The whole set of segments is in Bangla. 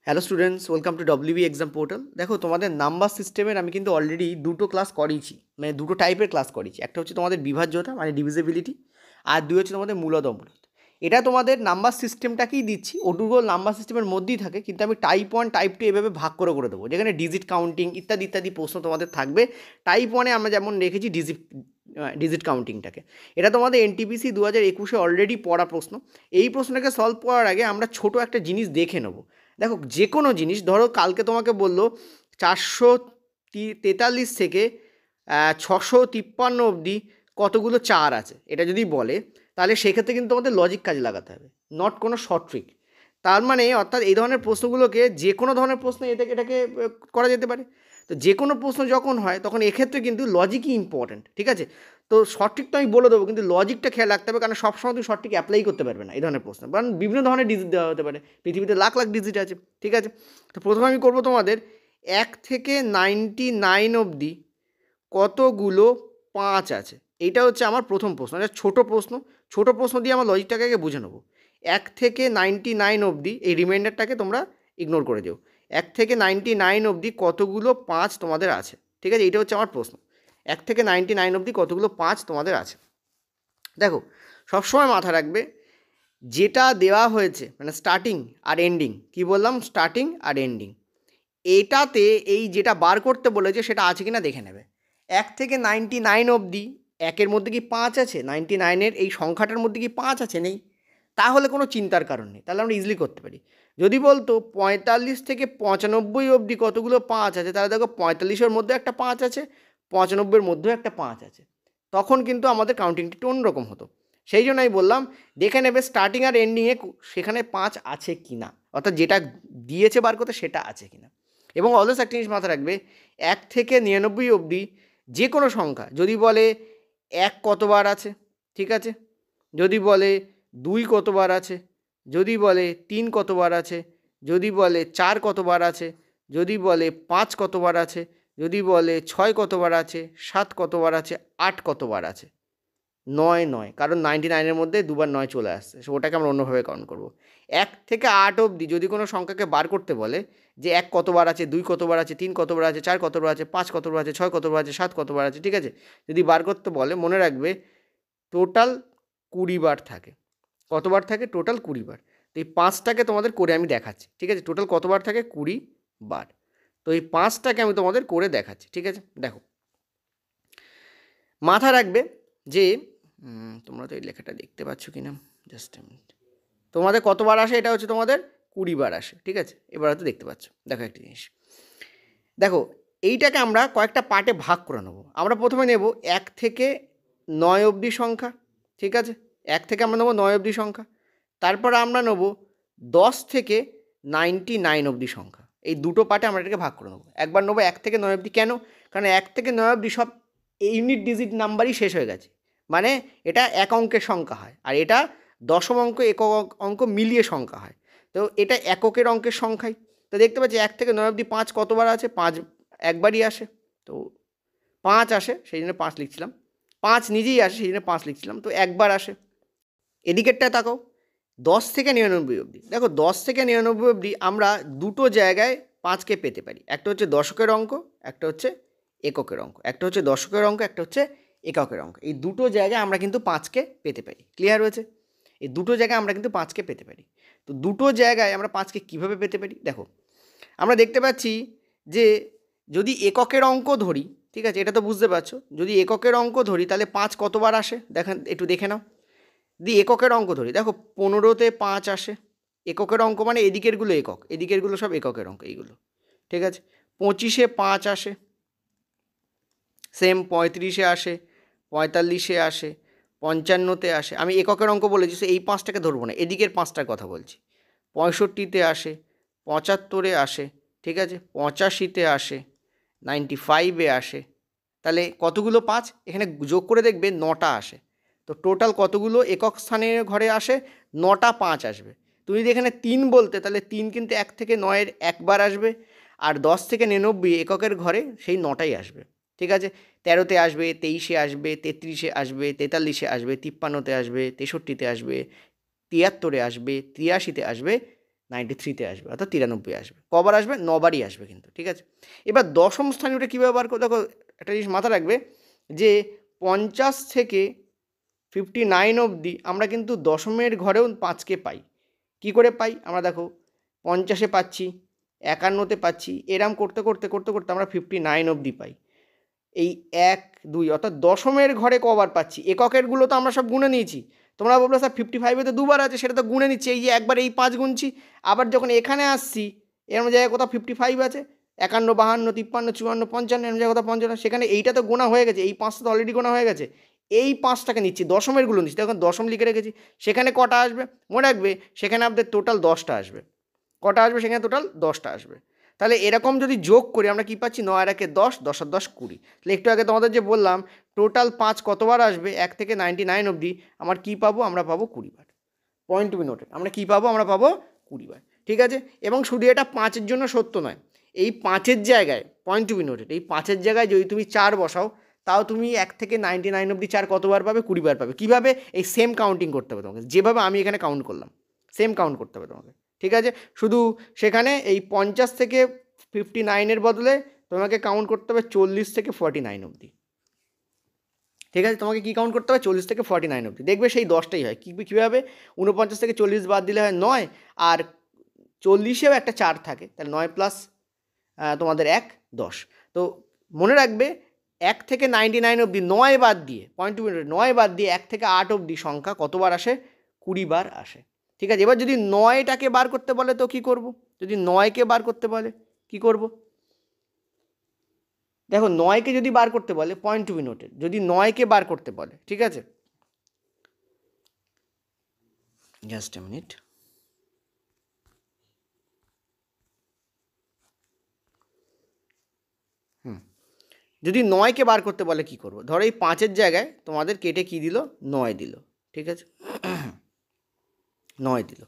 Hello students, welcome to WB exam portal. দেখো, তোমাদের নাম্বার সিস্টেমের আমি কিন্তু অলরেডি দুটো ক্লাস করিয়েছি, মানে দুটো টাইপের ক্লাস করিয়েছি। একটা হচ্ছে তোমাদের বিভাজ্যতা মানে ডিভিজিবিলিটি, আর দুই হচ্ছে তোমাদের মূলদ অমূলদ। এটা তোমাদের নাম্বার সিস্টেমটাকেই দিচ্ছি, ওটুকু নাম্বার সিস্টেমের মধ্যেই থাকে, কিন্তু আমি টাইপ ওয়ান টাইপ টু এভাবে ভাগ করে করে দেবো, যেখানে ডিজিট কাউন্টিং ইত্যাদি ইত্যাদি প্রশ্ন তোমাদের থাকবে। টাইপ ওয়ানে আমরা যেমন রেখেছি ডিজিট কাউন্টিংটাকে। এটা তোমাদের এনটিপিসি 2021-এ অলরেডি পড়া প্রশ্ন। এই প্রশ্নটাকে সলভ করার আগে আমরা ছোট একটা জিনিস দেখে নেবো। দেখো, যে কোনো জিনিস, ধরো কালকে তোমাকে বললো 443 থেকে 653 অবধি কতগুলো চার আছে, এটা যদি বলে তাহলে সেক্ষেত্রে কিন্তু তোমাদের লজিক কাজে লাগাতে হবে, নট কোনো শর্ট ট্রিক। তার মানে অর্থাৎ এই ধরনের প্রশ্নগুলোকে যে কোনো ধরনের প্রশ্ন এটাকে করা যেতে পারে। তো যে কোনো প্রশ্ন যখন হয় তখন এক্ষেত্রে কিন্তু লজিকই ইম্পর্ট্যান্ট, ঠিক আছে? তো সঠিক তো আমি বলে দেবো, কিন্তু লজিকটা খেয়াল রাখতে হবে, কারণ সবসময় তুমি সঠিক অ্যাপ্লাই করতে পারবে না এই ধরনের প্রশ্ন, কারণ বিভিন্ন ধরনের ডিজিট দেওয়া হতে পারে, পৃথিবীতে লাখ লাখ ডিজিট আছে, ঠিক আছে? তো প্রথমে আমি করবো তোমাদের 1 থেকে 99 অবধি কতগুলো পাঁচ আছে, এইটা হচ্ছে আমার প্রথম প্রশ্ন। এটা ছোটো প্রশ্ন, ছোটো প্রশ্ন দিয়ে আমার লজিকটাকে আগে বুঝে নেবো। 1 থেকে 99 অবধি এই রিমাইন্ডারটাকে তোমরা ইগনোর করে দিও। 1 থেকে 99 অবধি কতগুলো পাঁচ তোমাদের আছে, ঠিক আছে? এইটা হচ্ছে আমার প্রশ্ন, 1 থেকে 99 অবধি কতগুলো পাঁচ তোমাদের আছে। দেখো, সবসময় মাথা রাখবে, যেটা দেওয়া হয়েছে মানে স্টার্টিং আর এন্ডিং, কি বললাম, স্টার্টিং আর এন্ডিং, এটাতে এই যেটা বার করতে বলেছে সেটা আছে কিনা দেখে নেবে। 1 থেকে 99 অবধি একের মধ্যে কি পাঁচ আছে, 99-এর এই সংখ্যাটার মধ্যে কি পাঁচ আছে, নেই, তাহলে কোনো চিন্তার কারণ নেই, তাহলে আমরা ইজিলি করতে পারি। যদি বলতো 45 থেকে 95 অবধি কতগুলো পাঁচ আছে, তাহলে দেখো 45-এর মধ্যে একটা পাঁচ আছে, 95-এর মধ্যেও একটা পাঁচ আছে, তখন কিন্তু আমাদের কাউন্টিংটি একটু অন্যরকম হতো। সেই জন্য আমি বললাম দেখে নেবে স্টার্টিং আর এন্ডিংয়ে সেখানে পাঁচ আছে কি না, অর্থাৎ যেটা দিয়েছে বার করতে সেটা আছে কি না। এবং অলওয়েজ একটা জিনিস মাথায় রাখবে, 1 থেকে 99 অবধি যে কোনো সংখ্যা যদি বলে 1 কতবার আছে, ঠিক আছে, যদি বলে 2 কতবার আছে, যদি বলে 3 কতবার আছে, যদি বলে 4 কতবার আছে, যদি বলে 5 কতবার আছে, যদি বলে 6 কতবার আছে, 7 কতবার আছে, 8 কতবার আছে, 9 নয়, কারণ 99-এর মধ্যে দুবার 9 চলে আসছে, সো ওটাকে আমরা অন্যভাবে কাউন্ট করব। 1 থেকে 8 অবধি যদি কোনো সংখ্যাকে বার করতে বলে যে 1 কতবার আছে, 2 কতবার আছে, 3 কতবার আছে, 4 কতবার আছে, 5 কতবার আছে, 6 কতবার আছে, 7 কতবার আছে, ঠিক আছে, যদি বার করতে বলে মনে রাখবে টোটাল 20 বার থাকে। কতবার থাকে? টোটাল 20 বার। তো এই পাঁচটাকে তোমাদের করে আমি দেখাচ্ছি, ঠিক আছে? টোটাল কতবার থাকে? 20 বার। তো এই পাঁচটাকে আমি তোমাদের করে দেখাচ্ছি, ঠিক আছে? দেখো, মাথা রাখবে যে তোমরা তো এই লেখাটা দেখতে পাচ্ছ কি না, জাস্ট এ মিনিট, তোমাদের কতবার আসে, এটা হচ্ছে তোমাদের 20 বার আসে, ঠিক আছে? এবার হয়তো দেখতে পাচ্ছ। দেখো একটা জিনিস, দেখো এইটাকে আমরা কয়েকটা পার্টে ভাগ করে নেবো। আমরা প্রথমে নেব 1 থেকে 9 অবধি সংখ্যা, ঠিক আছে? 1 থেকে আমরা নেবো 9 অবধি সংখ্যা। তারপর আমরা নেবো 10 থেকে 99 অবধি সংখ্যা। এই দুটো পার্টে আমরা এটাকে ভাগ করে নেবো। একবার নেবো 1 থেকে 9 অবধি, কেন? কারণ 1 থেকে 9 অবধি সব ইউনিট ডিজিট নাম্বারই শেষ হয়ে গেছে, মানে এটা এক অঙ্কের সংখ্যা হয়, আর এটা দশম অঙ্ক একক অঙ্ক মিলিয়ে সংখ্যা হয়। তো এটা এককের অঙ্কের সংখ্যাই। তো দেখতে পাচ্ছি 1 থেকে 9 অবধি 5 কতবার আছে? 5 একবারই আসে, তো 5 আসে, সেই জন্য 5 লিখছিলাম। 5 নিজেই আসে, সেই জন্য 5 লিখছিলাম, তো একবার আসে। এদিকেরটায় তাকাও, 10 থেকে 99 অবধি। দেখো 10 থেকে 99 অবধি আমরা দুটো জায়গায় 5কে পেতে পারি, একটা হচ্ছে দশকের অঙ্ক, একটা হচ্ছে এককের অঙ্ক। একটা হচ্ছে দশকের অঙ্ক, একটা হচ্ছে এককের অঙ্ক। এই দুটো জায়গায় আমরা কিন্তু 5কে পেতে পারি। ক্লিয়ার হয়েছে? এই দুটো জায়গায় আমরা কিন্তু 5কে পেতে পারি। তো দুটো জায়গায় আমরা 5কে কীভাবে পেতে পারি? দেখো, আমরা দেখতে পাচ্ছি যে যদি এককের অঙ্ক ধরি, ঠিক আছে, এটা তো বুঝতে পারছো, যদি এককের অঙ্ক ধরি তাহলে 5 কতবার আসে দেখেন, একটু দেখে নাও। এককের অঙ্ক ধরি, দেখো 15-তে 5 আসে। এককের অঙ্ক মানে এদিকেরগুলো একক, এদিকেরগুলো সব এককের অঙ্ক এইগুলো, ঠিক আছে? 25-এ 5 আসে, সেম 35-এ আসে, 45-এ আসে, 55-তে আসে। আমি এককের অঙ্ক বলেছি, সো এই 5টাকে ধরবো না, এদিকের 5টার কথা বলছি। 65-তে আসে, 75-এ আসে, ঠিক আছে, 85-তে আসে, 95-এ আসে। তাহলে কতগুলো 5? এখানে যোগ করে দেখবে 9টা আসে। তো টোটাল কতগুলো একক স্থানের ঘরে আসে? 9টা 5 আসবে। তুমি যদি এখানে 3 বলতে, তাহলে 3 কিন্তু 1 থেকে 9-এর একবার আসবে, আর 10 থেকে 99 এককের ঘরে সেই 9টাই আসবে, ঠিক আছে? 13-তে আসবে, 23-এ আসবে, 33-এ আসবে, 43-এ আসবে, 53-তে আসবে, 63-তে আসবে, 73-এ আসবে, 83-তে আসবে, 93-তে আসবে, অর্থাৎ 93 আসবে। কবার আসবে? 9বারই আসবে কিন্তু, ঠিক আছে। এবার দশম স্থানীয়টা কীভাবে বার করো? দেখো একটা জিনিস মাথা রাখবে যে 50 থেকে 59 অবধি আমরা কিন্তু দশমের ঘরেও 5কে পাই। কি করে পাই? আমরা দেখো 50-এ পাচ্ছি, 51-তে পাচ্ছি, এরম করতে করতে করতে করতে আমরা 59 অবধি পাই। এই 1, 2 অর্থাৎ দশমের ঘরে কবার পাচ্ছি? এককেরগুলো তো আমরা সব গুনে নিয়েছি। তোমরা বলবে স্যার 55-এ তো 2বার আছে, সেটা তো গুনে নিচ্ছি। এই যে একবার এই 5 গুনছি, আবার যখন এখানে আসছি এরম জায়গায় কোথাও 55 আছে, 51, 52, 53, 54, 55 এরম জায়গায় কোথাও 55, সেখানে এইটা তো গোনা হয়ে গেছে, এই 5টা তো অলরেডি গোনা হয়ে গেছে। এই 5টাকে নিচ্ছি, দশমেরগুলো নিচ্ছি, তখন দশম লিখে রেখেছি। সেখানে কটা আসবে? মনে রাখবে সেখানে আপনাদের টোটাল 10টা আসবে। কটা আসবে? সেখানে টোটাল 10টা আসবে। তাহলে এরকম যদি যোগ করি আমরা কী পাচ্ছি? 9 আর 1 10, 10 আর 10 20। তাহলে একটু আগে তোমাদের যে বললাম টোটাল 5 কতবার আসবে 1 থেকে 99 অবধি, আমার কী পাবো? আমরা পাবো 20 বার। পয়েন্ট টু বি নোটেড, আমরা কী পাবো? আমরা পাবো 20 বার, ঠিক আছে। এবং শুধু এটা 5-এর জন্য সত্য নয়, এই 5-এর জায়গায়, পয়েন্ট টু বি নোটেড, এই 5-এর জায়গায় যদি তুমি 4 বসাও তাও তুমি 1 থেকে 99 অবধি 4 কতবার পাবে? 20 বার পাবে। কীভাবে? এই সেম কাউন্টিং করতে হবে তোমাকে, যেভাবে আমি এখানে কাউন্ট করলাম সেম কাউন্ট করতে হবে তোমাকে, ঠিক আছে। শুধু সেখানে এই 50 থেকে 59-এর বদলে তোমাকে কাউন্ট করতে হবে 40 থেকে 49 অবধি, ঠিক আছে। তোমাকে কী কাউন্ট করতে হবে? 40 থেকে 49 অবধি। দেখবে সেই 10টাই হয়। কীভাবে? 49 থেকে 40 বাদ দিলে হয় 9, আর 40-এও একটা 4 থাকে, তাহলে 9 প্লাস তোমাদের 1 10। তো মনে রাখবে 1 থেকে 99 অবধি 9 বাদ দিয়ে, পয়েন্ট টু মিনিট, 9 বাদ দিয়ে 1 থেকে 8 অবধি সংখ্যা কতবার আসে? 20 বার আসে, ঠিক আছে। এবার যদি 9টাকে বার করতে বলে তো কী করব? যদি 9কে বার করতে বলে কী করব? দেখো 9কে যদি বার করতে বলে, পয়েন্ট টু বি নোটেড, যদি 9কে বার করতে বলে, ঠিক আছে, জাস্ট এ মিনিট, যদি 9কে বার করতে বলে কী করবো? ধরো এই 5-এর জায়গায় তোমাদের কেটে কী দিল? 9 দিল, ঠিক আছে, 9 দিল।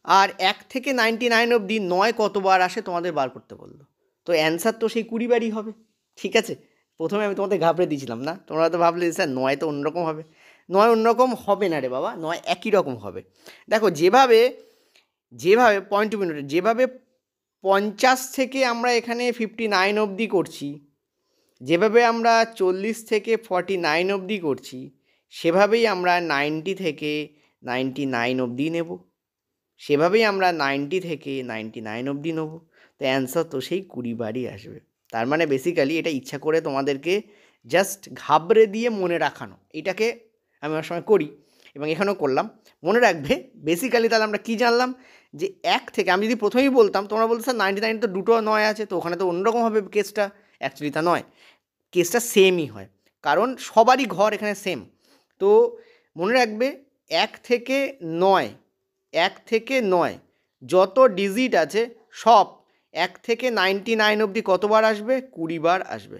আর 1 থেকে 99 অবধি 9 কতবার আসে তোমাদের বার করতে বললো, তো অ্যান্সার তো সেই 20 বারই হবে, ঠিক আছে। প্রথমে আমি তোমাদের ঘাবড়ে দিয়েছিলাম না? তোমরা তো ভাবলে স্যার 9 তো অন্যরকম হবে। 9 অন্যরকম হবে না রে বাবা, 9 একই রকম হবে। দেখো যেভাবে পয়েন্ট টু মিনিট, যেভাবে 50 থেকে আমরা এখানে 59 অবধি করছি, যেভাবে আমরা 40 থেকে 49 অবধি করছি, সেভাবেই আমরা 90 থেকে 99 অবধি নেব, সেভাবেই আমরা 90 থেকে 99 অবধি নেব। তো অ্যান্সার তো সেই 20 বারই আসবে। তার মানে বেসিক্যালি এটা ইচ্ছা করে তোমাদেরকে জাস্ট ঘাবড়ে দিয়ে মনে রাখানো, এটাকে আমি অনেক সময় করি এবং এখানেও করলাম। মনে রাখবে বেসিক্যালি তাহলে আমরা কী জানলাম? যে 1 থেকে, আমি যদি প্রথমেই বলতাম তোমরা বলতে স্যার 99 তো দুটো 9 আছে, তো ওখানে তো অন্যরকম হবে কেসটা। অ্যাকচুয়ালি তা নয়, কেসটা সেমই হয়, কারণ সবারই ঘর এখানে সেম। তো মনে রাখবে 1 থেকে 9, 1 থেকে 9 যত ডিজিট আছে সব 1 থেকে 99 অবধি কতবার আসবে? 20 বার আসবে।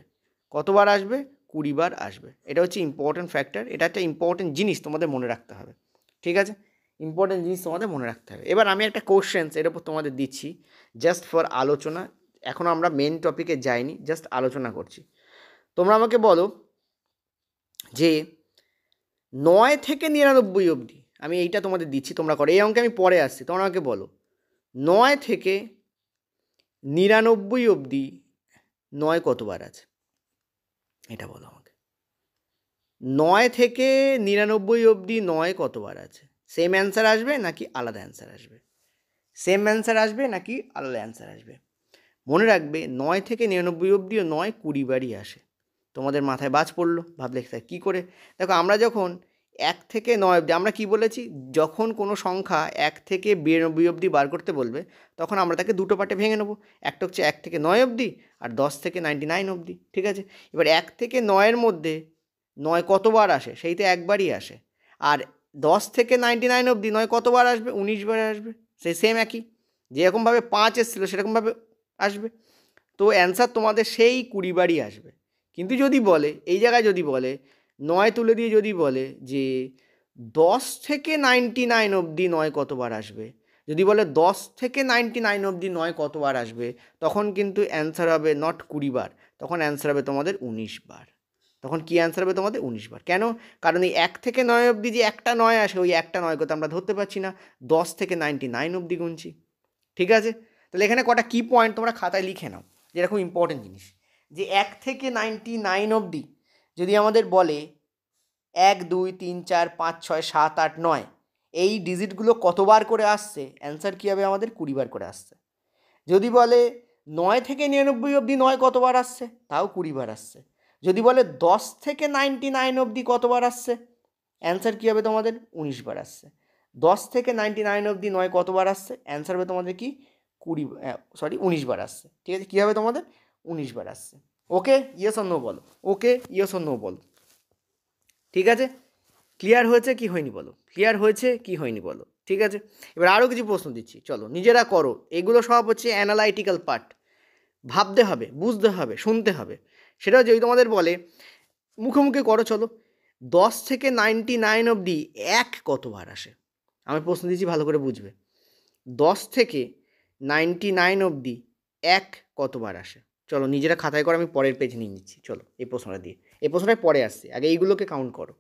কতবার আসবে? 20 বার আসবে। এটা হচ্ছে ইম্পর্টেন্ট ফ্যাক্টর, এটা একটা ইম্পর্টেন্ট জিনিস তোমাদের মনে রাখতে হবে, ঠিক আছে। ইম্পর্টেন্ট জিনিস তোমাদের মনে রাখতে হবে। এবার আমি একটা কোশ্চেন্স এর উপর তোমাদের দিচ্ছি জাস্ট ফর আলোচনা। এখনও আমরা মেন টপিকে যাইনি, জাস্ট আলোচনা করছি। তোমরা আমাকে বলো যে 9 থেকে 99 অবধি, আমি এইটা তোমাদের দিচ্ছি, তোমরা করো। এই অঙ্কে আমি পরে আসছি। তোমরা আমাকে বলো 9 থেকে 99 অবধি 9 কতবার আছে? এটা বলো আমাকে। 9 থেকে 99 অবধি 9 কতবার আছে? সেম অ্যান্সার আসবে নাকি আলাদা অ্যান্সার আসবে? সেম অ্যান্সার আসবে নাকি আলাদা অ্যান্সার আসবে? মনে রাখবে 9 থেকে 99 অবধিও 9 20 বারই আসে। তোমাদের মাথায় বাজ পড়লো, ভাবলে স্যার কী করে? দেখো আমরা যখন 1 থেকে 9 অবধি, আমরা কি বলেছি? যখন কোনো সংখ্যা 1 থেকে 92 অবধি বার করতে বলবে তখন আমরা তাকে দুটো পার্টে ভেঙে নেবো। একটা হচ্ছে 1 থেকে 9 অবধি আর 10 থেকে 99 অবধি, ঠিক আছে। এবার 1 থেকে 9-এর মধ্যে 9 কতবার আসে? সেই তো একবারই আসে। আর 10 থেকে 99 অবধি 9 কতবার আসবে? 19 বার আসবে। সেই সেম একই, যেরকমভাবে 5 এসেছিলো সেরকমভাবে আসবে। তো অ্যান্সার তোমাদের সেই 20 বারই আসবে। কিন্তু যদি বলে, এই জায়গায় যদি বলে 9 তুলে দিয়ে যদি বলে যে 10 থেকে 99 অবধি 9 কতবার আসবে, যদি বলে 10 থেকে 99 অবধি 9 কতবার আসবে, তখন কিন্তু অ্যান্সার হবে নট 20 বার, তখন অ্যান্সার হবে তোমাদের 19 বার। তখন কী অ্যান্সার হবে তোমাদের? 19 বার। কেন? কারণ এই 1 থেকে 9 অবধি যে একটা 9 আসে, ওই একটা 9 কথা আমরা ধরতে পারছি না, 10 থেকে 99 অবধি গুনছি। ঠিক আছে, তাহলে এখানে কটা কি পয়েন্ট তোমরা খাতায় লিখে নাও, যেটা খুব ইম্পর্টেন্ট জিনিস, যে 1 থেকে 99 অবধি যদি আমাদের বলে 1 2 3 4 5 6 7 8 9 এই ডিজিটগুলো কতবার করে আসছে, অ্যান্সার কী হবে আমাদের 20 বার করে আসছে। যদি বলে 9 থেকে 99 অবধি 9 কতবার আসছে, তাও 20 বার আসছে। যদি বলে 10 থেকে 99 অবধি কতবার আসছে, অ্যান্সার কী হবে তোমাদের 19 বার আসছে। 10 থেকে 99 অবধি 9 কতবার আসছে, অ্যান্সার হবে তোমাদের কি 19 বার আসছে। ঠিক আছে, কী হবে তোমাদের 19 বার আসছে। ওকে, ইয়েস অর নো বলো, ওকে ইয়েস অর নো বলো। ঠিক আছে, ক্লিয়ার হয়েছে কি হয়নি বলো, ক্লিয়ার হয়েছে কি হয়নি বলো। ঠিক আছে, এবার আরও কিছু প্রশ্ন দিচ্ছি, চলো নিজেরা করো। এগুলো সব হচ্ছে অ্যানালাইটিক্যাল পার্ট, ভাবতে হবে, বুঝতে হবে, শুনতে হবে। সেটা যদি তোমাদের বলে মুখে মুখে করো, চলো 10 থেকে 99 অবধি 1 কতবার আসে, আমি প্রশ্ন দিচ্ছি ভালো করে বুঝবে। 10 থেকে 99 অবধি 1 কতবার আসে, চলো নিজেরা খাতায় করো, আমি পরের পেজ নিয়ে নিচ্ছি। চলো এই প্রশ্নটা দিয়ে, এই প্রশ্নটাই পরে আসছে, আগে এইগুলোকে কাউন্ট করো।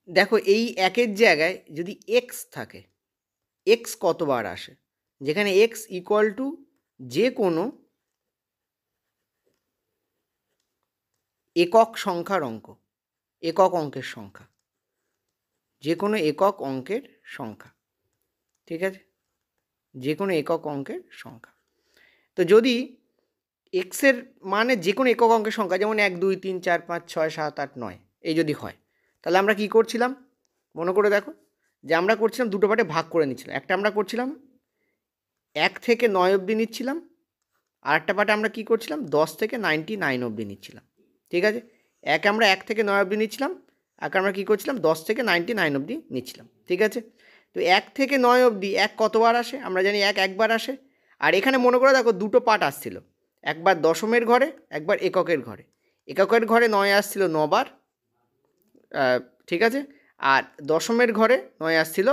দেখো এই 1-এর জায়গায় যদি এক্স থাকে, এক্স কতবার আসে, যেখানে এক্স ইকুয়াল টু যে কোনো একক সংখ্যার অঙ্ক, একক অঙ্কের সংখ্যা, যে কোনো একক অঙ্কের সংখ্যা। ঠিক আছে, যে কোনো একক অঙ্কের সংখ্যা। তো যদি এক্সের মানে যে কোনো একক অঙ্কের সংখ্যা, যেমন 1 2 3 4 5 6 7 8 9 এই যদি হয়, তাহলে আমরা কি করছিলাম মনে করে দেখো, যে আমরা করছিলাম দুটো পার্টে ভাগ করে নিচ্ছিলাম। একটা আমরা করছিলাম 1 থেকে 9 অবধি নিচ্ছিলাম, আর একটা পার্টে আমরা কী করছিলাম 10 থেকে 99 অবধি নিচ্ছিলাম। ঠিক আছে, আমরা 1 থেকে 9 অবধি নিচ্ছিলাম, আর আমরা কী করছিলাম 10 থেকে 99 অবধি নিচ্ছিলাম। ঠিক আছে, তো 1 থেকে 9 অবধি 1 কতবার আসে, আমরা জানি 1 একবার আসে। আর এখানে মনে করে দেখো দুটো পার্ট আসছিল, একবার দশমের ঘরে, একবার এককের ঘরে। এককের ঘরে 9 আসছিল 9 বার, ঠিক আছে, আর দশমের ঘরে 9 আসছিল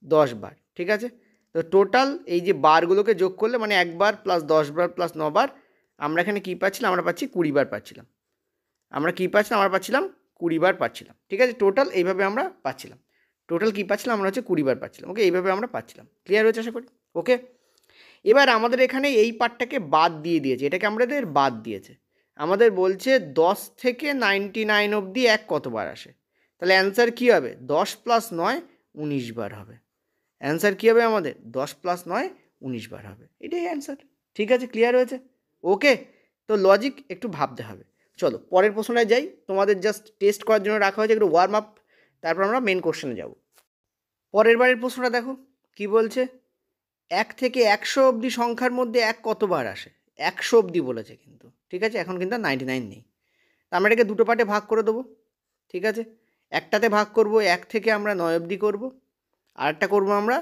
10 বার। ঠিক আছে, তো টোটাল এই যে বারগুলোকে যোগ করলে মানে 1 বার প্লাস 10 বার প্লাস 9 বার, আমরা এখানে কী পাচ্ছিলাম, আমরা পাচ্ছি 20 বার পাচ্ছিলাম। আমরা কী পাচ্ছিলাম, আমরা পাচ্ছিলাম 20 বার পাচ্ছিলাম। ঠিক আছে, টোটাল এইভাবে আমরা পাচ্ছিলাম, টোটাল কী পাচ্ছিলাম আমরা হচ্ছে 20 বার পাচ্ছিলাম। ওকে, এইভাবে আমরা পাচ্ছিলাম। ক্লিয়ার হয়েছে আশা করি। ওকে, এবার আমাদের এখানে এই পার্টটাকে বাদ দিয়ে দিয়েছে, এটাকে আমাদের বাদ দিয়েছে। আমাদের বলছে 10 থেকে 99 অবধি 1 কতবার আসে, তাহলে অ্যান্সার কী হবে 10 প্লাস 9 19 বার হবে। অ্যান্সার কী হবে আমাদের 10 প্লাস 9 19 বার হবে, এটাই অ্যান্সার। ঠিক আছে, ক্লিয়ার হয়েছে। ওকে, তো লজিক একটু ভাবতে হবে। চলো পরের প্রশ্নটায় যাই, তোমাদের জাস্ট টেস্ট করার জন্য রাখা হয়েছে, একটু ওয়ার্ম আপ, তারপর আমরা মেন কোশ্চেনে যাব। পরের বারের প্রশ্নটা দেখো কি বলছে, 1 থেকে 100 অবধি সংখ্যার মধ্যে 1 কতবার আসে, 100 অবধি বলেছে কিন্তু। ঠিক আছে, এখন কিন্তু 99 নেই, তা আমরা এটাকে দুটো পার্টে ভাগ করে দেবো। ঠিক আছে, একটাতে ভাগ করব 1 থেকে আমরা 9 অবধি করব, আরেকটা করব আমরা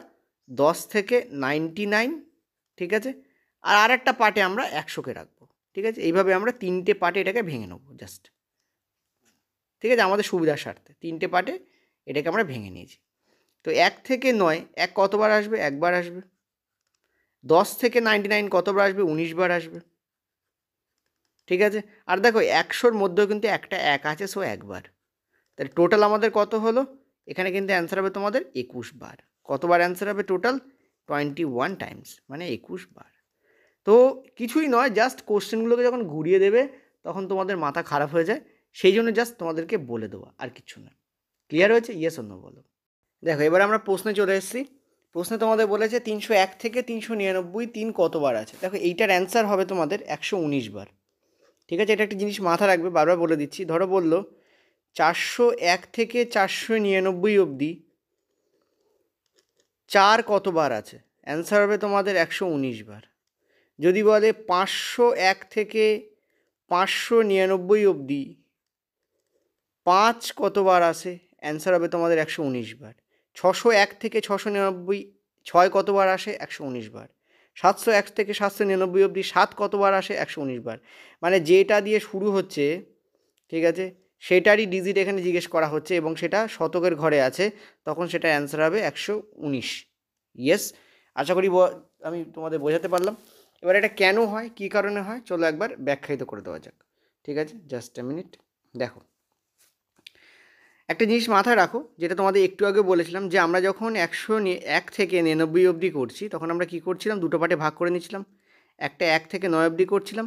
10 থেকে 99। ঠিক আছে, আর আরেকটা পার্টে আমরা 100কে রাখবো। ঠিক আছে, এইভাবে আমরা 3টে পার্টে এটাকে ভেঙে নেবো জাস্ট। ঠিক আছে, আমাদের সুবিধার স্বার্থে 3টে পার্টে এটাকে আমরা ভেঙে নিয়েছি। তো 1 থেকে 9 1 কতবার আসবে, একবার আসবে। 10 থেকে 99 কতবার আসবে, 19 বার আসবে। ঠিক আছে, আর দেখো 100-র মধ্যেও কিন্তু একটা 1 আছে, সো একবার। তাহলে টোটাল আমাদের কত হলো, এখানে কিন্তু অ্যান্সার হবে তোমাদের 21 বার। কতবার অ্যান্সার হবে টোটাল 21 টাইমস, মানে 21 বার। তো কিছুই নয়, জাস্ট কোশ্চেনগুলোকে যখন ঘুরিয়ে দেবে তখন তোমাদের মাথা খারাপ হয়ে যায়, সেই জন্য জাস্ট তোমাদেরকে বলে দেওয়া, আর কিছু না। ক্লিয়ার হয়েছে, ইয়েস অর নো বলো। দেখো এবার আমরা প্রশ্নে চলে এসেছি। প্রশ্নে তোমাদের বলেছে 301 থেকে 399 3 কতবার আছে। দেখো এইটার অ্যান্সার হবে তোমাদের 119 বার। ঠিক আছে, এটা একটা জিনিস মাথা রাখবে, বারবার বলে দিচ্ছি। ধরো বললো 401 থেকে 499 অবধি 4 কতবার আছে, অ্যান্সার হবে তোমাদের 119 বার। যদি বলে 501 থেকে 599 অবধি 5 কতবার আসে, অ্যান্সার হবে তোমাদের 119 বার। 601 থেকে 699 6 কতবার আসে, 119 বার। 701 থেকে 799 অবধি 7 কতবার আসে, 119 বার। মানে যেটা দিয়ে শুরু হচ্ছে, ঠিক আছে, সেটারই ডিজিট এখানে জিজ্ঞেস করা হচ্ছে এবং সেটা শতকের ঘরে আছে, তখন সেটা অ্যান্সার হবে 119। ইয়েস, আশা করি আমি তোমাদের বোঝাতে পারলাম। এবার এটা কেন হয়, কী কারণে হয়, চলো একবার ব্যাখ্যায়িত করে দেওয়া যাক। ঠিক আছে, জাস্ট এ মিনিট। দেখো একটা জিনিস মাথায় রাখো, যেটা তোমাদের একটু আগে বলেছিলাম, যে আমরা যখন 1 থেকে 99 অবধি করছি তখন আমরা কী করছিলাম, দুটো পার্টে ভাগ করে নিচ্ছিলাম। একটা 1 থেকে 9 অবধি করছিলাম,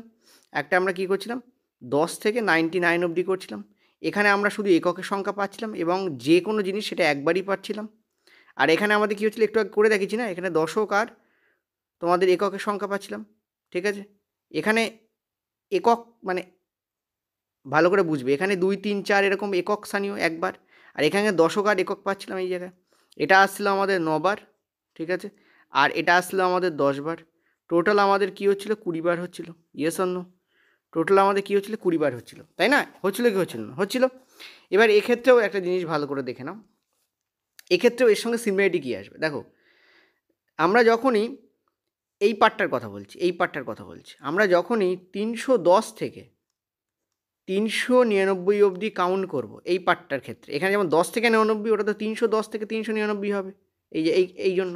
একটা আমরা কী করছিলাম 10 থেকে 99 অবধি করছিলাম। এখানে আমরা শুধু এককের সংখ্যা পাচ্ছিলাম এবং যে কোনো জিনিস সেটা একবারই পাচ্ছিলাম। আর এখানে আমাদের কী হচ্ছিল, একটু আগে করে দেখিয়েছি না, এখানে দশক আর তোমাদের এককের সংখ্যা পাচ্ছিলাম। ঠিক আছে, এখানে একক মানে ভালো করে বুঝবে, এখানে 2 3 4 এরকম একক স্থানীয় একবার, আর এখানে দশক আর একক পাচ্ছিলাম এই জায়গায়। এটা আসছিল আমাদের 9 বার, ঠিক আছে, আর এটা আসছিল আমাদের 10 বার। টোটাল আমাদের কী হচ্ছিল, 20 বার হচ্ছিল। Yes or no? টোটাল আমাদের কী হচ্ছিল, 20 বার হচ্ছিল, তাই না? হচ্ছিল কি হচ্ছিল না? হচ্ছিল। এবার এক্ষেত্রেও একটা জিনিস ভালো করে দেখে নাও, এক্ষেত্রেও এর সঙ্গে সিমিলারিটি কী আসবে। দেখো, আমরা যখনই এই পার্টটার কথা বলছি, আমরা যখনই 310 থেকে 399 অবধি কাউন্ট করব এই পার্টটার ক্ষেত্রে, এখানে যেমন 10 থেকে 99, ওটা তো 310 থেকে 399 হবে, এই যে এই জন্য।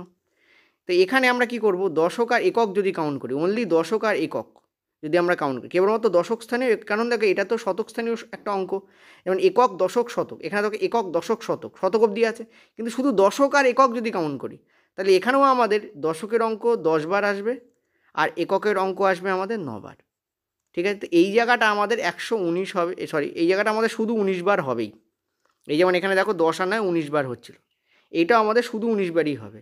তো এখানে আমরা কি করব, দশক আর একক যদি কাউন্ট করি, অনলি দশক আর একক যদি আমরা কাউন্ট করি, কেবলমাত্র দশক স্থানীয়, কারণ দেখো এটা তো শতক স্থানীয় একটা অঙ্ক, যেমন একক দশক শতক, এখানে দেখো একক দশক শতক, শতক অবধি আছে, কিন্তু শুধু দশক আর একক যদি কাউন্ট করি, তাহলে এখানেও আমাদের দশকের অঙ্ক 10 বার আসবে আর এককের অঙ্ক আসবে আমাদের 9 বার। ঠিক আছে, তো এই জায়গাটা আমাদের 119 হবে, সরি, এই জায়গাটা আমাদের শুধু 19 বার হবেই। এই যেমন এখানে দেখো 10 আর 9 19 বার হচ্ছিল, এটা আমাদের শুধু 19 বারই হবে।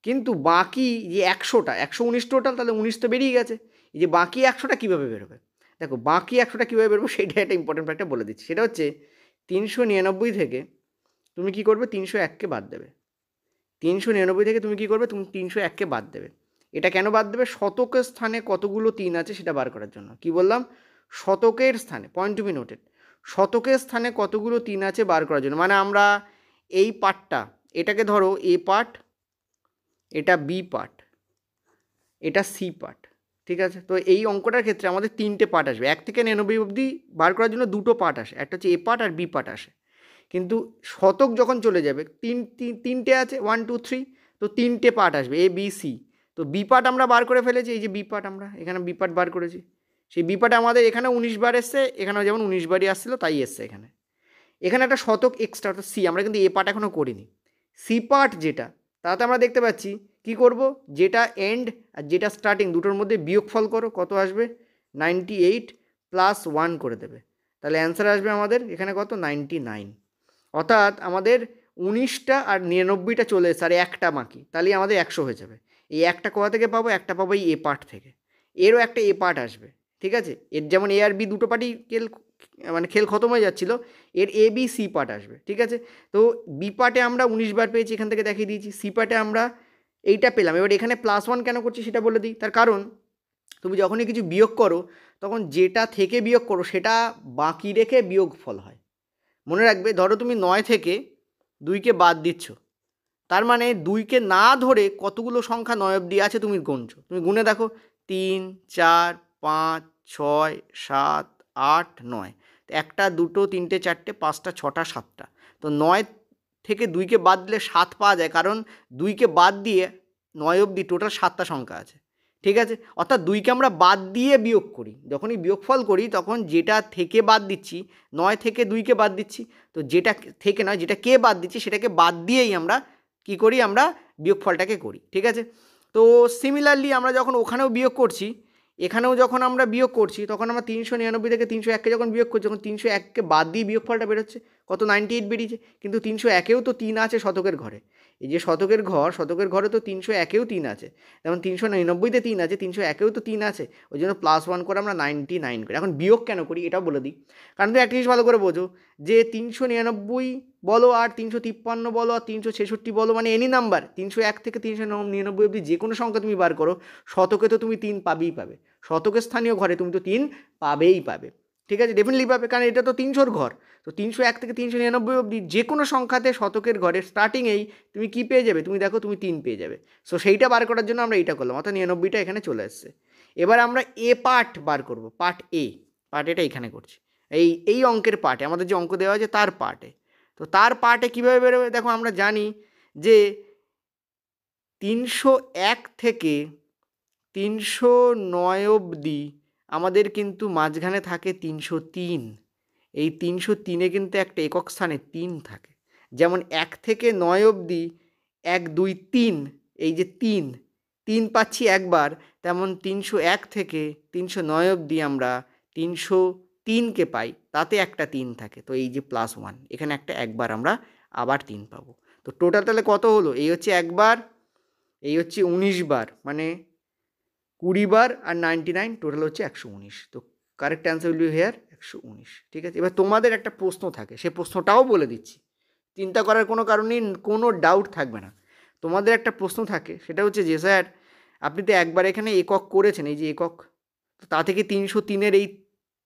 কিন্তু বাকি যে 100টা, 119 টোটাল, তাহলে 19 তো বেরিয়ে গেছে। এই যে বাকি 100টা কীভাবে বেরোবে, দেখো বাকি 100টা কীভাবে বেরোবে সেইটা একটা ইম্পর্টেন্ট ফ্যাক্টর বলে দিচ্ছি। সেটা হচ্ছে 399 থেকে তুমি কী করবে, 301কে বাদ দেবে। 399 থেকে তুমি কী করবে, তুমি 301কে বাদ দেবে। এটা কেন বাদ দেবে, শতকের স্থানে কতগুলো 3 আছে সেটা বার করার জন্য। কি বললাম, শতকের স্থানে, পয়েন্ট টু বি নোটেড, শতকের স্থানে কতগুলো 3 আছে বার করার জন্য। মানে আমরা এই পার্টটা, এটাকে ধরো এ পার্ট, এটা বি পার্ট, এটা সি পার্ট, ঠিক আছে। তো এই অঙ্কটার ক্ষেত্রে আমাদের 3টে পার্ট আসবে, 1 থেকে 99 অবধি বার করার জন্য 2টো পার্ট আসে, একটা হচ্ছে এ পার্ট আর বি পার্ট আসে। কিন্তু শতক যখন চলে যাবে, তিনটে আছে 1 2 3, তো 3টে পার্ট আসবে, এ বি সি। তো বি পার্ট আমরা বার করে ফেলেছি, এই যে বি পার্ট, আমরা এখানে বি পার্ট বার করেছি। সেই বি পার্টে আমাদের এখানে 19 বার এসছে, এখানেও যেমন 19 বারই আসছিলো তাই এসছে এখানে। এখানে একটা শতক এক্সট্রা, অর্থাৎ সি, আমরা কিন্তু এ পার্ট এখনও করিনি। সি পার্ট যেটা, তাতে আমরা দেখতে পাচ্ছি কি করব, যেটা এন্ড আর যেটা স্টার্টিং দুটোর মধ্যে বিয়োগফল করো, কত আসবে, 98 প্লাস 1 করে দেবে, তাহলে অ্যান্সার আসবে আমাদের এখানে কত, 99। অর্থাৎ আমাদের 19টা আর 99টা চলে এসেছে, আর একটা বাকি, তাহলেই আমাদের 100 হয়ে যাবে। এই একটা কোথা থেকে পাবো, একটা পাবো এই এ পার্ট থেকে, এরও একটা এ পার্ট আসবে, ঠিক আছে। এর যেমন এ আর বি দুটো পার্টই খেল খতম হয়ে যাচ্ছিলো, এর এ বি সি পার্ট আসবে, ঠিক আছে। তো বি পার্টে আমরা 19 বার পেয়েছি, এখান থেকে দেখিয়ে দিয়েছি। সি পার্টে আমরা এইটা পেলাম। এবার এখানে +1 কেন করছি সেটা বলে দিই। তার কারণ তুমি যখনই কিছু বিয়োগ করো, তখন যেটা থেকে বিয়োগ করো সেটা বাকি রেখে বিয়োগ ফল হয়। মনে রাখবে, ধরো তুমি 9 থেকে 2কে বাদ দিচ্ছ, তার মানে 2কে না ধরে কতগুলো সংখ্যা 9 অবধি আছে তুমি গুনছো, তুমি গুনে দেখো, 3 4 5 6 7 8 9, একটা দুটো তিনটে চারটে পাঁচটা ছটা সাতটা। তো 9 থেকে 2কে বাদ দিলে 7 পাওয়া যায়, কারণ 2কে বাদ দিয়ে 9 অবধি টোটাল 7টা সংখ্যা আছে, ঠিক আছে। অর্থাৎ 2কে আমরা বাদ দিয়ে বিয়োগ করি, যখনই বিয়োগফল করি তখন যেটা থেকে বাদ দিচ্ছি, 9 থেকে 2কে বাদ দিচ্ছি, তো যেটা থেকে নয়, যেটা কে বাদ দিচ্ছি সেটাকে বাদ দিয়েই আমরা কী করি, আমরা বিয়োগফলটাকে করি, ঠিক আছে। তো সিমিলারলি আমরা যখন ওখানেও বিয়োগ করছি, এখানেও যখন আমরা বিয়োগ করছি, তখন আমরা 399 থেকে 301কে যখন বিয়োগ করছি, যখন 301কে বাদ দিয়ে বিয়োগফলটা বেরোচ্ছে, কত, 98 বেরিয়েছে। কিন্তু 301এও তো 3 আছে শতকের ঘরে, এই যে শতকের ঘরে তো 301এও 3 আছে, যেমন 399তে 3 আছে, 301এও তো 3 আছে, ওই জন্য +1 করে আমরা 99 করি। এখন বিয়োগ কেন করি এটাও বলে দিই, কারণ তুমি একটা জিনিস ভালো করে বোঝো, যে 399 বলো আর 353 বলো আর 366 বলো, মানে এনি নাম্বার 301 থেকে 399 অবধি যে কোনো সংখ্যা তুমি বার করো, শতকে তো তুমি 3 পাবেই পাবে, শতকের স্থানীয় ঘরে তুমি তো 3 পাবেই পাবে, ঠিক আছে, ডেফিনেটলি পাবে, কারণ এটা তো 300-র ঘর। তো 301 থেকে 399 অবধি যে কোনো সংখ্যাতে শতকের ঘরের স্টার্টিংয়েই তুমি কী পেয়ে যাবে, তুমি দেখো তুমি 3 পেয়ে যাবে। সো সেইটা বার করার জন্য আমরা এইটা করলাম, অর্থাৎ 99টা এখানে চলে আসছে। এবার আমরা এ পার্ট বার করব, পার্ট এটা এখানে করছি, এই অঙ্কের পার্টে, আমাদের যে অঙ্ক দেওয়া আছে তার পার্টে। তো তার পার্টে কীভাবে বেরোবে, দেখো আমরা জানি যে 301 থেকে 309 অবধি আমাদের কিন্তু মাঝখানে থাকে 303, এই 303-এ কিন্তু একটা একক স্থানে 3 থাকে। যেমন 1 থেকে 9 অবধি 1 2 3, এই যে 3 পাচ্ছি একবার, তেমন 301 থেকে 309 অবধি আমরা 303কে পাই, তাতে একটা 3 থাকে। তো এই যে +1, এখানে একটা একবার আমরা আবার 3 পাবো। তো টোটাল তাহলে কত হলো? এই হচ্ছে একবার, এই হচ্ছে 19 বার, মানে 20 বার আর 99, টোটাল হচ্ছে 119। তো correct answer will be here 119। ঠিক আছে, এবার তোমাদের একটা প্রশ্ন থাকে, সে প্রশ্নটাও বলে দিচ্ছি, চিন্তা করার কোনো কারণেই, কোনো ডাউট থাকবে না। তোমাদের একটা প্রশ্ন থাকে, সেটা হচ্ছে যে স্যার আপনি তো একবার এখানে একক করেছেন, এই যে একক, তো তা থেকে 303-এর এই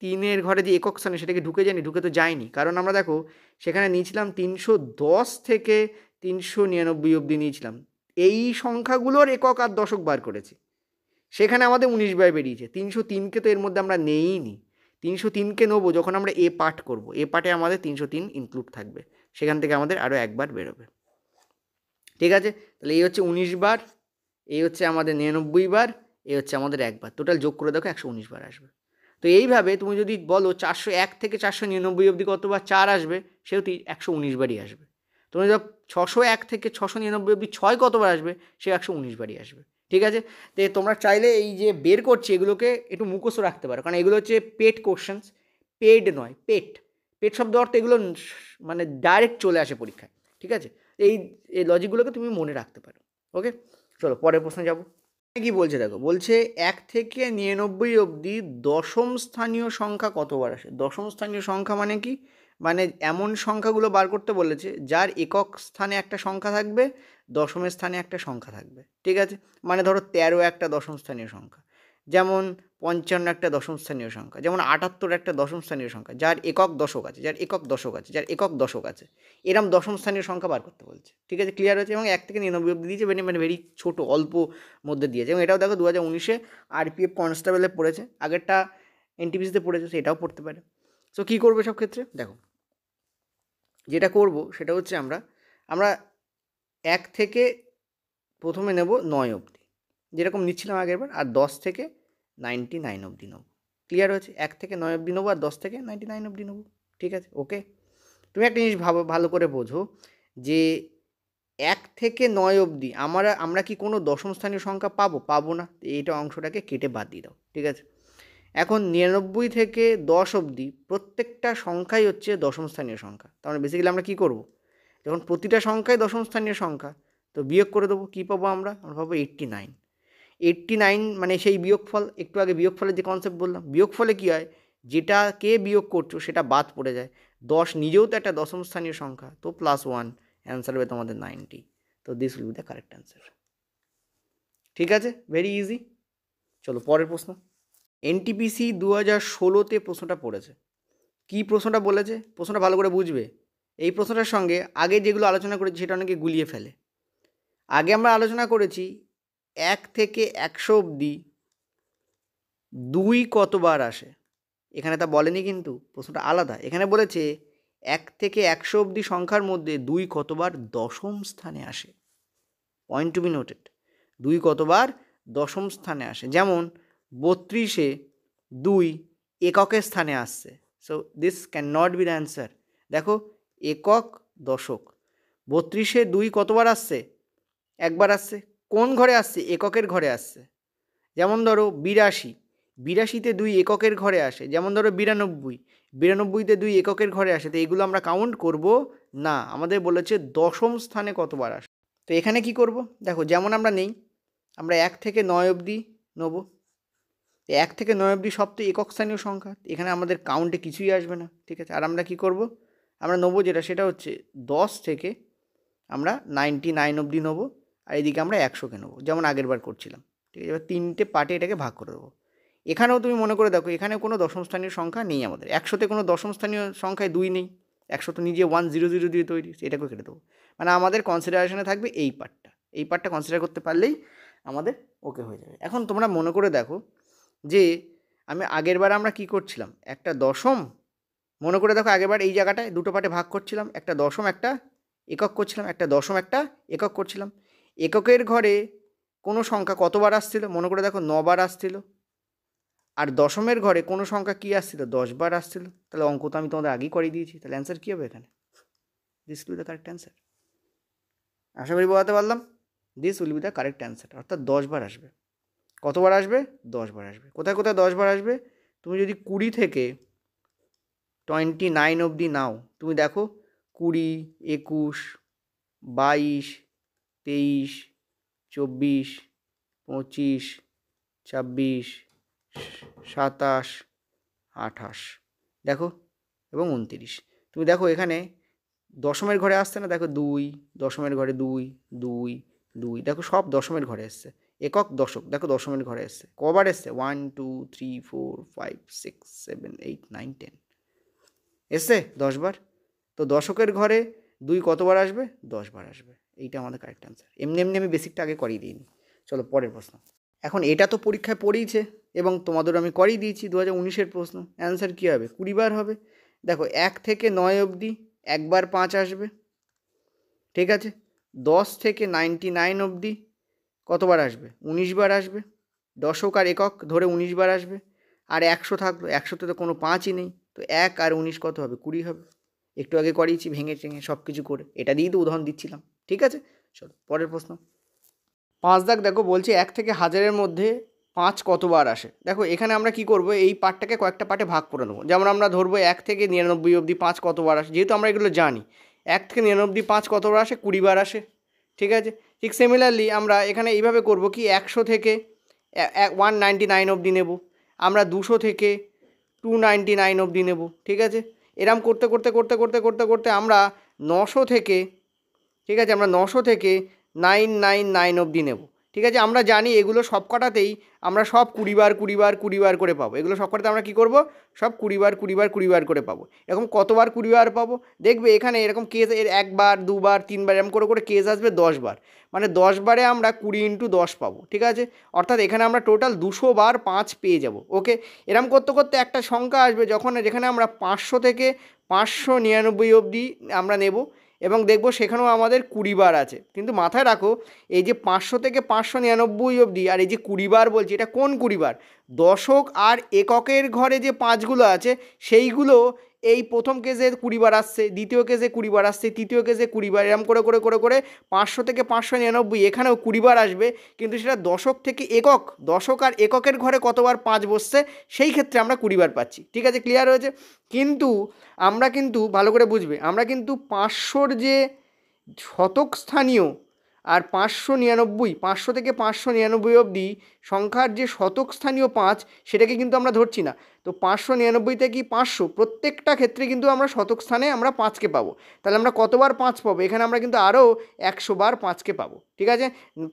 3-এর ঘরে যে একক স্থানে সেটাকে ঢুকে যায়নি? ঢুকে তো যায়নি, কারণ আমরা দেখো সেখানে নিয়েছিলাম 310 থেকে 399 অবধি নিয়েছিলাম, এই সংখ্যাগুলোর একক আর দশক বার করেছি, সেখানে আমাদের 19 বার বেরিয়েছে। 303কে তো এর মধ্যে আমরা নেইনি। 303কে নেবো যখন আমরা এ পার্ট করবো, এ পার্টে আমাদের 303 ইনক্লুড থাকবে, সেখান থেকে আমাদের আরও একবার বেরোবে। ঠিক আছে, তাহলে এই হচ্ছে 19 বার, এই হচ্ছে আমাদের 99 বার, এই হচ্ছে আমাদের একবার, টোটাল যোগ করে দেখো 119 বার আসবে। তো এইভাবে তুমি যদি বলো 401 থেকে 499 অবধি কতবার 4 আসবে, সেহেতু 119 বারই আসবে। তুমি যদি 601 থেকে 699 অবধি 6 কতবার আসবে, সে 119 বারই আসবে। ঠিক আছে, তো তোমরা চাইলে এই যে বের করছি এগুলোকে একটু মুখস্থ রাখতে পারো, কারণ এগুলো হচ্ছে পেড কোশ্চেন্স, পেড নয়, পেট, পেট শব্দ অর্থ এগুলো মানে ডাইরেক্ট চলে আসে পরীক্ষায়। ঠিক আছে, এই এই লজিকগুলোকে তুমি মনে রাখতে পারো। ওকে, চলো পরের প্রশ্নে যাবো। কি বলছে দেখো, বলছে 1 থেকে 99 অবধি দশম স্থানীয় সংখ্যা কতবার আসে? দশম স্থানীয় সংখ্যা মানে কি? মানে এমন সংখ্যাগুলো বার করতে বলেছে যার একক স্থানে একটা সংখ্যা থাকবে, দশমের স্থানে একটা সংখ্যা থাকবে। ঠিক আছে, মানে ধরো 13 একটা দশম স্থানীয় সংখ্যা, যেমন 55 একটা দশম স্থানীয় সংখ্যা, যেমন 78 একটা দশম স্থানীয় সংখ্যা, যার একক দশক আছে, যার একক দশক আছে, যার একক দশক আছে, এরম দশম স্থানীয় সংখ্যা বার করতে বলছে। ঠিক আছে, ক্লিয়ার হয়েছে? এবং 1 থেকে 99 অবধি দিয়েছে, মানে ভেরি ছোটো অল্প মধ্যে দিয়েছে। এবং এটাও দেখো 2019-এ আরপিএফ কনস্টেবলে পড়েছে, আগেরটা এনটিপিসিতে পড়েছে, সেটাও পড়তে পারে। সো কী করবে সব ক্ষেত্রে? দেখো যেটা করব সেটা হচ্ছে আমরা 1 থেকে প্রথমে নেব 9 অবধি, যেরকম নিচ্ছিলাম আগেরবার, আর 10 থেকে 99 অবধি নেব। ক্লিয়ার হয়েছে? 1 থেকে 9 অবধি নেবো আর 10 থেকে 99 অবধি নেবো। ঠিক আছে, ওকে। তুমি একটা জিনিস ভালো করে বোঝো যে 1 থেকে 9 অবধি আমরা কি কোনো দশম স্থানীয় সংখ্যা পাবো না, এইটা অংশটাকে কেটে বাদ দিয়ে দাও। ঠিক আছে, এখন 99 থেকে 10 অবধি প্রত্যেকটা সংখ্যাই হচ্ছে দশম স্থানীয় সংখ্যা। তার মানে বেসিক্যালি আমরা কী করবো, যখন প্রতিটা সংখ্যাই দশম স্থানীয় সংখ্যা, তো বিয়োগ করে দেবো। কী পাবো আমরা পাবো 89। 89 মানে সেই বিয়োগফল, একটু আগে বিয়োগফলের যে কনসেপ্ট বললাম, বিয়োগফলে কী হয়, যেটাকে বিয়োগ করছো সেটা বাদ পড়ে যায়। 10 নিজেও তো একটা দশম স্থানীয় সংখ্যা, তো +1, অ্যান্সার হবে তোমাদের 90। তো this will be the correct answer. ঠিক আছে, ভেরি ইজি। চলো পরের প্রশ্ন। এনটিপিসি 2016-তে প্রশ্নটা পড়েছে। কী প্রশ্নটা বলেছে? প্রশ্নটা ভালো করে বুঝবে। এই প্রশ্নটার সঙ্গে আগে যেগুলো আলোচনা করেছি সেটা অনেকে গুলিয়ে ফেলে। আগে আমরা আলোচনা করেছি 1 থেকে 100 অবধি 2 কতবার আসে, এখানে তা বলেনি, কিন্তু প্রশ্নটা আলাদা। এখানে বলেছে 1 থেকে 100 অবধি সংখ্যার মধ্যে 2 কতবার দশম স্থানে আসে। পয়েন্ট টু বি নোটেড, 2 কতবার দশম স্থানে আসে। যেমন 32-এ 2 এককের স্থানে আসছে। So this can not be the answer. দেখো একক দশক, 32-এ 2 কতবার আসছে? একবার আসছে। কোন ঘরে আসছে? এককের ঘরে আসছে। যেমন ধরো 82-তে 2 এককের ঘরে আসে। যেমন ধরো 92-তে 2 এককের ঘরে আসে। তো এগুলো আমরা কাউন্ট করব না, আমাদের বলেছে দশম স্থানে কতবার আসে। তো এখানে কি করব? দেখো যেমন আমরা নেই, আমরা 1 থেকে 9 অবধি নেব। 1 থেকে 9 অবধি সব তো একক স্থানীয় সংখ্যা, এখানে আমাদের কাউন্টে কিছুই আসবে না। ঠিক আছে, আর আমরা কি করব, আমরা নেবো যেটা, সেটা হচ্ছে 10 থেকে আমরা 99 অবধি নেবো, আর এদিকে আমরা 100কে নেবো, যেমন আগের বার করছিলাম। ঠিক আছে, এবার 3টে পার্টে এটাকে ভাগ করে দেবো। এখানেও তুমি মনে করে দেখো, এখানে কোনো দশম স্থানীয় সংখ্যা নেই আমাদের। 100-তে কোনো দশম স্থানীয় সংখ্যায় 2 নেই, 100 তো নিজে 100 দিয়ে তৈরি, এটাকেও কেটে দেবো। মানে আমাদের কনসিডারেশনে থাকবে এই পার্টটা কনসিডার করতে পারলেই আমাদের ওকে হয়ে যাবে। এখন তোমরা মনে করে দেখো যে আমি আগেরবার আমরা কি করছিলাম, একটা দশম, মনে করে দেখো আগেরবার এই জায়গাটায় দুটো পার্টে ভাগ করছিলাম, একটা দশম একটা একক করছিলাম, একটা দশম একটা একক করছিলাম। এককের ঘরে কোনো সংখ্যা কতবার আসছিল? মনে করে দেখো 9 বার আসছিল। আর দশমের ঘরে কোনো সংখ্যা কী আসছিল, 10 বার আসছিল। তাহলে অঙ্ক তো আমি তোমাদের আগেই করিয়ে দিয়েছি, তাহলে অ্যান্সার কী হবে এখানে? This will be the correct answer. আশা করি বোঝাতে পারলাম। This will be the correct answer, অর্থাৎ 10 বার আসবে। কতবার আসবে? 10 বার আসবে। কোথায় কোথায় 10 বার আসবে? তুমি যদি 20 থেকে 29 অবধি নাও, তুমি দেখো 20, 21, 22, 23, 24, 25, 26, 27, 28, দেখো, এবং 29। তুমি দেখো এখানে দশমের ঘরে আসছে না, দেখো 2, দশমের ঘরে 2, 2, 2, দেখো সব দশমের ঘরে এসছে। একক দশক দেখো দশমের ঘরে এসছে। কবার এসছে? 1, 2, 3, 4, 5, 6, 7, 8, 9, 10 এসছে 10 বার। তো দশকের ঘরে 2 কতবার আসবে? 10 বার আসবে। এইটা আমাদের কারেক্ট অ্যান্সার। এমনি এমনি আমি বেসিকটা আগে করিয়ে দিইনি। চলো পরের প্রশ্ন। এখন এটা তো পরীক্ষায় পড়েইছে এবং তোমাদেরও আমি করিয়ে দিয়েছি, 2019-এর প্রশ্ন। অ্যান্সার কী হবে? 20 বার হবে। দেখো 1 থেকে 9 অবধি একবার 5 আসবে, ঠিক আছে। 10 থেকে 99 অবধি কতবার আসবে? 19 বার আসবে। দশক আর একক ধরে 19 বার আসবে। আর 100 থাকলো, 100তে তো কোনো 5ই নেই, তো 1 আর 19 কত হবে? 20 হবে। একটু আগে করিয়েছি ভেঙে চেঙে সব কিছু করে, এটা দিয়েই তো উদাহরণ দিচ্ছিলাম, ঠিক আছে। চলো পরের প্রশ্ন। 5 দাগ দেখো, বলছে 1 থেকে 1000-এর মধ্যে 5 কতবার আসে। দেখো এখানে আমরা কি করব, এই পার্টটাকে কয়েকটা পার্টে ভাগ করে নেবো। যেমন আমরা ধরবো 1 থেকে 99 অবধি 5 কতবার আসে, যেহেতু আমরা এগুলো জানি। 1 থেকে 99 অবধি 5 কতবার আসে? 20 বার আসে, ঠিক আছে। ঠিক সিমিলারলি আমরা এখানে এইভাবে করব কি, 100 থেকে 199 অবধি নেব, আমরা 200 থেকে 299 অবধি নেব, ঠিক আছে। এরম করতে করতে করতে করতে করতে করতে আমরা 900 থেকে, ঠিক আছে, আমরা 900 থেকে 999 অবধি নেব, ঠিক আছে। আমরা জানি এগুলো সব কটাতেই আমরা সব 20 বার 20 বার 20 বার করে পাবো। এগুলো সব কটাতে আমরা কী করবো? সব 20 বার 20 বার 20 বার করে পাবো। এরকম কতবার 20 বার পাবো? দেখবে এখানে এরকম কেস এর 1 বার 2 বার 3 বার এরকম করে করে কেস আসবে 10 বার। মানে 10 বারে আমরা 20 × 10 পাবো, ঠিক আছে। অর্থাৎ এখানে আমরা টোটাল 200 বার 5 পেয়ে যাব, ওকে। এরকম করতে করতে একটা সংখ্যা আসবে যেখানে আমরা 500 থেকে 599 অবধি আমরা নেব, এবং দেখবো সেখানেও আমাদের 20 বার আছে। কিন্তু মাথায় রাখো, এই যে 500 থেকে 599 অবধি আর এই যে 20 বার বলছি, এটা কোন 20 বার? দশক আর এককের ঘরে যে 5গুলো আছে সেইগুলো এই প্রথম কেসে 20 বার আসছে, দ্বিতীয় কেসে 20 বার আসছে, তৃতীয় কেসে 20 বার, এরকম করে করে করে করে 500 থেকে 599 এখানেও 20 বার আসবে। কিন্তু সেটা দশক থেকে একক, দশক আর এককের ঘরে কতবার 5 বসছে সেই ক্ষেত্রে আমরা 20 বার পাচ্ছি, ঠিক আছে। ক্লিয়ার হয়েছে? কিন্তু আমরা কিন্তু ভালো করে বুঝবে, আমরা কিন্তু 500-র যে শতক স্থানীয় আর 599, 500 থেকে 599 অবধি সংখ্যার যে শতক স্থানীয় 5, সেটাকে কিন্তু আমরা ধরছি না। তো 599 থেকে 500 প্রত্যেকটা ক্ষেত্রে কিন্তু আমরা শতক স্থানে আমরা 5কে পাবো। তাহলে আমরা কতবার 5 পাবো? এখানে আমরা কিন্তু আরও 100 বার 5কে পাবো, ঠিক আছে।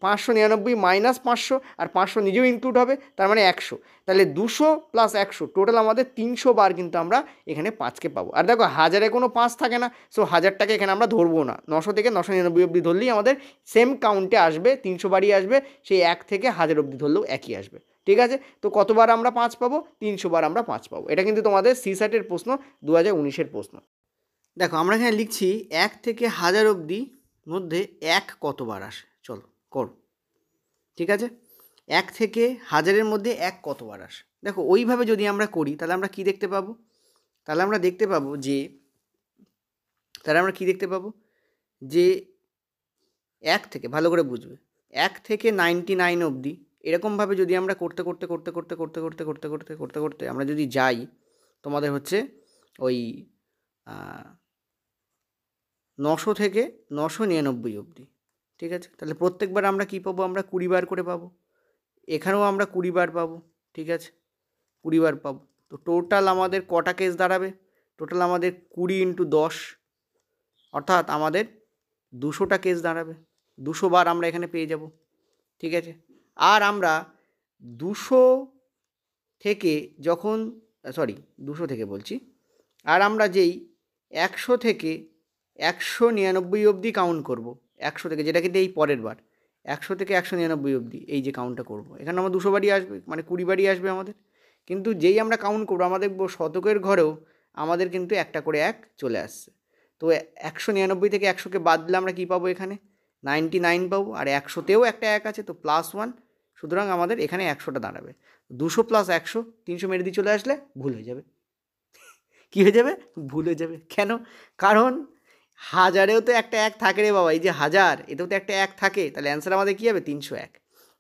599 মাইনাস 500, আর 500 নিজেও ইনক্লুড হবে, তার মানে 100। তাহলে 200 প্লাস 100 টোটাল আমাদের 300 বার কিন্তু আমরা এখানে 5কে পাবো। আর দেখো হাজারে কোনো 5 থাকে না, সো হাজারটাকে এখানে আমরা ধরবো না। 900 থেকে 999 অবধি ধরলেই আমাদের সেম কাউন্টে আসবে, 300 বারই আসবে। সেই 1 থেকে 1000 অবধি ধরলেও একই আসবে, ঠিক আছে। তো কতবার আমরা 5 পাবো? 300 বার আমরা 5 পাবো। এটা কিন্তু তোমাদের সিস্যাটের প্রশ্ন, 2019-এর প্রশ্ন। দেখো আমরা এখানে লিখছি 1 থেকে 1000 অবধি মধ্যে 1 কতবার আসে। চলো করো, ঠিক আছে। 1 থেকে 1000-এর মধ্যে 1 কতবার আসে? দেখো ওইভাবে যদি আমরা করি তাহলে আমরা কি দেখতে পাবো? তাহলে আমরা দেখতে পাবো যে 1 থেকে, ভালো করে বুঝবে, 1 থেকে 99 অবধি এরকমভাবে যদি আমরা করতে করতে করতে করতে করতে করতে করতে করতে করতে করতে আমরা যদি যাই, তোমাদের হচ্ছে ওই 900 থেকে 999 অবধি, ঠিক আছে। তাহলে প্রত্যেকবার আমরা কী পাবো? আমরা 20 বার করে পাবো। এখানেও আমরা 20 বার পাবো, ঠিক আছে, 20 বার পাবো। তো টোটাল আমাদের কটা কেস দাঁড়াবে? টোটাল আমাদের 20 × 10, অর্থাৎ আমাদের 200টা কেস দাঁড়াবে। 200 বার আমরা এখানে পেয়ে যাব, ঠিক আছে। আর আমরা 200 থেকে যখন 200 থেকে বলছি, আর আমরা যেই 100 থেকে 199 অবধি কাউন্ট করব, 100 থেকে, যেটা কিন্তু এই পরের বার 100 থেকে 199 অবধি এই যে কাউন্টটা করব, এখানে আমার 200 বারই আসবে, মানে 20 বারই আসবে আমাদের। কিন্তু যেই আমরা কাউন্ট করবো আমরা দেখব শতকের ঘরেও আমাদের কিন্তু একটা করে 1 চলে আসছে। তো 199 থেকে 100কে বাদ দিলে আমরা কী পাবো? এখানে 99 পাবো, আর 100তেও একটা 1 আছে, তো +1, সুতরাং আমাদের এখানে 100টা দাঁড়াবে। 200 + 100, 300 মেরে দিয়ে চলে আসলে ভুল হয়ে যাবে। কী হয়ে যাবে? ভুল হয়ে যাবে। কেন? কারণ হাজারেও তো একটা 1 থাকে রে বাবা, এই যে 1000 এতেও তো একটা 1 থাকে, তাহলে অ্যান্সার আমাদের কী হবে? 301।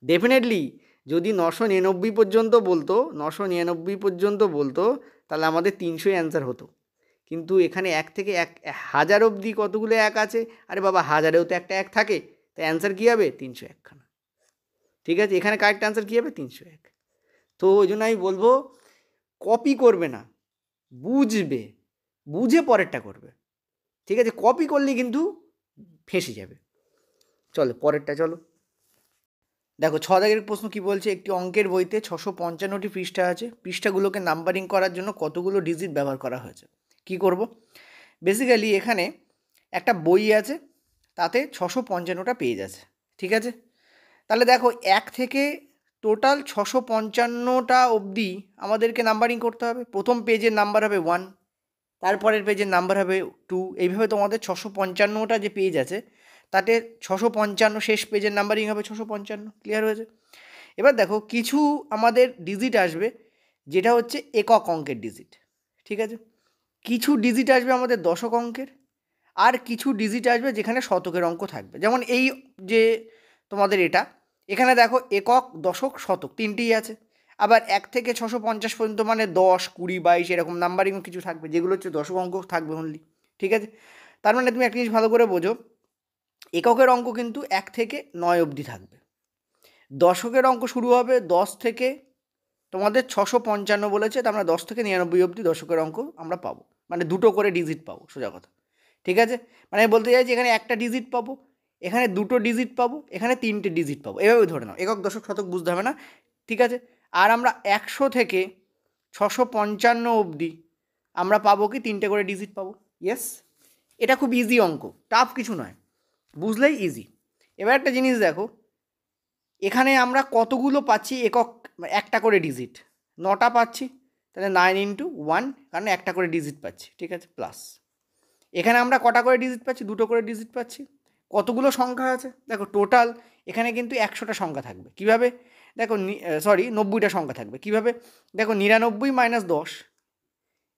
ডেফিনেটলি যদি 999 পর্যন্ত বলতো, 999 পর্যন্ত বলতো, তাহলে আমাদের 300ই অ্যান্সার হতো। কিন্তু এখানে 1 থেকে 1000 অবধি কতগুলো 1 আছে? আরে বাবা, হাজারেও তো একটা 1 থাকে, তাই অ্যান্সার কী হবে? 301 খানা। ঠিক আছে, এখানে কারেক্ট অ্যান্সার কী হবে? 301। তো ওই জন্য আমি বলবো, কপি করবে না, বুঝবে, বুঝে পরেরটা করবে। ঠিক আছে, কপি করলে কিন্তু ফেঁসে যাবে। চলো পরেরটা, চলো দেখো 6 দাগের প্রশ্ন কি বলছে, একটি অঙ্কের বইতে 655টি পৃষ্ঠা আছে, পৃষ্ঠাগুলোকে নাম্বারিং করার জন্য কতগুলো ডিজিট ব্যবহার করা হয়েছে। কি করব? বেসিক্যালি এখানে একটা বই আছে, তাতে 655টা পেজ আছে। ঠিক আছে, তাহলে দেখো 1 থেকে টোটাল 655টা অবধি আমাদেরকে নাম্বারিং করতে হবে। প্রথম পেজের নাম্বার হবে 1, তারপরের পেজের নাম্বার হবে 2, এইভাবে তোমাদের 655টা যে পেজ আছে তাতে 655 শেষ পেজের নাম্বারিং হবে 655। ক্লিয়ার হয়েছে? এবার দেখো কিছু আমাদের ডিজিট আসবে যেটা হচ্ছে একক অঙ্কের ডিজিট। ঠিক আছে, কিছু ডিজিট আসবে আমাদের দশক অঙ্কের, আর কিছু ডিজিট আসবে যেখানে শতকের অঙ্ক থাকবে। যেমন এই যে তোমাদের এখানে দেখো একক, দশক, শতক তিনটেই আছে। আবার 1 থেকে 650 পর্যন্ত মানে 10, 20, 22 এরকম নাম্বারিংও কিছু থাকবে, যেগুলো হচ্ছে দশক অঙ্ক থাকবে অনলি। ঠিক আছে, তার মানে তুমি একটা জিনিস ভালো করে বোঝো, এককের অঙ্ক কিন্তু 1 থেকে 9 অবধি থাকবে। দশকের অঙ্ক শুরু হবে 10 থেকে তোমাদের 655 বলেছে, তার মানে 10 থেকে 99 অবধি দশকের অঙ্ক আমরা পাবো, মানে দুটো করে ডিজিট পাবো, সোজা কথা। ঠিক আছে, মানে আমি বলতে চাইছি এখানে একটা ডিজিট পাবো, এখানে দুটো ডিজিট পাবো, এখানে 3টে ডিজিট পাবো, এভাবে ধরে নাও। একক, দশক, শতক বুঝতে হবে না। ঠিক আছে, আর আমরা 100 থেকে 655 অবধি আমরা পাবো কি 3টে করে ডিজিট পাবো। ইয়েস, এটা খুব ইজি অঙ্ক, টাফ কিছু নয়, বুঝলেই ইজি। এবার একটা জিনিস দেখো, এখানে আমরা কতগুলো পাচ্ছি একক, একটা করে ডিজিট 9টা পাচ্ছি, তাহলে 9 × 1, কারণ একটা করে ডিজিট পাচ্ছি। ঠিক আছে, প্লাস এখানে আমরা কটা করে ডিজিট পাচ্ছি? দুটো করে ডিজিট পাচ্ছি। কতগুলো সংখ্যা আছে দেখো, টোটাল এখানে কিন্তু 100টা সংখ্যা থাকবে। কিভাবে? দেখো 90টা সংখ্যা থাকবে। কিভাবে? দেখো 99 - 10,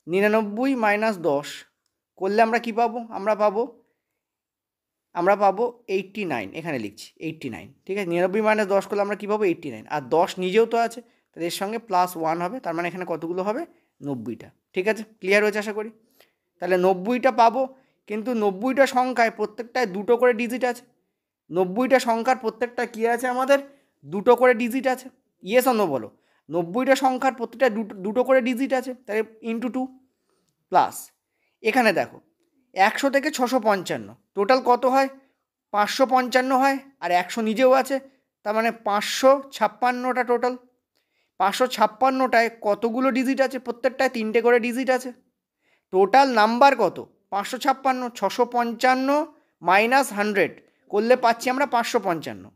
99 - 10 করলে আমরা কি পাবো? আমরা পাবো 89, এখানে লিখছি 89। ঠিক আছে, 99 - 10 করলে আমরা কী পাবো? 89। আর 10 নিজেও তো আছে, তাহলে এর সঙ্গে +1 হবে, তার মানে এখানে কতগুলো হবে? 90টা। ঠিক আছে, ক্লিয়ার হয়েছে আশা করি। তাহলে 90টা পাবো, কিন্তু 90টা সংখ্যায় প্রত্যেকটায় দুটো করে ডিজিট আছে। 90টা সংখ্যার প্রত্যেকটা কী আছে আমাদের? দুটো করে ডিজিট আছে। ইয়েস অন্য বলো, 90টা সংখ্যার প্রত্যেকটা দুটো করে ডিজিট আছে, তাহলে × 2 প্লাস এখানে দেখো 100 থেকে 655 টোটাল কত হয়? 555 হয়, আর 100 নিজেও আছে, তার মানে 556টা টোটাল। 556টায় কতগুলো ডিজিট আছে? প্রত্যেকটায় 3টে করে ডিজিট আছে। টোটাল নাম্বার কত? 556। 655 - 100 করলে পাচ্ছি আমরা 555।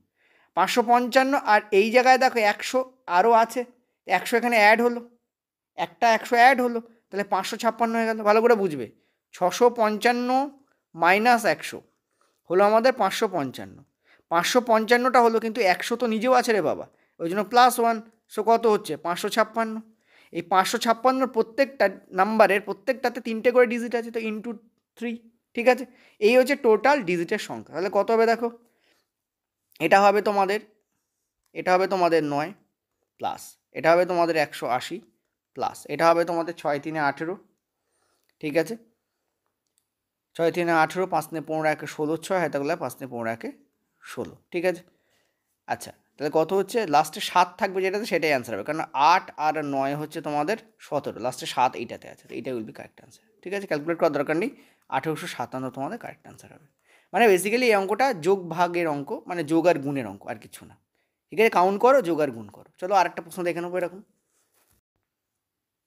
555, আর এই জায়গায় দেখো 100 আরও আছে, 100 এখানে অ্যাড হলো, একটা 100 অ্যাড হলো, তাহলে 556 হয়ে গেল। ভালো করে বুঝবে, 655 - 100 হলো আমাদের 555। 555টা হলো, কিন্তু 100 তো নিজেও আছে রে বাবা, ওই জন্য +1, সো কত হচ্ছে? 556। এই 556 প্রত্যেকটা নাম্বারের প্রত্যেকটাতে 3টে করে ডিজিট আছে, তো × 3। ঠিক আছে, এই হচ্ছে টোটাল ডিজিটের সংখ্যা। তাহলে কত হবে দেখো, এটা হবে তোমাদের 9 প্লাস এটা হবে তোমাদের 180 প্লাস এটা হবে তোমাদের 6 × 3 = 18। ঠিক আছে, 6 × 3 = 18, 5 × 15 = 16, 6 হয় তাহলে 5 × 15 = 16। ঠিক আছে, আচ্ছা তাহলে কত হচ্ছে? লাস্টে 7 থাকবে যেটাতে, সেটাই অ্যান্সার হবে, কারণ 8 আর 9 হচ্ছে তোমাদের 17, লাস্টে 7 এইটাতে আছে, এইটা উইল বি কারেক্ট অ্যান্সার। ঠিক আছে, ক্যালকুলেট করার দরকার নেই, 1857 তোমাদের কারেক্ট অ্যান্সার হবে। মানে বেসিক্যালি এই অঙ্কটা যোগ ভাগের অঙ্ক, মানে যোগ আর গুণের অঙ্ক, আর কিছু না। ঠিক আছে, কাউন্ট করো, যোগ আর গুণ করো। চলো আরেকটা প্রশ্ন দেখে নেবো। এরকম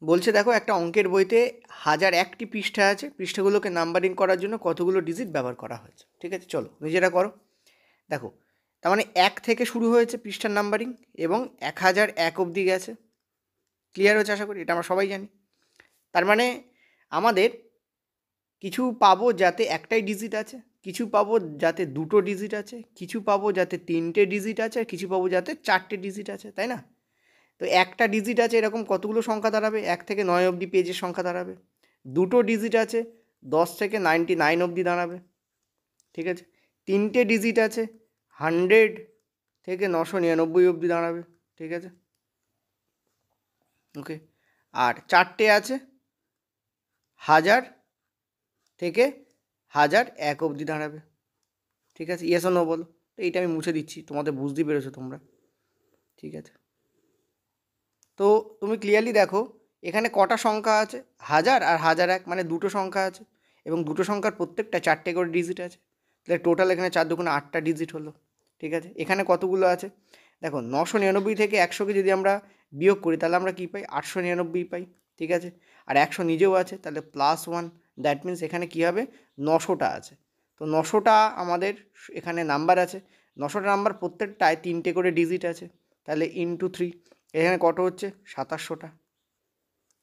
বলছে, দেখো একটা অঙ্কের বইতে 1001টি পৃষ্ঠা আছে, পৃষ্ঠাগুলোকে নাম্বারিং করার জন্য কতগুলো ডিজিট ব্যবহার করা হয়েছে। ঠিক আছে, চলো নিজেরা করো। দেখো তার মানে 1 থেকে শুরু হয়েছে পৃষ্ঠার নাম্বারিং, এবং 1001 অবধি গেছে। ক্লিয়ার হচ্ছে আশা করি, এটা আমরা সবাই জানি। তার মানে আমাদের কিছু পাবো যাতে একটাই ডিজিট আছে, কিছু পাবো যাতে দুটো ডিজিট আছে, কিছু পাবো যাতে তিনটে ডিজিট আছে, আর কিছু পাবো যাতে চারটে ডিজিট আছে, তাই না? তো একটা ডিজিট আছে এরকম কতগুলো সংখ্যা দাঁড়াবে? 1 থেকে 9 অবধি পেজের সংখ্যা দাঁড়াবে। দুটো ডিজিট আছে 10 থেকে 99 অবধি দাঁড়াবে, ঠিক আছে? তিনটে ডিজিট আছে 100 থেকে 999 অবধি দাঁড়াবে, ঠিক আছে? ওকে। আর চারটে আছে 1000 থেকে 1001 অবধি দাঁড়াবে, ঠিক আছে? ইয়েস নো বলো। তো এইটা আমি মুছে দিচ্ছি, তোমাদের বুঝতেই পেরেছো তোমরা, ঠিক আছে? তো তুমি ক্লিয়ারলি দেখো এখানে কটা সংখ্যা আছে, 1000 আর 1001, মানে দুটো সংখ্যা আছে এবং দুটো সংখ্যার প্রত্যেকটা চারটে করে ডিজিট আছে। তাহলে টোটাল এখানে 4 দুগুণে 8টা ডিজিট হলো, ঠিক আছে? এখানে কতগুলো আছে দেখো, 999 থেকে 100কে যদি আমরা বিয়োগ করি তাহলে আমরা কী পাই? 899 পাই, ঠিক আছে? আর 100 নিজেও আছে, তাহলে +1, দ্যাট মিনস এখানে কী হবে? 900টা আছে। তো 900টা আমাদের এখানে নাম্বার আছে, 900টা নাম্বার প্রত্যেকটায় তিনটে করে ডিজিট আছে, তাহলে ইন্টু 3, এখানে কত হচ্ছে? 2700টা,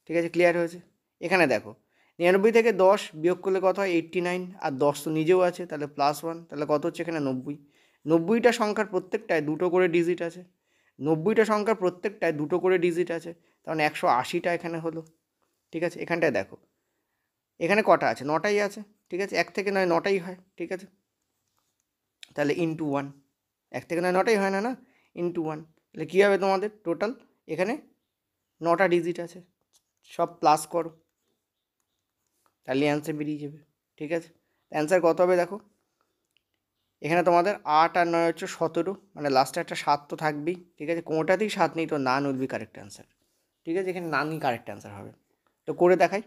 ঠিক আছে? ক্লিয়ার হয়েছে? এখানে দেখো 99 থেকে 10 বিয়োগ করলে কত হয়? 89, আর 10 তো নিজেও আছে, তাহলে +1, তাহলে কত হচ্ছে এখানে? 90। 90টা সংখ্যার প্রত্যেকটায় দুটো করে ডিজিট আছে, 90টা সংখ্যার প্রত্যেকটায় দুটো করে ডিজিট আছে, তার মানে 180টা এখানে হলো, ঠিক আছে? এখানটায় দেখো এখানে কটা আছে? 9টাই আছে, ঠিক আছে? 1 থেকে 9 9টাই হয়, ঠিক আছে? তাহলে ইন্টু 1, 1 থেকে 9 9টাই হয় না, না? ইন্টু 1, তাহলে কী হবে তোমাদের? টোটাল এখানে 9টা ডিজিট আছে, সব প্লাস করো, তাহলে অ্যান্সার বেরিয়ে যাবে, ঠিক আছে? অ্যান্সার কত হবে দেখো, এখানে তোমাদের 8 আর 9 হচ্ছে 17, মানে লাস্টে একটা 7 তো থাকবেই, ঠিক আছে? কোনোটাতেই 7 নেই, তো none will be correct answer, ঠিক আছে? এখানে নানই কারেক্ট অ্যান্সার হবে। তো করে দেখাই,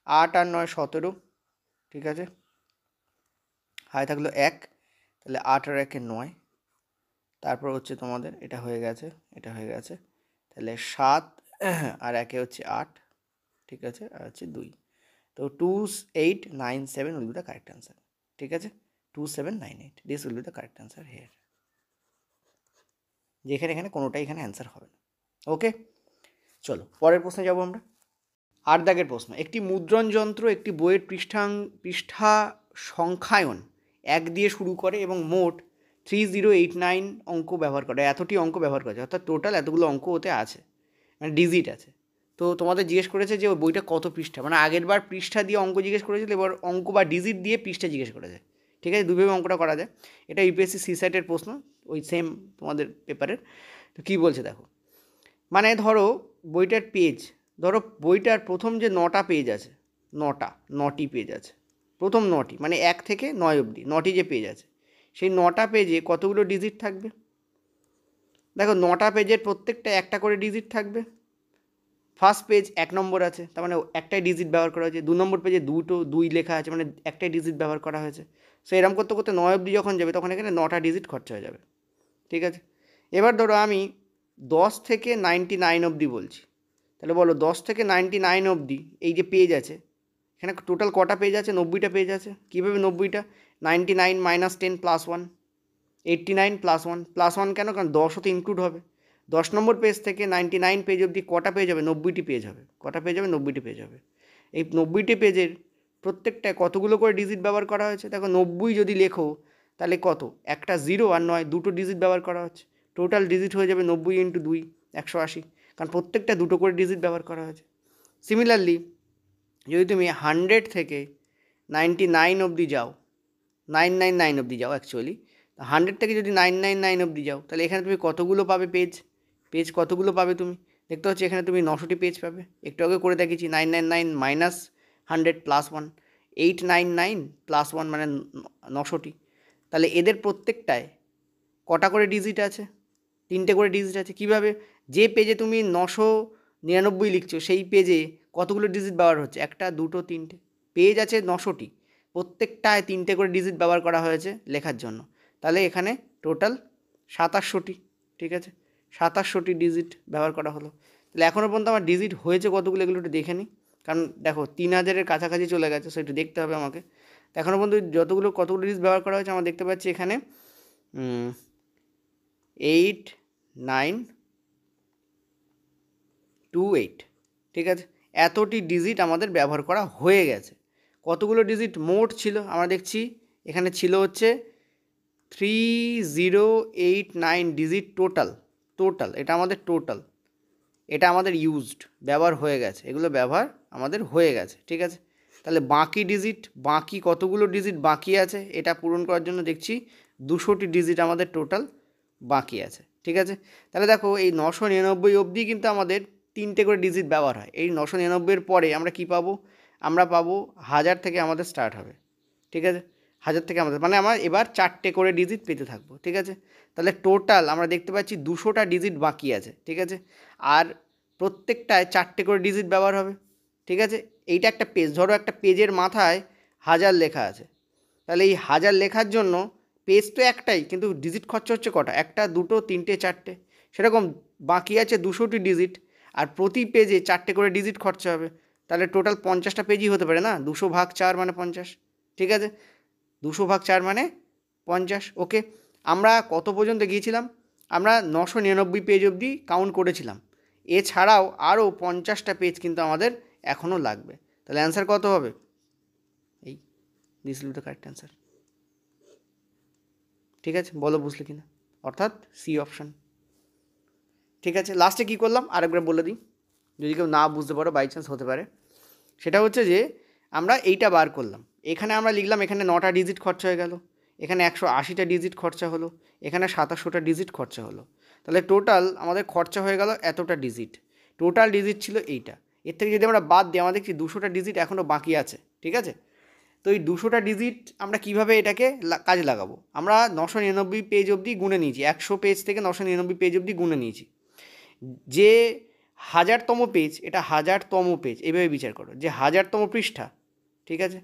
8 আর 9 17, ঠিক আছে? হাই থাকলো 1, তাহলে 8 আর 1 9, তারপর হচ্ছে তোমাদের এটা হয়ে গেছে, এটা হয়ে গেছে, তাহলে 7 আর 1 হচ্ছে 8, ঠিক আছে? আর হচ্ছে 2, তো 2897 will be the correct answer, ঠিক আছে? 2798, this will be the correct answer here, যেখানে এখানে কোনোটাই এখানে অ্যান্সার হবে না। ওকে, চলো পরের প্রশ্নে যাবো আমরা। 8 দাগের প্রশ্ন, একটি মুদ্রণ যন্ত্র একটি বইয়ের পৃষ্ঠা সংখ্যায়ন 1 দিয়ে শুরু করে এবং মোট 3089 অঙ্ক ব্যবহার করে, এতটি অঙ্ক ব্যবহার করেছে, অর্থাৎ টোটাল এতগুলো অঙ্ক ওতে আছে, মানে ডিজিট আছে। তো তোমাদের জিজ্ঞেস করেছে যে ওই বইটা কত পৃষ্ঠা, মানে আগের বার পৃষ্ঠা দিয়ে অঙ্ক জিজ্ঞেস করেছিল, এবার অঙ্ক বা ডিজিট দিয়ে পৃষ্ঠা জিজ্ঞেস করেছে, ঠিক আছে? দুইভাবে অঙ্কটা করা যায়, এটা ইউপিএসসি সিস্যাটের প্রশ্ন, ওই সেম তোমাদের পেপারের। তো কী বলছে দেখো, মানে ধরো বইটার পেজ, ধরো বইটার প্রথম যে 9টা পেজ আছে, 9টি পেজ আছে, প্রথম 9টি, মানে 1 থেকে 9 অবধি 9টি যে পেজ আছে, সেই 9টা পেজে কতগুলো ডিজিট থাকবে? দেখো 9টা পেজের প্রত্যেকটা একটা করে ডিজিট থাকবে। ফার্স্ট পেজ 1 নম্বর আছে, তার মানে একটাই ডিজিট ব্যবহার করা হয়েছে। 2 নম্বর পেজে 2 লেখা আছে, মানে একটাই ডিজিট ব্যবহার করা হয়েছে। সো এরকম করতে করতে 9 অবধি যখন যাবে তখন এখানে 9টা ডিজিট খরচা হয়ে যাবে, ঠিক আছে? এবার ধরো আমি 10 থেকে 99 অবধি বলছি, তাহলে বলো 10 থেকে 99 অবধি এই যে পেজ আছে, এখানে টোটাল কটা পেজ আছে? 90টা পেজ আছে। কীভাবে 90টা? 99 - 10 + 1, 89 + 1, +1 কেন? কারণ 10ও তো ইনক্লুড হবে। 10 নম্বর পেজ থেকে 99 পেজ অবধি কটা পেজ হবে? 90টি পেজ হবে। কটা পেজ হবে? 90টি পেজ হবে। এই 90টি পেজের প্রত্যেকটায় কতগুলো করে ডিজিট ব্যবহার করা হয়েছে? দেখো 90 যদি লেখো তাহলে কত? একটা 0 আর 9, দুটো ডিজিট ব্যবহার করা হচ্ছে, টোটাল ডিজিট হয়ে যাবে 90 × 2, 180, কারণ প্রত্যেকটা দুটো করে ডিজিট ব্যবহার করা হয়েছে। সিমিলারলি যদি তুমি 100 থেকে 99 অবধি যাও, 999 অবধি যাও অ্যাকচুয়ালি, 100 থেকে যদি 999 অবধি যাও তাহলে এখানে তুমি কতগুলো পাবে পেজ? পেজ কতগুলো পাবে তুমি? দেখতে পাচ্ছি এখানে তুমি 900টি পেজ পাবে। একটু আগে করে দেখিয়েছি, 999 - 100 + 1, 899 + 1 মানে 900টি। তাহলে এদের প্রত্যেকটায় কটা করে ডিজিট আছে? 3টে করে ডিজিট আছে। কীভাবে? যে পেজে তুমি 999 লিখছো সেই পেজে কতগুলো ডিজিট ব্যবহার হচ্ছে? 1, 2, 3টে পেজ আছে 900টি, প্রত্যেকটায় 3টে করে ডিজিট ব্যবহার করা হয়েছে লেখার জন্য। তাহলে এখানে টোটাল 2700টি, ঠিক আছে? 2700টি ডিজিট ব্যবহার করা হলো। তাহলে এখনও পর্যন্ত আমার ডিজিট হয়েছে কতগুলো এগুলো একটু দেখে নিই, কারণ দেখো 3000-এর কাছাকাছি চলে গেছে, সো একটু দেখতে হবে আমাকে। তো এখনও পর্যন্ত কতগুলো ডিজিট ব্যবহার করা হয়েছে আমরা দেখতে পাচ্ছি এখানে 8928, ঠিক আছে? এতটি ডিজিট আমাদের ব্যবহার করা হয়ে গেছে। কতগুলো ডিজিট মোট ছিল আমরা দেখছি এখানে ছিল হচ্ছে 3089 ডিজিট টোটাল এটা আমাদের টোটাল, এটা আমাদের ইউজড, ব্যবহার হয়ে গেছে, এগুলো ব্যবহার আমাদের হয়ে গেছে, ঠিক আছে। তাহলে বাকি কতগুলো ডিজিট বাকি আছে এটা পূরণ করার জন্য দেখছি 200টি ডিজিট আমাদের টোটাল বাকি আছে, ঠিক আছে। তাহলে দেখো এই 999 অবধি কিন্তু আমাদের 3টে করে ডিজিট ব্যবহার হয়। এই 999-এর পরে আমরা কি পাবো? আমরা পাবো 1000 থেকে আমাদের স্টার্ট হবে, ঠিক আছে। 1000 থেকে আমাদের মানে আমার এবার 4টে করে ডিজিট পেতে থাকবো, ঠিক আছে। তাহলে টোটাল আমরা দেখতে পাচ্ছি 200টা ডিজিট বাকি আছে, ঠিক আছে। আর প্রত্যেকটায় 4টে করে ডিজিট ব্যবহার হবে, ঠিক আছে। এইটা একটা পেজ, ধরো একটা পেজের মাথায় 1000 লেখা আছে, তাহলে এই 1000 লেখার জন্য পেজ তো একটাই, কিন্তু ডিজিট খরচা হচ্ছে কটা? 1, 2, 3, 4টে। সেরকম বাকি আছে 200টি ডিজিট, আর প্রতি পেজে 4টে করে ডিজিট খরচা হবে। তাহলে টোটাল 50টা পেজই হতে পারে না, 200 ভাগ 4 মানে 50, ঠিক আছে। 200 ভাগ 4 মানে 50, ওকে। আমরা কত পর্যন্ত গিয়েছিলাম? আমরা 999 পেজ অবধি কাউন্ট করেছিলাম। এছাড়াও আরও 50টা পেজ কিন্তু আমাদের এখনও লাগবে। তাহলে অ্যান্সার কত হবে? এই this will be the correct answer, ঠিক আছে। বলো বুঝলে কি না? অর্থাৎ সি অপশান, ঠিক আছে। লাস্টে কী করলাম আরেকবার বলে দিই, যদি কেউ না বুঝতে পারো, বাই চান্স হতে পারে। সেটা হচ্ছে যে আমরা এইটা বার করলাম, এখানে আমরা লিখলাম এখানে 9টা ডিজিট খরচা হয়ে গেল, এখানে 180টা ডিজিট খরচা হলো, এখানে 2700টা ডিজিট খরচা হলো। তাহলে টোটাল আমাদের খরচা হয়ে গেল এতটা ডিজিট। টোটাল ডিজিট ছিল এইটা। এর থেকে যদি আমরা বাদ দিই, আমাদের কি 200টা ডিজিট এখনও বাকি আছে, ঠিক আছে। তো এই 200টা ডিজিট আমরা কিভাবে এটাকে কাজে লাগাবো? আমরা 999 পেজ অবধি গুনে নিয়েছি, 100 পেজ থেকে 999 পেজ অবধি গুনে নিয়েছি। যে 1000তম পেজ, এটা 1000তম পেজ, এভাবে বিচার করো যে 1000তম পৃষ্ঠা, ঠিক আছে।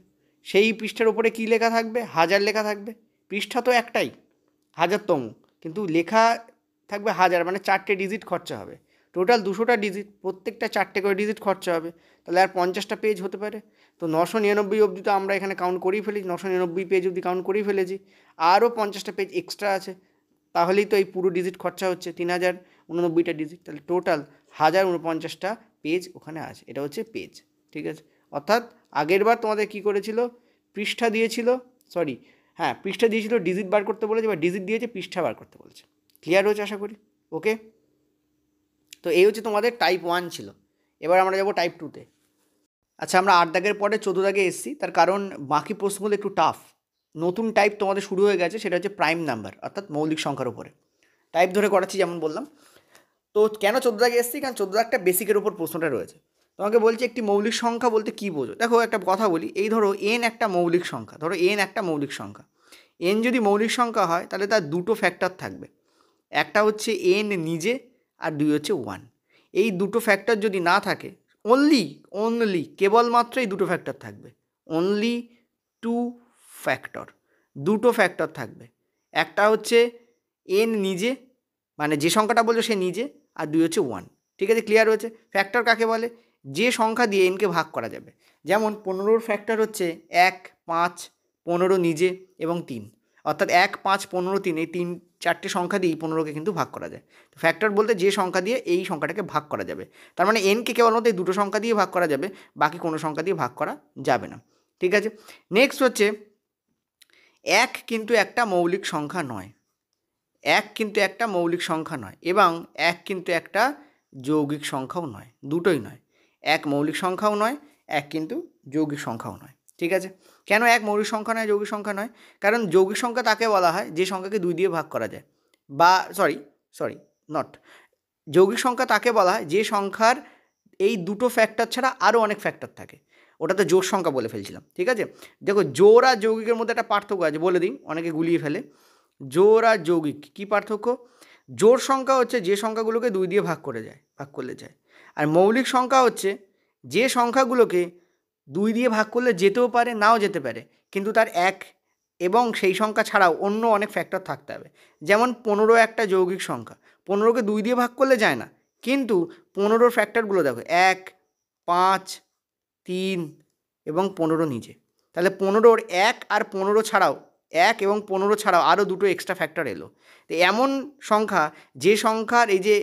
সেই পৃষ্ঠার উপরে কী লেখা থাকবে? 1000 লেখা থাকবে। পৃষ্ঠা তো একটাই, 1000তম, কিন্তু লেখা থাকবে 1000, মানে 4টে ডিজিট খরচা হবে। টোটাল 200টা ডিজিট, প্রত্যেকটা 4টে করে ডিজিট খরচা হবে। তাহলে আর 50টা পেজ হতে পারে। তো 999 অবধি তো আমরা এখানে কাউন্ট করেই ফেলেছি, 999 পেজ অবধি কাউন্ট করেই ফেলেছি। আরও 50টা পেজ এক্সট্রা আছে, তাহলেই তো এই পুরো ডিজিট খরচা হচ্ছে 3089টা ডিজিট। তাহলে টোটাল 1049টা পেজ ওখানে আছে, এটা হচ্ছে পেজ, ঠিক আছে। অর্থাৎ আগের বার তোমাদের কী করেছিল? পৃষ্ঠা দিয়েছিল, পৃষ্ঠা দিয়েছিল, ডিজিট বার করতে বলেছে, বা ডিজিট দিয়েছে, পৃষ্ঠা বার করতে বলেছে। ক্লিয়ার হয়েছে আশা করি, ওকে। তো এই হচ্ছে তোমাদের টাইপ 1 ছিল। এবার আমরা যাবো টাইপ 2-তে। আচ্ছা, আমরা 8 দাগের পরে 14 দাগে এসেছি, তার কারণ বাকি প্রশ্নগুলো একটু টাফ। নতুন টাইপ তোমাদের শুরু হয়ে গেছে, সেটা হচ্ছে প্রাইম নাম্বার, অর্থাৎ মৌলিক সংখ্যার উপরে টাইপ ধরে করাচ্ছি, যেমন বললাম। তো কেন 14 দাগে এসেছি? কারণ 14 দাগটা বেসিকের উপর প্রশ্নটা রয়েছে। তোমাকে বলছি একটি মৌলিক সংখ্যা বলতে কী বোঝো। দেখো একটা কথা বলি, এই ধরো এন একটা মৌলিক সংখ্যা, এন যদি মৌলিক সংখ্যা হয়, তাহলে তার দুটো ফ্যাক্টর থাকবে। একটা হচ্ছে এন নিজে, আর 2 হচ্ছে 1। এই দুটো ফ্যাক্টর যদি না থাকে, অনলি কেবলমাত্র এই দুটো ফ্যাক্টর থাকবে, অনলি 2 ফ্যাক্টর, দুটো ফ্যাক্টর থাকবে। একটা হচ্ছে এন নিজে, মানে যে সংখ্যাটা বলছো সে নিজে, আর 2 হচ্ছে 1, ঠিক আছে। ক্লিয়ার হয়েছে? ফ্যাক্টর কাকে বলে? যে সংখ্যা দিয়ে এনকে ভাগ করা যাবে। যেমন 15-র ফ্যাক্টর হচ্ছে 1, 5, 15 নিজে এবং 3, অর্থাৎ 1, 5, 15, 3, এই 4টে সংখ্যা দিয়েই 15কে কিন্তু ভাগ করা যায়। তো ফ্যাক্টর বলতে যে সংখ্যা দিয়ে এই সংখ্যাটাকে ভাগ করা যাবে, তার মানে এনকে কেবলমাত্র এই দুটো সংখ্যা দিয়ে ভাগ করা যাবে, বাকি কোনো সংখ্যা দিয়ে ভাগ করা যাবে না, ঠিক আছে। নেক্সট হচ্ছে 1 কিন্তু একটা মৌলিক সংখ্যা নয়, 1 কিন্তু একটা মৌলিক সংখ্যা নয়, এবং 1 কিন্তু একটা যৌগিক সংখ্যাও নয়, দুটোই নয়। 1 মৌলিক সংখ্যাও নয়, 1 কিন্তু যৌগিক সংখ্যাও নয়, ঠিক আছে। কেন 1 মৌলিক সংখ্যা নয়, যৌগিক সংখ্যা নয়? কারণ যৌগিক সংখ্যা তাকে বলা হয় যে সংখ্যাকে 2 দিয়ে ভাগ করা যায়, বা যৌগিক সংখ্যা তাকে বলা হয় যে সংখ্যার এই দুটো ফ্যাক্টর ছাড়া আরও অনেক ফ্যাক্টর থাকে। ওটা তো জোড় সংখ্যা বলে ফেলছিলাম, ঠিক আছে। দেখো জোড় আর যৌগিকের মধ্যে একটা পার্থক্য আছে, বলে দিই, অনেকে গুলিয়ে ফেলে। জোড় আর যৌগিক কী পার্থক্য? জোড় সংখ্যা হচ্ছে যে সংখ্যাগুলোকে 2 দিয়ে ভাগ করলে যায়, আর মৌলিক সংখ্যা হচ্ছে যে সংখ্যাগুলোকে 2 দিয়ে ভাগ করলে যেতেও পারে, নাও যেতে পারে, কিন্তু তার 1 এবং সেই সংখ্যা ছাড়াও অন্য অনেক ফ্যাক্টর থাকতে হবে। যেমন 15 একটা যৌগিক সংখ্যা, 15কে 2 দিয়ে ভাগ করলে যায় না, কিন্তু 15-র ফ্যাক্টরগুলো দেখো 1, 5, 3 এবং 15 নিজে। তাহলে 15-র 1 আর 15 ছাড়াও, 1 এবং 15 ছাড়াও আরও দুটো এক্সট্রা ফ্যাক্টর এলো। তো এমন সংখ্যা, যে সংখ্যার এই যে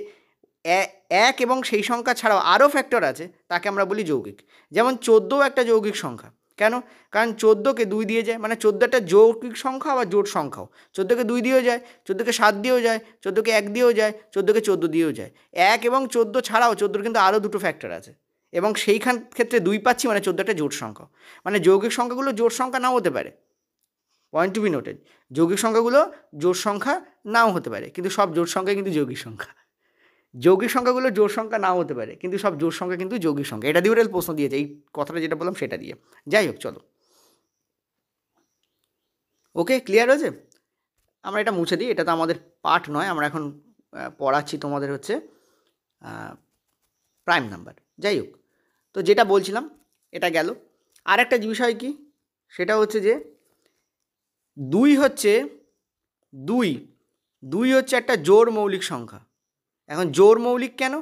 1 এবং সেই সংখ্যা ছাড়াও আরও ফ্যাক্টর আছে, তাকে আমরা বলি যৌগিক। যেমন 14 একটা যৌগিক সংখ্যা, কেন? কারণ 14কে 2 দিয়ে যায়, মানে 14 একটা যৌগিক সংখ্যা আবার জোট সংখ্যাও। 14কে 2 দিয়েও যায়, 14কে 7 দিয়েও যায়, 14কে 1 দিয়েও যায়, 14কে 14 দিয়েও যায়। 1 এবং 14 ছাড়াও 14 কিন্তু আরও দুটো ফ্যাক্টর আছে, এবং সেইখান ক্ষেত্রে 2 পাচ্ছি, মানে 14 একটা জোট সংখ্যা। মানে যৌগিক সংখ্যাগুলো জোট সংখ্যা নাও হতে পারে, পয়েন্ট টু বি নোটেড। যৌগিক সংখ্যাগুলো জোট সংখ্যা নাও হতে পারে, কিন্তু সব জোট সংখ্যা কিন্তু যৌগিক সংখ্যা। যৌগিক সংখ্যাগুলো জোট সংখ্যা নাও হতে পারে, কিন্তু সব জোট সংখ্যা কিন্তু যৌগিক সংখ্যা। এটা দিয়ে ওরা প্রশ্ন দিয়েছে, এই কথাটা যেটা বললাম সেটা দিয়ে। যাই হোক, চলো, ওকে, ক্লিয়ার হয়েছে? আমরা এটা মুছে দিই, এটা তো আমাদের পাঠ নয়, আমরা এখন পড়াচ্ছি তোমাদের হচ্ছে প্রাইম নাম্বার। যাই হোক, তো যেটা বলছিলাম এটা গেল। আর একটা বিষয় কি, সেটা হচ্ছে যে দুই হচ্ছে একটা জোড় মৌলিক সংখ্যা। এখন জোড় মৌলিক কেন?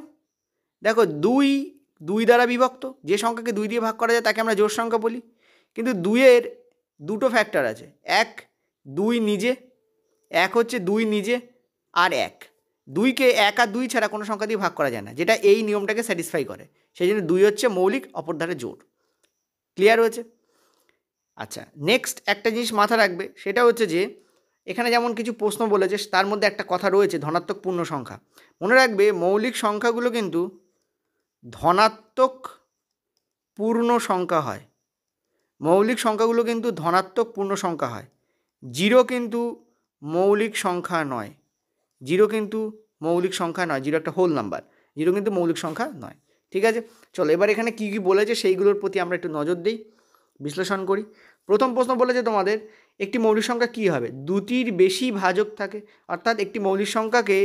দেখো, দুই দ্বারা বিভক্ত, যে সংখ্যাকে 2 দিয়ে ভাগ করা যায় তাকে আমরা জোড় সংখ্যা বলি। কিন্তু 2-এর দুটো ফ্যাক্টর আছে, 2 নিজে, হচ্ছে 2 নিজে, আর 2কে 1 আর 2 ছাড়া কোনো সংখ্যা দিয়ে ভাগ করা যায় না, যেটা এই নিয়মটাকে স্যাটিসফাই করে। সেই জন্য 2 হচ্ছে মৌলিক, অপর ধারে জোড়। ক্লিয়ার হয়েছে? আচ্ছা, নেক্সট একটা জিনিস মাথা রাখবে, সেটা হচ্ছে যে এখানে যেমন কিছু প্রশ্ন বলেছে, তার মধ্যে একটা কথা রয়েছে ধনাত্মক পূর্ণ সংখ্যা। মনে রাখবে, মৌলিক সংখ্যাগুলো কিন্তু ধনাত্মক পূর্ণ সংখ্যা হয়। মৌলিক সংখ্যাগুলো কিন্তু ধনাত্মক পূর্ণ সংখ্যা হয়। 0 কিন্তু মৌলিক সংখ্যা নয়। 0 কিন্তু মৌলিক সংখ্যা নয়। 0 একটা হোল নাম্বার, 0 কিন্তু মৌলিক সংখ্যা নয়। ঠিক আছে, চলো এবার এখানে কী কী বলেছে সেইগুলোর প্রতি আমরা একটু নজর দিই, বিশ্লেষণ করি। প্রথম প্রশ্ন বলেছে তোমাদের, একটি মৌলিক সংখ্যা কী হবে? 2টির বেশি ভাজক থাকে, অর্থাৎ একটি মৌলিক সংখ্যাকে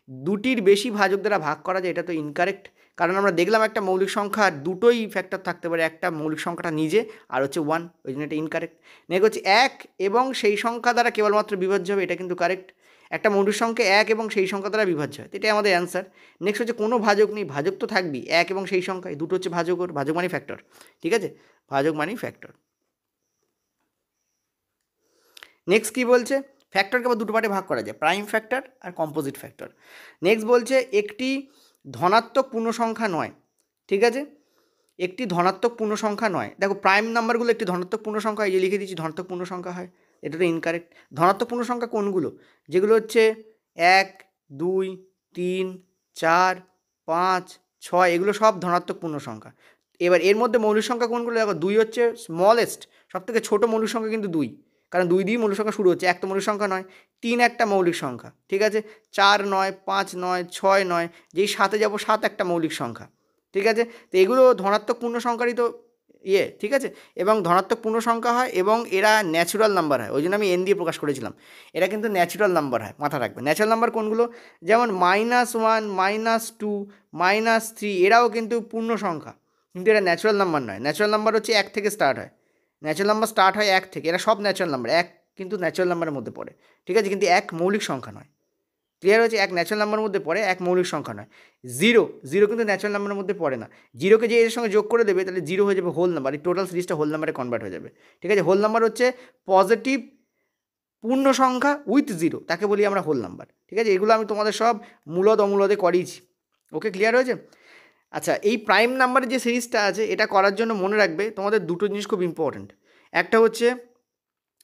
2টির বেশি ভাজক দ্বারা ভাগ করা যায়। এটা তো ইনকারেক্ট, কারণ আমরা দেখলাম একটা মৌলিক সংখ্যা দুটোই ফ্যাক্টর থাকতে পারে, একটা মৌলিক সংখ্যাটা নিজে আর হচ্ছে 1, ওই জন্য এটা ইনকারেক্ট। নেক্সট হচ্ছে 1 এবং সেই সংখ্যা দ্বারা কেবলমাত্র বিভাজ্য হবে, এটা কিন্তু কারেক্ট। একটা মৌলিক সংখ্যা 1 এবং সেই সংখ্যা দ্বারা বিভাজ্য হয়, এটাই আমাদের অ্যান্সার। নেক্সট হচ্ছে কোনো ভাজক নেই, ভাজক তো থাকবেই, 1 এবং সেই সংখ্যায়, দুটো হচ্ছে ভাজক, ওর ভাজক মানে ফ্যাক্টর। ঠিক আছে, ভাজক মানে ফ্যাক্টর। নেক্সট কী বলছে? ফ্যাক্টরকে আবার দুটো পার্টে ভাগ করা যায়, প্রাইম ফ্যাক্টর আর কম্পোজিট ফ্যাক্টর। নেক্সট বলছে একটি ধনাত্মক পূর্ণ সংখ্যা নয়। ঠিক আছে, একটি ধনাত্মক পূর্ণ সংখ্যা নয়। দেখো, প্রাইম নাম্বারগুলো একটি ধনাত্মক পূর্ণ সংখ্যা, এই যে লিখে দিচ্ছি ধনাত্মক পূর্ণ সংখ্যা হয়, এটা তো ইনকারেক্ট। ধনাত্মক পূর্ণ সংখ্যা কোনগুলো? যেগুলো হচ্ছে 1, 2, 3, 4, 5, 6, এগুলো সব ধনাত্মক পূর্ণ সংখ্যা। এবার এর মধ্যে মৌলিক সংখ্যা কোনগুলো? দেখো, 2 হচ্ছে স্মলেস্ট, সব থেকে ছোটো মৌলিক সংখ্যা কিন্তু 2, কারণ 2 দিয়েই মৌলিক সংখ্যা শুরু হচ্ছে, 1 তো মৌলিক সংখ্যা নয়। 3 একটা মৌলিক সংখ্যা, ঠিক আছে। 4 নয়, 5 নয়, 6 নয়, যেই 7-এ যাবো 7 একটা মৌলিক সংখ্যা, ঠিক আছে। তো এগুলো ধনাত্মক পূর্ণ সংখ্যারই তো ঠিক আছে, এবং ধনাত্মক পূর্ণ সংখ্যা হয় এবং এরা ন্যাচুরাল নাম্বার হয়, ওই জন্য আমি n দিয়ে প্রকাশ করেছিলাম। এরা কিন্তু ন্যাচুরাল নাম্বার হয়, মাথা রাখবে। ন্যাচুরাল নাম্বার কোনগুলো? যেমন -1, -2, -3, এরাও কিন্তু পূর্ণ সংখ্যা, কিন্তু এরা ন্যাচুরাল নাম্বার নয়। ন্যাচুরাল নাম্বার হচ্ছে 1 থেকে স্টার্ট হয়, ন্যাচুরাল নাম্বার স্টার্ট হয় 1 থেকে, এরা সব ন্যাচুরাল নাম্বার। 1 কিন্তু ন্যাচুরাল নাম্বারের মধ্যে পড়ে, ঠিক আছে, কিন্তু 1 মৌলিক সংখ্যা নয়। ক্লিয়ার হয়েছে? 1 ন্যাচুরাল নাম্বারের মধ্যে পড়ে, 1 মৌলিক সংখ্যা নয়। 0 কিন্তু ন্যাচুরাল নাম্বারের মধ্যে পড়ে না। 0কে যে এর সঙ্গে যোগ করে দেবে, তাহলে 0 হয়ে যাবে হোল নাম্বার, এই টোটাল সিরিজটা হোল নাম্বারে কনভার্ট হয়ে যাবে। ঠিক আছে, হোল নাম্বার হচ্ছে পজিটিভ পূর্ণ সংখ্যা উইথ 0, তাকে বলি আমরা হোল নাম্বার। ঠিক আছে, এগুলো আমি তোমাদের সব মূলদ অমূলদে করিয়েছি। ওকে, ক্লিয়ার হয়েছে? আচ্ছা, এই প্রাইম নাম্বারের যে সিরিজটা আছে, এটা করার জন্য মনে রাখবে তোমাদের দুটো জিনিস খুব ইম্পর্ট্যান্ট। একটা হচ্ছে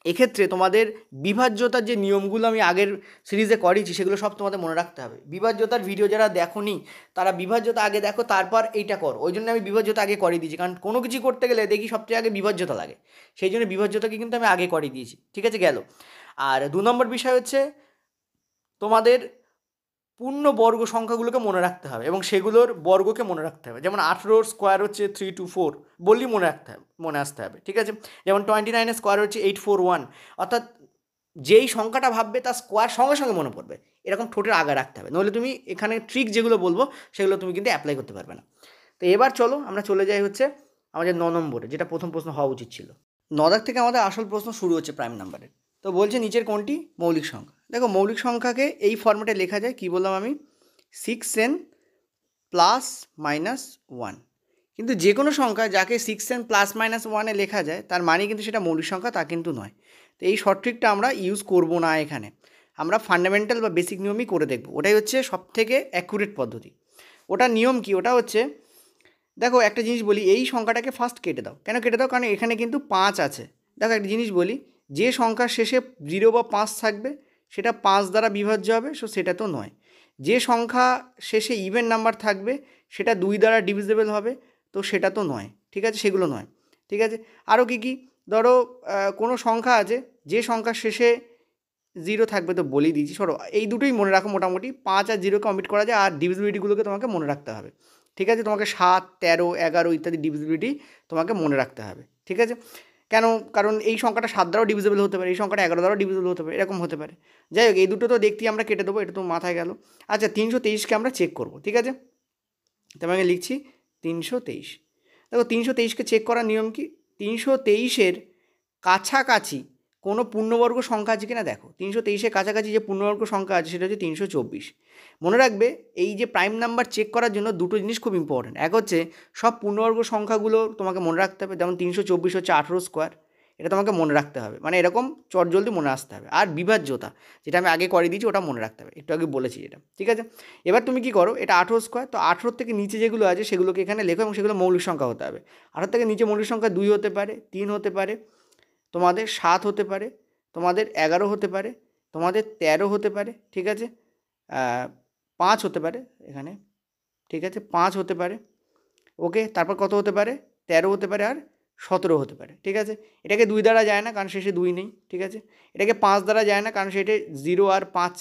এক্ষেত্রে তোমাদের বিভাজ্যতার যে নিয়মগুলো আমি আগের সিরিজে করিয়েছি, সেগুলো সব তোমাদের মনে রাখতে হবে। বিভাজ্যতার ভিডিও যারা দেখোনি, তারা বিভাজ্যতা আগে দেখো, তারপর এইটা করো। ওই জন্য আমি বিভাজ্যতা আগে করিয়ে দিয়েছি, কারণ কোনো কিছু করতে গেলে দেখি সবচেয়ে আগে বিভাজ্যতা লাগে, সেই জন্য বিভাজ্যতাকে কিন্তু আমি আগে করিয়ে দিয়েছি। ঠিক আছে, গেল। আর 2 নম্বর বিষয় হচ্ছে তোমাদের পূর্ণ বর্গ সংখ্যাগুলোকে মনে রাখতে হবে এবং সেগুলোর বর্গকে মনে রাখতে হবে। যেমন 18 স্কোয়ার হচ্ছে 324, বললেই মনে আসতে হবে। ঠিক আছে, যেমন 29 স্কোয়ার হচ্ছে 841, অর্থাৎ যেই সংখ্যাটা ভাববে তার স্কোয়ার সঙ্গে সঙ্গে মনে পড়বে, এরকম ঠোঁটের আগে রাখতে হবে, নইলে তুমি এখানে ট্রিক যেগুলো বলবো সেগুলো তুমি কিন্তু অ্যাপ্লাই করতে পারবে না। তো এবার চলো আমরা চলে যাই হচ্ছে আমাদের 9 নম্বরে, যেটা প্রথম প্রশ্ন হওয়া উচিত ছিল। 9 দাগ থেকে আমাদের আসল প্রশ্ন শুরু হচ্ছে প্রাইম নাম্বারের। তো বলছে নিচের কোনটি মৌলিক সংখ্যা? দেখো, মৌলিক সংখ্যাকে এই ফর্ম্যাটে লেখা যায়, কী বললাম আমি? 6n ± 1। কিন্তু যে কোনো সংখ্যা যাকে 6n ± 1 লেখা যায়, তার মানে কিন্তু সেটা মৌলিক সংখ্যা তা কিন্তু নয়। তো এই শর্ট ট্রিকটা আমরা ইউজ করব না এখানে, আমরা ফান্ডামেন্টাল বা বেসিক নিয়মই করে দেখব। ওটাই হচ্ছে সব থেকে অ্যাকুরেট পদ্ধতি। ওটার নিয়ম কি? ওটা হচ্ছে, দেখো একটা জিনিস বলি, এই সংখ্যাটাকে ফার্স্ট কেটে দাও। কেন কেটে দাও? কারণ এখানে কিন্তু 5 আছে। দেখো একটা জিনিস বলি, যে সংখ্যার শেষে 0 বা 5 থাকবে সেটা 5 দ্বারা বিভাজ্য হবে, সো সেটা তো নয়। যে সংখ্যা শেষে ইভেন নাম্বার থাকবে সেটা 2 দ্বারা ডিভিজেবল হবে, তো সেটা তো নয়। ঠিক আছে, সেগুলো নয়। ঠিক আছে, আরও কী কী? ধরো কোনো সংখ্যা আছে যে সংখ্যার শেষে 0 থাকবে, তো বলেই দিয়েছি। সরো এই দুটোই মনে রাখো, মোটামুটি 5 আর 0 কমিট করা যায়, আর ডিভিজিবিলিটিগুলোকে তোমাকে মনে রাখতে হবে। ঠিক আছে, তোমাকে 7, 13, 11 ইত্যাদি ডিভিজিবিলিটি তোমাকে মনে রাখতে হবে। ঠিক আছে, কেন? কারণ এই সংখ্যাটা 7 দ্বারাও ডিভিজিবল হতে পারে, এই সংখ্যাটা 11 দ্বারাও ডিভিজিবল হতে পারে, এরকম হতে পারে। যাই হোক, এই দুটো তো দেখতেই আমরা কেটে দেবো, এটা তো মাথায় গেল। আচ্ছা, 323কে আমরা চেক করব। ঠিক আছে, তোমাকে লিখছি 323। দেখো 323কে চেক করার নিয়ম কি? 323-এর কাছাকাছি কোনো পূর্ণবর্গ সংখ্যা আছে কিনা দেখো। 323-এর কাছাকাছি যে পূর্ণবর্গ সংখ্যা আছে সেটা হচ্ছে 324। মনে রাখবে, এই যে প্রাইম নাম্বার চেক করার জন্য দুটো জিনিস খুব ইম্পর্টেন্ট। এক হচ্ছে সব পূর্ণবর্গ সংখ্যাগুলো তোমাকে মনে রাখতে হবে, যেমন 324 হচ্ছে 18 স্কোয়ার, এটা তোমাকে মনে রাখতে হবে, মানে এরকম চটজলদি মনে আসতে হবে। আর বিভাজ্যতা, যেটা আমি আগে করে দিয়েছি, ওটা মনে রাখতে হবে, একটু আগে বলেছি যেটা। ঠিক আছে, এবার তুমি কি করো, এটা 18 স্কোয়ার, তো 18 থেকে নিচে যেগুলো আছে সেগুলোকে এখানে লেখো, এবং সেগুলো মৌলিক সংখ্যা হতে হবে। 18 থেকে নিচে মৌলিক সংখ্যা 2 হতে পারে, 3 হতে পারে, তোমাদের 7 হতে পারে, তোমাদের 11 হতে পারে, তোমাদের 13 হতে পারে। ঠিক আছে, 5 হতে পারে এখানে। ঠিক আছে, 5 হতে পারে। ওকে, তারপর কত হতে পারে? 13 হতে পারে, আর 17 হতে পারে। ঠিক আছে, এটাকে 2 দ্বারা যায় না, কারণ শেষে 2 নেই। ঠিক আছে, এটাকে 5 দ্বারা যায় না, কারণ সেটা 0 আর 5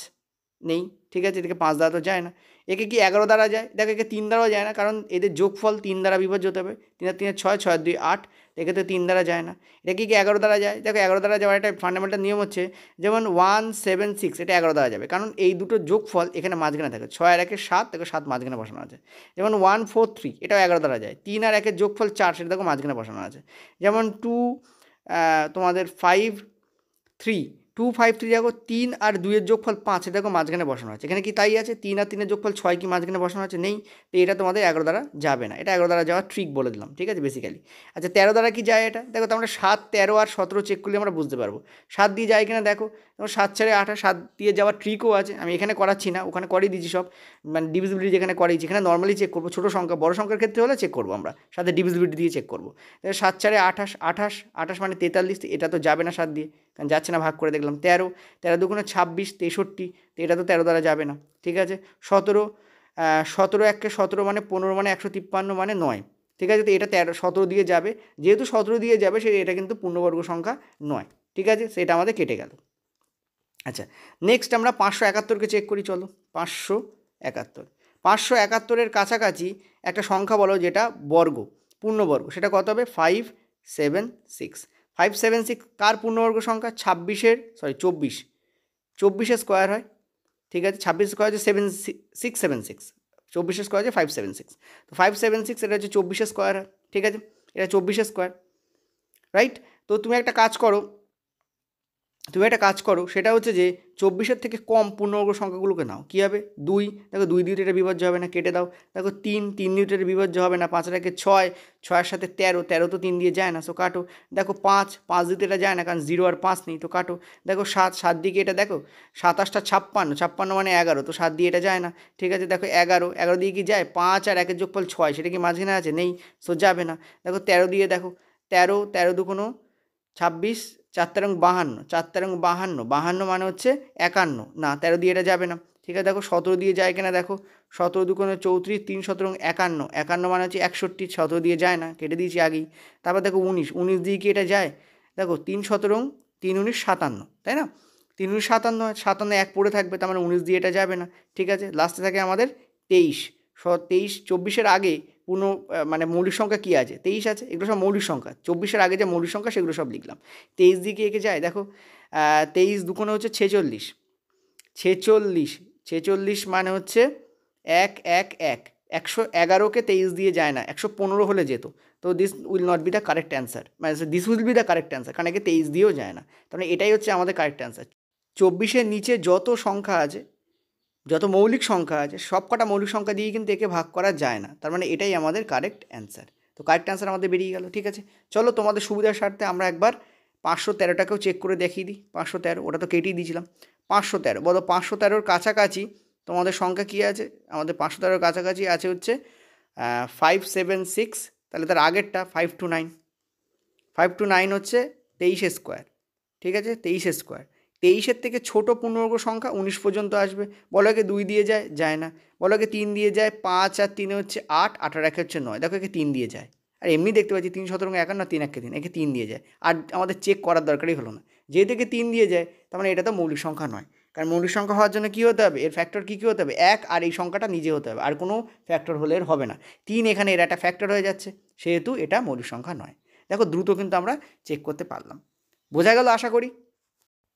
নেই। ঠিক আছে, এটাকে 5 দ্বারা তো যায় না। একে কি 11 দ্বারা যায়? দেখো, একে 3 দ্বারাও যায় না, কারণ এদের যোগফল 3 দ্বারা বিভাজ্য হতে হবে। 3 আর 3 6, 6 আর 2 8, একে তো 3 দ্বারা যায় না। এটা কি 11 দ্বারা যায়? দেখো 11 দ্বারা যাওয়ার একটা ফান্ডামেন্টাল নিয়ম হচ্ছে, যেমন 176, এটা 11 দ্বারা যাবে, কারণ এই দুটো যোগফল এখানে মাঝখানে থাকে। 6 আর 1 7, দেখো 7 মাঝখানে বসানো আছে। যেমন 143, এটাও 11 দ্বারা যায়। 3 আর 1 যোগফল 4, সেটা দেখো মাঝখানে বসানো আছে। যেমন তোমাদের 253 দেখো 3 আর 2 যোগফল 5, এটা দেখো মাঝখানে বসানো আছে। এখানে কি তাই আছে? 3 আর 3 যোগফল 6 কি মাঝখানে বসানো আছে? নেই। তো এটা তোমাদের 11 দ্বারা যাবে না, এটা 11 দ্বারা যাওয়ার ট্রিক বলে দিলাম। ঠিক আছে, বেসিক্যালি। আচ্ছা, 13 দ্বারা কি যায়? এটা দেখো, তো আমরা 7, 13 আর 17 চেক করলে আমরা বুঝতে পারবো 7 দিয়ে যায় কিনা। দেখো, তোমার 7 4 28, 7 দিয়ে যাওয়ার ট্রিকও আছে, আমি এখানে করাচ্ছি না, ওখানে করিয়ে দিচ্ছি সব। মানে ডিভিজিবিলিটি যেখানে করিয়েছি, এখানে নর্মালি চেক করবো। ছোটো সংখ্যা, বড় সংখ্যার ক্ষেত্রে হলে চেক করবো আমরা, সাথে ডিভিজিবিলিটি দিয়ে চেক করবো। 7 4 28, 28 মানে 43, এটা তো যাবে না 7 দিয়ে, কারণ যাচ্ছে না, ভাগ করে দেখলাম। 13 13 দুগুণে 26, 63, তো এটা তো 13 দ্বারা যাবে না। ঠিক আছে, 17 17 1 17 মানে 15 মানে 153 মানে 9। ঠিক আছে, তো এটা 17 দিয়ে যাবে, যেহেতু 17 দিয়ে যাবে সে এটা কিন্তু পূর্ণবর্গ সংখ্যা নয়। ঠিক আছে, সেটা আমাদের কেটে গেল। আচ্ছা, নেক্সট আমরা 571কে চেক করি, চলো। 571 কাছাকাছি একটা সংখ্যা বলো যেটা বর্গ, পূর্ণবর্গ, সেটা কত হবে? 576। 576 কার পূর্ণবর্গ সংখ্যা? 24 স্কোয়ার হয়। ঠিক আছে, 26 স্কোয়ার হচ্ছে 676, 24 স্কোয়ার হচ্ছে 576। তো 576 এটা হচ্ছে 24 স্কোয়ার হয়। ঠিক আছে, এটা 24 স্কোয়ার, রাইট? তো তুমি একটা কাজ করো, সেটা হচ্ছে যে 24 থেকে কম পূর্ণবর্গ সংখ্যাগুলোকে নাও। কী হবে? 2, দেখো 2 দিয়ে এটা বিভাজ্য হবে না, কেটে দাও। দেখো 3 দিয়ে এটা বিভাজ্য হবে না। 5 আর 1 6, 6-এর সাথে 13 তো 3 দিয়ে যায় না, সো কাটো। দেখো 5 দিয়ে এটা যায় না, কারণ 0 আর 5 নেই, তো কাটো। দেখো 7 দিকে এটা দেখো, 7 8 56 মানে 11, তো 7 দিয়ে এটা যায় না। ঠিক আছে, দেখো 11 দিয়ে কি যায়? 5 আর 1 যোগফল 6, সেটা কি মাঝখানে আছে? নেই, সো যাবে না। দেখো 13 দিয়ে দেখো, 13 দুগুণ 26, 4 তেরং 52, 4 তেরং 52, 52 মানে হচ্ছে 51, না 13 দিয়ে এটা যাবে না। ঠিক আছে, দেখো 17 দিয়ে যায় কিনা দেখো, 17 দুগুণে 34, 3 17 51, 51 মানে হচ্ছে 61, 17 দিয়ে যায় না, কেটে দিয়েছি আগেই। তারপর দেখো 19 দিয়ে কি এটা যায়? দেখো 3 17, 3 19 57, তাই না? 3 19 57, 57 এক পড়ে থাকবে, তার মানে 19 দিয়ে এটা যাবে না। ঠিক আছে, লাস্টে থাকে আমাদের 23। 24-এর আগে মানে মৌলিক সংখ্যা কী আছে? 23 আছে, এগুলো সব মৌলিক সংখ্যা। 24-এর আগে যে মৌলিক সংখ্যা সেগুলো সব লিখলাম। 23 দিকে এঁকে যায়, দেখো 23 দুগুণে হচ্ছে 46, 46 মানে হচ্ছে 111, 111কে 23 দিয়ে যায় না, 115 হলে যেত। তো this will not be the correct answer, মানে this will be the correct answer, কারণ একে 23 দিয়েও যায় না। তাহলে এটাই হচ্ছে আমাদের কারেক্ট অ্যান্সার। 24-এর নিচে যত সংখ্যা আছে, যত মৌলিক সংখ্যা আছে, সব কটা মৌলিক সংখ্যা দিয়ে কিন্তু একে ভাগ করা যায় না, তার মানে এটাই আমাদের কারেক্ট অ্যান্সার। তো কারেক্ট অ্যান্সার আমাদের বেরিয়ে গেল। ঠিক আছে, চলো তোমাদের সুবিধার স্বার্থে আমরা একবার 513টাকেও চেক করে দেখিয়ে দিই। 513, ওটা তো কেটেই দিয়েছিলাম। 513 বলো, 513-র কাছাকাছি তোমাদের সংখ্যা কী আছে? আমাদের 513-র কাছাকাছি আছে হচ্ছে 576, তাহলে তার আগেরটা 529, 529 হচ্ছে 23 স্কোয়ার, ঠিক আছে, 23 স্কোয়ার। 23-এর থেকে ছোটো পূর্ণবর্গ সংখ্যা 19 পর্যন্ত আসবে। বলো একে 2 দিয়ে যায়, যায় না। বলো একে 3 দিয়ে যায়, 5 আর 3 হচ্ছে 8, 8 আর 1 হচ্ছে 9, দেখো একে 3 দিয়ে যায়। আর এমনি দেখতে পাচ্ছি 3 শতরঙ্গ 51, 3 1 3, একে 3 দিয়ে যায়। আর আমাদের চেক করার দরকারই হলো না, যেহেতু একে 3 দিয়ে যায় তার মানে এটা তো মৌলিক সংখ্যা নয়। কারণ মৌলিক সংখ্যা হওয়ার জন্য কী হতে হবে, এর ফ্যাক্টর কী হতে হবে, 1 আর এই সংখ্যাটা নিজে হতে হবে, আর কোনো ফ্যাক্টর হলে এর হবে না। 3 এখানে এর একটা ফ্যাক্টর হয়ে যাচ্ছে, সেহেতু এটা মৌলিক সংখ্যা নয়। দেখো দ্রুত কিন্তু আমরা চেক করতে পারলাম, বোঝা গেল আশা করি।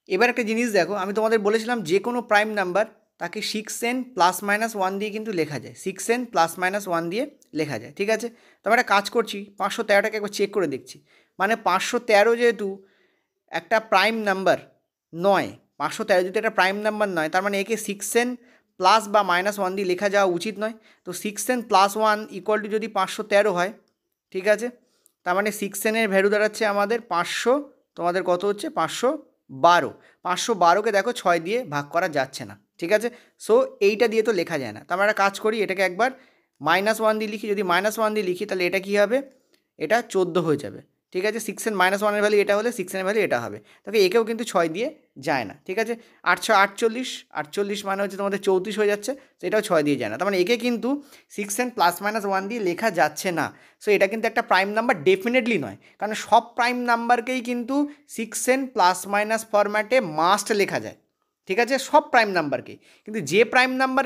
এবার একটা জিনিস দেখো, আমি তোমাদের বলেছিলাম যে কোনো প্রাইম নাম্বার তাকে 6n ± 1 দিয়ে কিন্তু লেখা যায়, 6n ± 1 দিয়ে লেখা যায়, ঠিক আছে। তো আমরা একটা কাজ করছি, 513টাকে একবার চেক করে দেখছি। মানে 513 যেহেতু একটা প্রাইম নাম্বার নয়, 513 যদি একটা প্রাইম নাম্বার নয়, তার মানে একে 6n প্লাস বা -1 দিয়ে লেখা যাওয়া উচিত নয়। তো 6n + 1 = যদি 513 হয়, ঠিক আছে, তার মানে 6n এর ভ্যালু দাঁড়াচ্ছে আমাদের 500, তোমাদের কত হচ্ছে 512। 512কে দেখো 6 দিয়ে ভাগ করা যাচ্ছে না, ঠিক আছে। সো এইটা দিয়ে তো লেখা যায় না। তো আমরা একটা কাজ করি, এটাকে একবার -1 দিয়ে লিখি। যদি -1 দিয়ে লিখি তাহলে এটা কী হবে, এটা 14 হয়ে যাবে, ঠিক আছে। 6n -1 এর ভ্যালু এটা হলে 6n এর ভ্যালু এটা হবে। তবে একেও কিন্তু 6 দিয়ে যায় না, ঠিক আছে। 848, 48 মানে হচ্ছে তোমাদের 34 হয়ে যাচ্ছে, তো এটাও 6 দিয়ে যায় না। তার মানে একে কিন্তু 6n ± 1 দিয়ে লেখা যাচ্ছে না। সো এটা কিন্তু একটা প্রাইম নাম্বার ডেফিনেটলি নয়, কারণ সব প্রাইম নাম্বারকেই কিন্তু 6n ± ফরম্যাটে মাস্ট লেখা যায়, ঠিক আছে, সব প্রাইম নাম্বারকে। কিন্তু যে প্রাইম নাম্বার,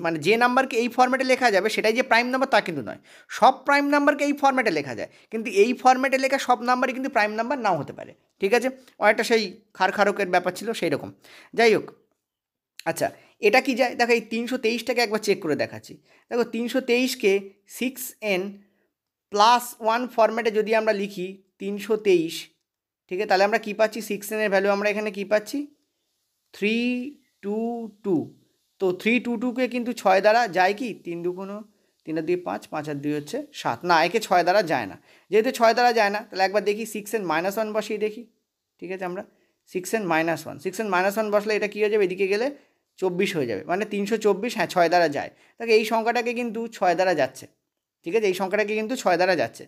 মানে যে নাম্বারকে এই ফরম্যাটে লেখা যাবে সেটাই যে প্রাইম নাম্বার তা কিন্তু নয়। সব প্রাইম নাম্বারকে এই ফরম্যাটে লেখা যায়, কিন্তু এই ফরম্যাটে লেখা সব নাম্বারই কিন্তু প্রাইম নাম্বার নাও হতে পারে, ঠিক আছে। অনেকটা সেই খারখারকের ব্যাপার ছিল সেই রকম। যাই হোক, আচ্ছা এটা কি যায় দেখো, এই 323টাকে একবার চেক করে দেখাচ্ছি। দেখো 323কে 6n + 1 ফরম্যাটে যদি আমরা লিখি 323, ঠিক আছে, তাহলে আমরা কী পাচ্ছি, 6n এর ভ্যালু আমরা এখানে কী পাচ্ছি 322। তো 322কে কিন্তু 6 দ্বারা যায় কি, 3 2 3 আর 2 5, 5 আর 2 হচ্ছে 7, না একে 6 দ্বারা যায় না। যেহেতু 6 দ্বারা যায় না, তাহলে একবার দেখি 6n -1 বসিয়ে দেখি, ঠিক আছে। আমরা 6n -1, 6n -1 বসলে এটা কী হয়ে যাবে, এদিকে গেলে 24 হয়ে যাবে, মানে 324, হ্যাঁ 6 দ্বারা যায়। দেখো এই সংখ্যাটাকে কিন্তু 6 দ্বারা যাচ্ছে, ঠিক আছে, এই সংখ্যাটাকে কিন্তু 6 দ্বারা যাচ্ছে।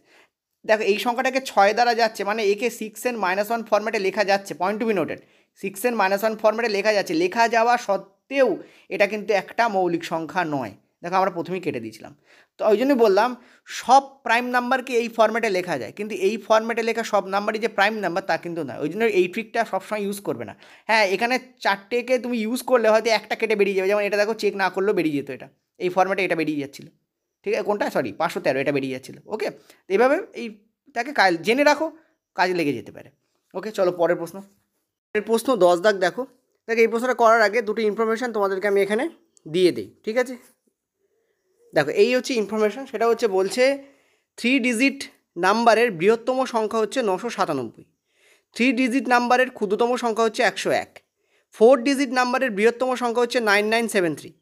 দেখো এই সংখ্যাটাকে 6 দ্বারা যাচ্ছে, মানে একে 6n -1 ফরম্যাটে লেখা যাচ্ছে, point two be noted, 6n -1 ফরম্যাটে লেখা যাচ্ছে। লেখা যাওয়া সত্ত্বেও এটা কিন্তু একটা মৌলিক সংখ্যা নয়। দেখো আমরা প্রথমেই কেটে দিয়েছিলাম। তো ওই জন্যই বললাম সব প্রাইম নাম্বারকে এই ফরম্যাটে লেখা যায়, কিন্তু এই ফরম্যাটে লেখা সব নাম্বারই যে প্রাইম নাম্বার তা কিন্তু নয়। ওই জন্য এই ট্রিকটা সবসময় ইউজ করবে না। হ্যাঁ এখানে 4টেকে তুমি ইউজ করলে হয়তো একটা কেটে বেরিয়ে যাবে, যেমন এটা দেখো চেক না করলেও বেরিয়ে যেত, এটা এই ফরম্যাটে এটা বেরিয়ে যাচ্ছিলো, ঠিক আছে, কোনটা সরি 513 এটা বেরিয়ে যাচ্ছিলো। ওকে, এইভাবে এইটাকে জেনে রাখো, কাজে লেগে যেতে পারে। ওকে চলো পরের প্রশ্ন। পরের প্রশ্ন 10 দাগ দেখো। দেখো এই প্রশ্নটা করার আগে দুটো ইনফরমেশান তোমাদেরকে আমি এখানে দিয়ে দিই, ঠিক আছে। দেখো এই হচ্ছে ইনফরমেশান, সেটা হচ্ছে বলছে 3 ডিজিট নাম্বারের বৃহত্তম সংখ্যা হচ্ছে 997, 3 ডিজিট নাম্বারের ক্ষুদ্রতম সংখ্যা হচ্ছে 101, 4 ডিজিট নাম্বারের বৃহত্তম সংখ্যা হচ্ছে 9973,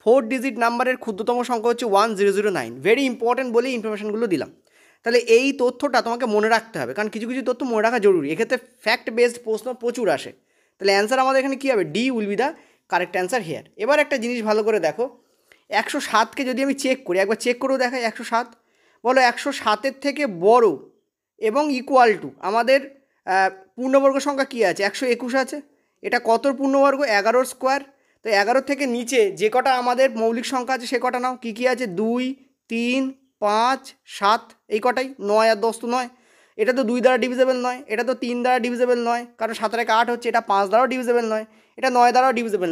4 ডিজিট নাম্বারের ক্ষুদ্রতম সংখ্যা হচ্ছে 1009। ভেরি ইম্পর্টেন্ট বলে ইনফরমেশানগুলো দিলাম। তাহলে এই তথ্যটা তোমাকে মনে রাখতে হবে, কারণ কিছু কিছু তথ্য মনে রাখা জরুরি। এক্ষেত্রে ফ্যাক্ট বেসড প্রশ্ন প্রচুর আসে। তাহলে অ্যান্সার আমাদের এখানে কী হবে, D will be the correct answer here. এবার একটা জিনিস ভালো করে দেখো, 107কে যদি আমি চেক করি, একবার চেক করেও দেখাই 107, বলো 107-এর থেকে বড় এবং ইকুয়াল টু আমাদের পূর্ণবর্গ সংখ্যা কী আছে, 121 আছে। এটা কত পূর্ণবর্গ, 11 স্কোয়ার। তো 11 থেকে নিচে যে কটা আমাদের মৌলিক সংখ্যা আছে সে কটা নাও, কী কী আছে, 2 3 5 7, এই কটাই। 9 আর 10 তো নয়, এটা তো 2 দ্বারা ডিভিজেবল নয়, এটা তো 3 দ্বারা ডিভিজেবল নয়, কারণ 7 আর 8 হচ্ছে, এটা 5 দ্বারাও ডিভিজেবল নয়, এটা 9 দ্বারাও ডিভিজেবল,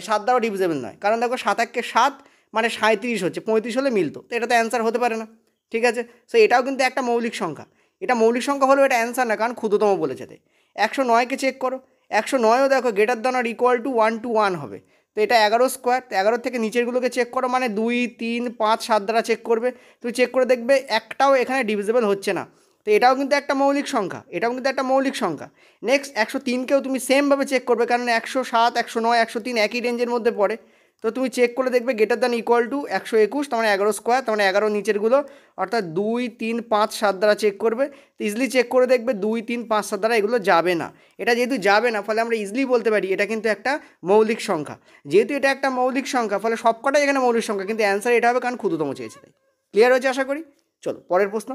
7 দ্বারাও ডিভিজেবল নয়, কারণ দেখো 7 1 7 মানে 37 হচ্ছে, 35 হলে মিলতো, তো এটা তো অ্যান্সার হতে পারে না, ঠিক আছে। সো এটাও কিন্তু একটা মৌলিক সংখ্যা, এটা মৌলিক সংখ্যা হলেও এটা অ্যান্সার না, কারণ ক্ষুদ্রতম বলেছে। 109কে চেক করো, 109ও দেখো greater than or equal to 1 to 1 হবে। তো এটা 11 স্কোয়ার, তো 11 থেকে নিচেরগুলোকে চেক করো, মানে 2 3 5 7 দ্বারা চেক করবে, তুমি চেক করে দেখবে একটাও এখানে ডিভিজেবল হচ্ছে না। তো এটাও কিন্তু একটা মৌলিক সংখ্যা, এটাও কিন্তু একটা মৌলিক সংখ্যা। নেক্সট 103কেও তুমি সেমভাবে চেক করবে, কারণ 107 109 103 একই রেঞ্জের মধ্যে পড়ে। তো তুমি চেক করে দেখবে গ্রেটার দ্যান ইকুয়াল টু 121, তার মানে 11 স্কোয়ার, তার মানে 11 নিচেরগুলো, অর্থাৎ 2 3 5 7 দ্বারা চেক করবে। তো ইজিলি চেক করে দেখবে 2 3 5 7 দ্বারা এগুলো যাবে না। এটা যেহেতু যাবে না, ফলে আমরা ইজিলি বলতে পারি এটা কিন্তু একটা মৌলিক সংখ্যা। যেহেতু এটা একটা মৌলিক সংখ্যা, ফলে সবকটাই এখানে মৌলিক সংখ্যা, কিন্তু অ্যান্সার এটা হবে, কারণ ক্ষুদ্রতম চেয়েছে তাই। ক্লিয়ার হয়েছে আশা করি। চলো পরের প্রশ্ন।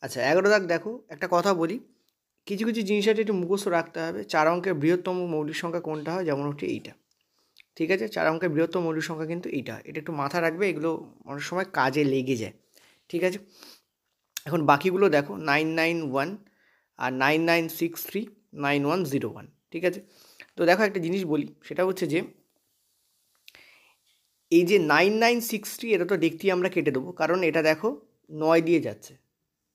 আচ্ছা 11 দাগ দেখো, একটা কথা বলি, কিছু কিছু জিনিস আছে একটু মুখস্থ রাখতে হবে। 4 অঙ্কের বৃহত্তম মৌলিক সংখ্যা কোনটা হয়, যেমন হচ্ছে এইটা, ঠিক আছে। 4 অঙ্কের বৃহত্তম মৌলিক সংখ্যা কিন্তু এইটা, এটা একটু মাথা রাখবে, এগুলো অনেক সময় কাজে লেগে যায়, ঠিক আছে। এখন বাকিগুলো দেখো 991 আর 9963 9101, ঠিক আছে। তো দেখো একটা জিনিস বলি, সেটা হচ্ছে যে এই যে 9963 এটা তো দেখতেই আমরা কেটে দেবো, কারণ এটা দেখো 9 দিয়ে যাচ্ছে,